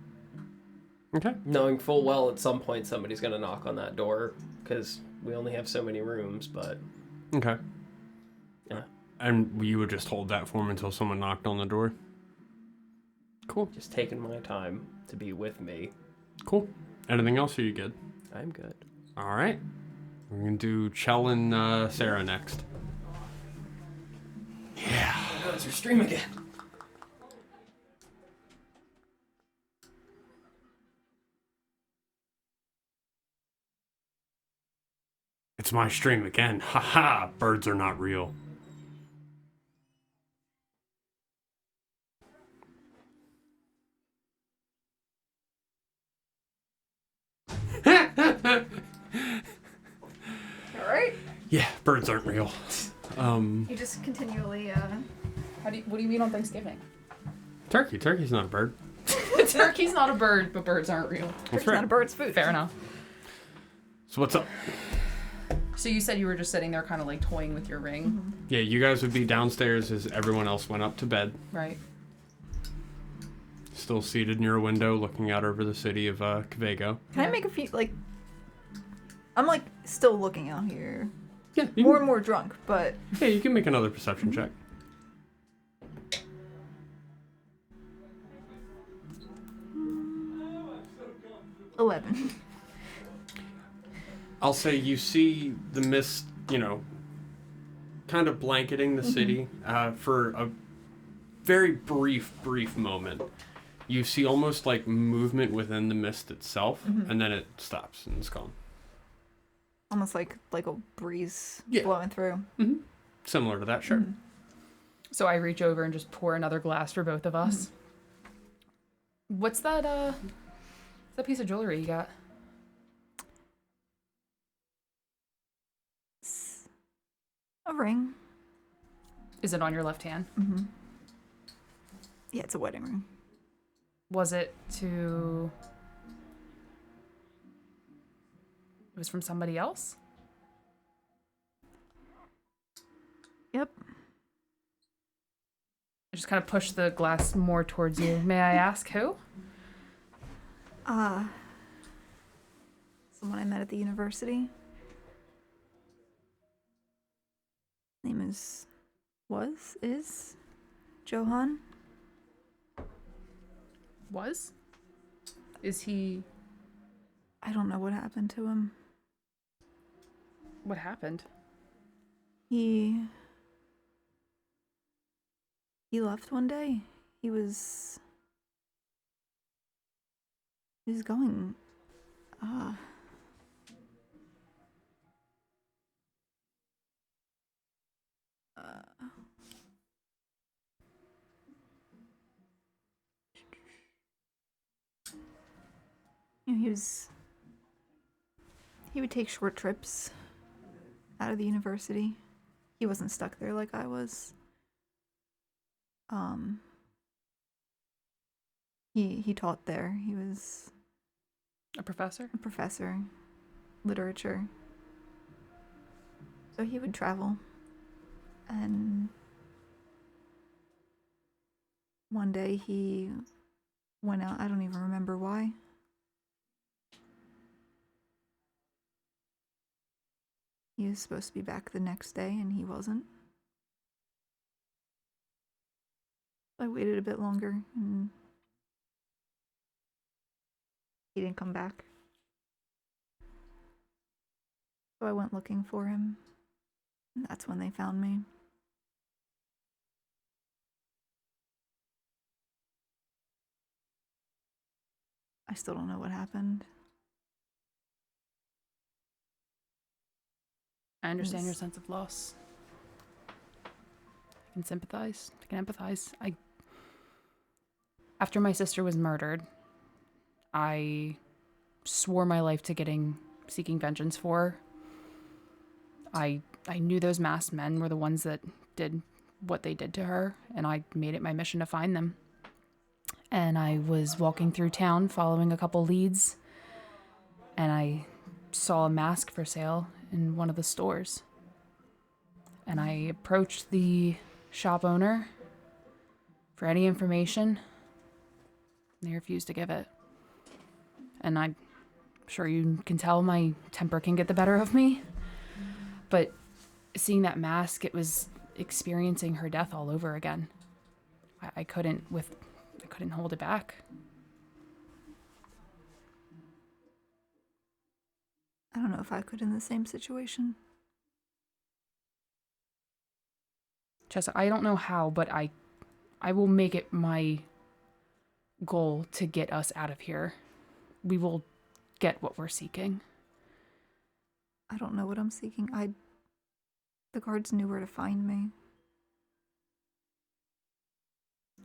Okay. Knowing full well at some point somebody's going to knock on that door, because we only have so many rooms, but... Okay. Yeah. And you would just hold that form until someone knocked on the door? Cool. Just taking my time to be with me. Cool. Anything else, or are you good? I'm good. All right. We're going to do Chell and Sarah next. Yeah. Oh, it's your stream again. It's my stream again. Haha, birds are not real. Alright. Yeah, birds aren't real. You just continually, What do you mean on Thanksgiving? Turkey. Turkey's not a bird. Turkey's not a bird, but birds aren't real. That's it's right. not a bird's food. Fair enough. So what's up? So you said you were just sitting there kind of like toying with your ring, Yeah, you guys would be downstairs as everyone else went up to bed. right? Still seated near a window looking out over the city of Kvego. Can I make a few, like... I'm, like, still looking out here. Yeah, More and more drunk, but... Yeah, you can make another perception check. Mm, 11. I'll say you see the mist, kind of blanketing the city for a very brief moment. You see almost like movement within the mist itself, and then it stops and it's gone. Almost like a breeze Yeah. blowing through. Similar to that, sure. So I reach over and just pour another glass for both of us. What's that piece of jewelry you got? It's a ring. Is it on your left hand? Yeah, it's a wedding ring. Was it to... It was from somebody else? Yep. I just kind of push the glass more towards you. May I ask who? Someone I met at the university. Name is Johan. Was? Is he... I don't know what happened to him. What happened? He left one day. He was going You know, he would take short trips out of the university. He wasn't stuck there like I was. He taught there. He was A professor? a professor, literature. So he would travel. And one day he went out. I don't even remember why. He was supposed to be back the next day, and he wasn't. I waited a bit longer, and he didn't come back. So I went looking for him, and that's when they found me. I still don't know what happened. I understand your Yes. sense of loss. I can sympathize. I can empathize. After my sister was murdered, I swore my life to seeking vengeance for her. I knew those masked men were the ones that did what they did to her, and I made it my mission to find them. And I was walking through town following a couple leads, and I saw a mask for sale in one of the stores. And I approached the shop owner for any information. They refused to give it. And I'm sure you can tell my temper can get the better of me. But seeing that mask, it was experiencing her death all over again. I couldn't hold it back. I don't know if I could in the same situation. Chessa, I don't know how, but I will make it my goal to get us out of here. We will get what we're seeking. I don't know what I'm seeking. The guards knew where to find me.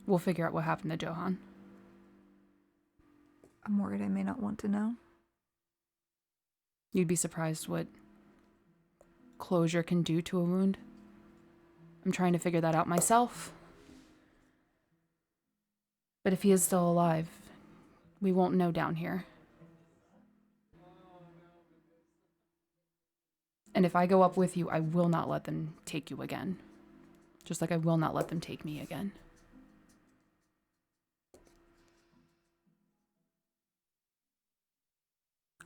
We'll figure out what happened to Johan. I'm worried I may not want to know. You'd be surprised what closure can do to a wound. I'm trying to figure that out myself. But if he is still alive, we won't know down here. And if I go up with you, I will not let them take you again. Just like I will not let them take me again.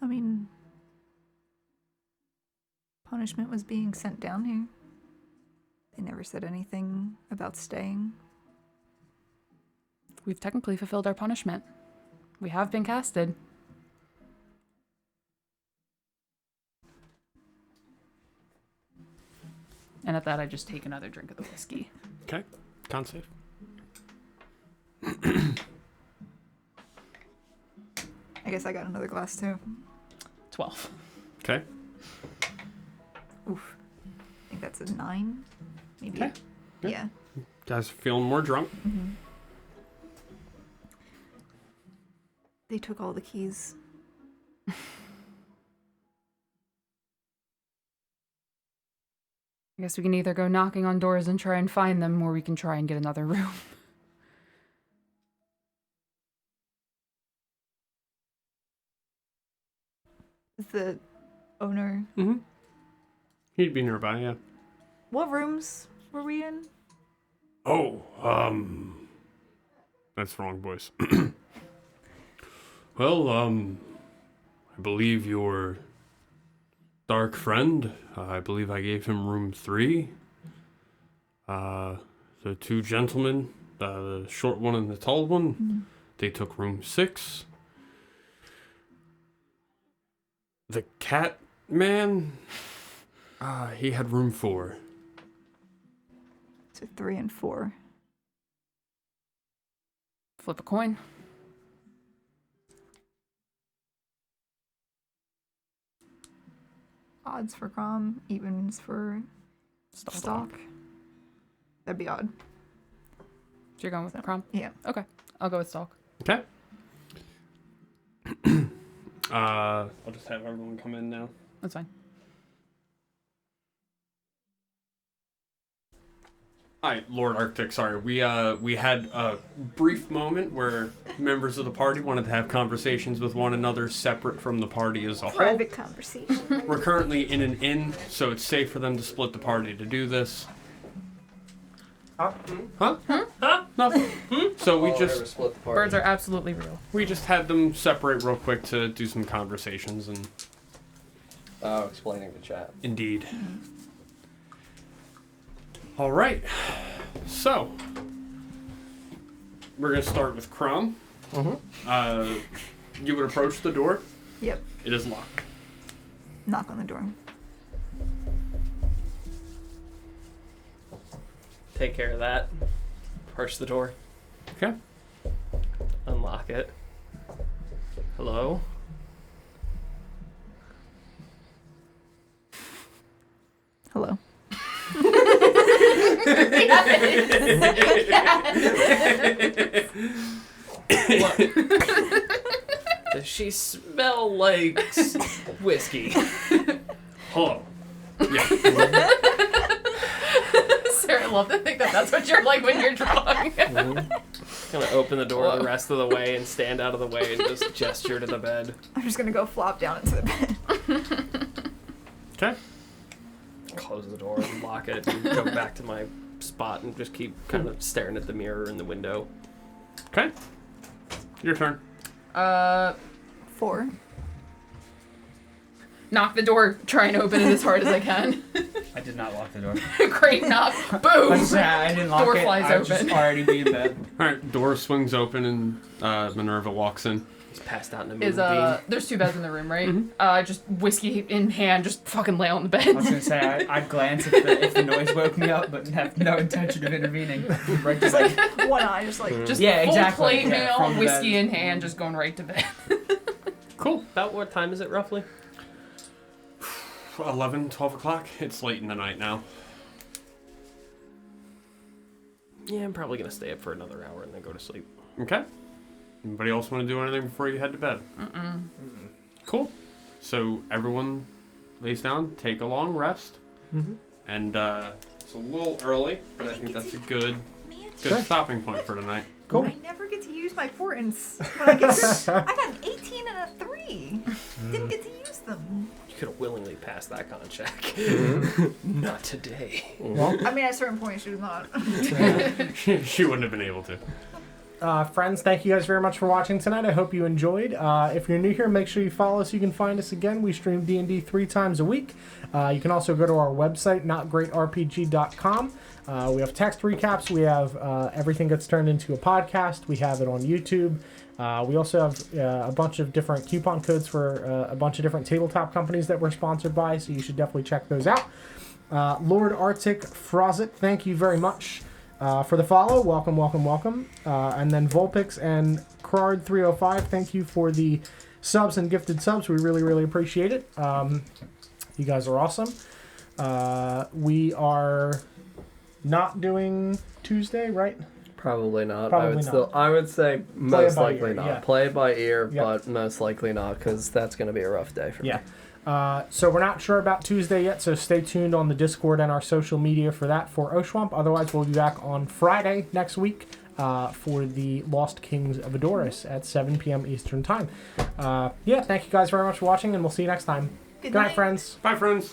I mean, punishment was being sent down here. They never said anything about staying. We've technically fulfilled our punishment. We have been casted. And at that, I just take another drink of the whiskey. Okay. Con save. I guess I got another glass too. 12. Okay. Oof. I think that's a 9, maybe. Okay. Yeah. Guys feeling more drunk? Mm-hmm. They took all the keys. I guess we can either go knocking on doors and try and find them, or we can try and get another room. Is the owner... Mm-hmm. He'd be nearby, yeah. What rooms were we in? Oh, that's wrong, boys. Well, I believe your dark friend, I believe I gave him room 3. The 2 gentlemen, the short one and the tall one, they took room 6. The cat man, he had room 4. So 3 and 4. Flip a coin. Odds for Grom, evens for Stalk. That'd be odd. So you're going with Crom? Yeah. Okay. I'll go with Stalk. Okay. I'll just have everyone come in now. That's fine. Hi, Lord Arctic. Sorry, we had a brief moment where members of the party wanted to have conversations with one another separate from the party as a whole. Private conversation. We're currently in an inn, so it's safe for them to split the party to do this. Huh? Nothing. So we just split the party. Birds are absolutely real. had them separate real quick to do some conversations and Explaining the chat. indeed. All right. So we're gonna start with Crumb. You would approach the door. Yep. It is locked. Knock on the door. Take care of that. Approach the door. Okay. Unlock it. Hello? Hello. Does she smell like whiskey? Hello. Yeah. Sarah, I love to think that that's what you're like when you're drunk. Gonna open the door the rest of the way and stand out of the way and just gesture to the bed. I'm just gonna go flop down into the bed. Okay. Close the door and lock it and go back to my spot and just keep kind of staring at the mirror in the window. Okay. Your turn. 4. Knock the door, try and open it as hard as I can. I did not lock the door. Great knock. Boom! I didn't lock Door it. flies I was open. just already be in bed. All right. Door swings open and Minerva walks in. He's passed out in a Is moonbeam. there's 2 beds in the room, right? Just whiskey in hand, just fucking lay on the bed. I was gonna say I'd glance if the noise woke me up, but have no intention of intervening. Right, just like One eye, just like. Just Yeah, full exactly. plate Yeah, meal, from the whiskey bed. in hand, just going right to bed. Cool. About what time is it roughly? 11, 12 o'clock. It's late in the night now. Yeah, I'm probably gonna stay up for another hour and then go to sleep. Okay. Anybody else want to do anything before you head to bed? Cool. So everyone lays down, take a long rest, and it's a little early, but I think that's a good stopping point for tonight. Cool. I never get to use my portents. When I got an 18 and a 3. Didn't get to use them. You could have willingly passed that con check. Not today. Well, I mean, at certain points, she was not. She wouldn't have been able to. friends, thank you guys very much for watching tonight. I hope you enjoyed. If you're new here, make sure you follow us. You can find us again. We stream D&D 3 times a week. You can also go to our website, notgreatrpg.com. We have text recaps. We have everything gets turned into a podcast. We have it on YouTube. We also have a bunch of different coupon codes for a bunch of different tabletop companies that we're sponsored by, so you should definitely check those out. Lord Arctic Frozit, thank you very much for the follow. Welcome, welcome, welcome. And then Vulpix and Crard305, thank you for the subs and gifted subs. We really, really appreciate it. You guys are awesome. We are not doing Tuesday, right? Probably not. Probably not. I would say most by likely ear, not. yeah. Play it by ear, Yep. but most likely not, because that's going to be a rough day for me. Yeah. So we're not sure about Tuesday yet, so stay tuned on the Discord and our social media for that for Oshwamp. Otherwise, we'll be back on Friday next week for the Lost Kings of Adoris at 7 p.m. Eastern Time. Thank you guys very much for watching, and we'll see you next time. Good night, friends. Bye, friends.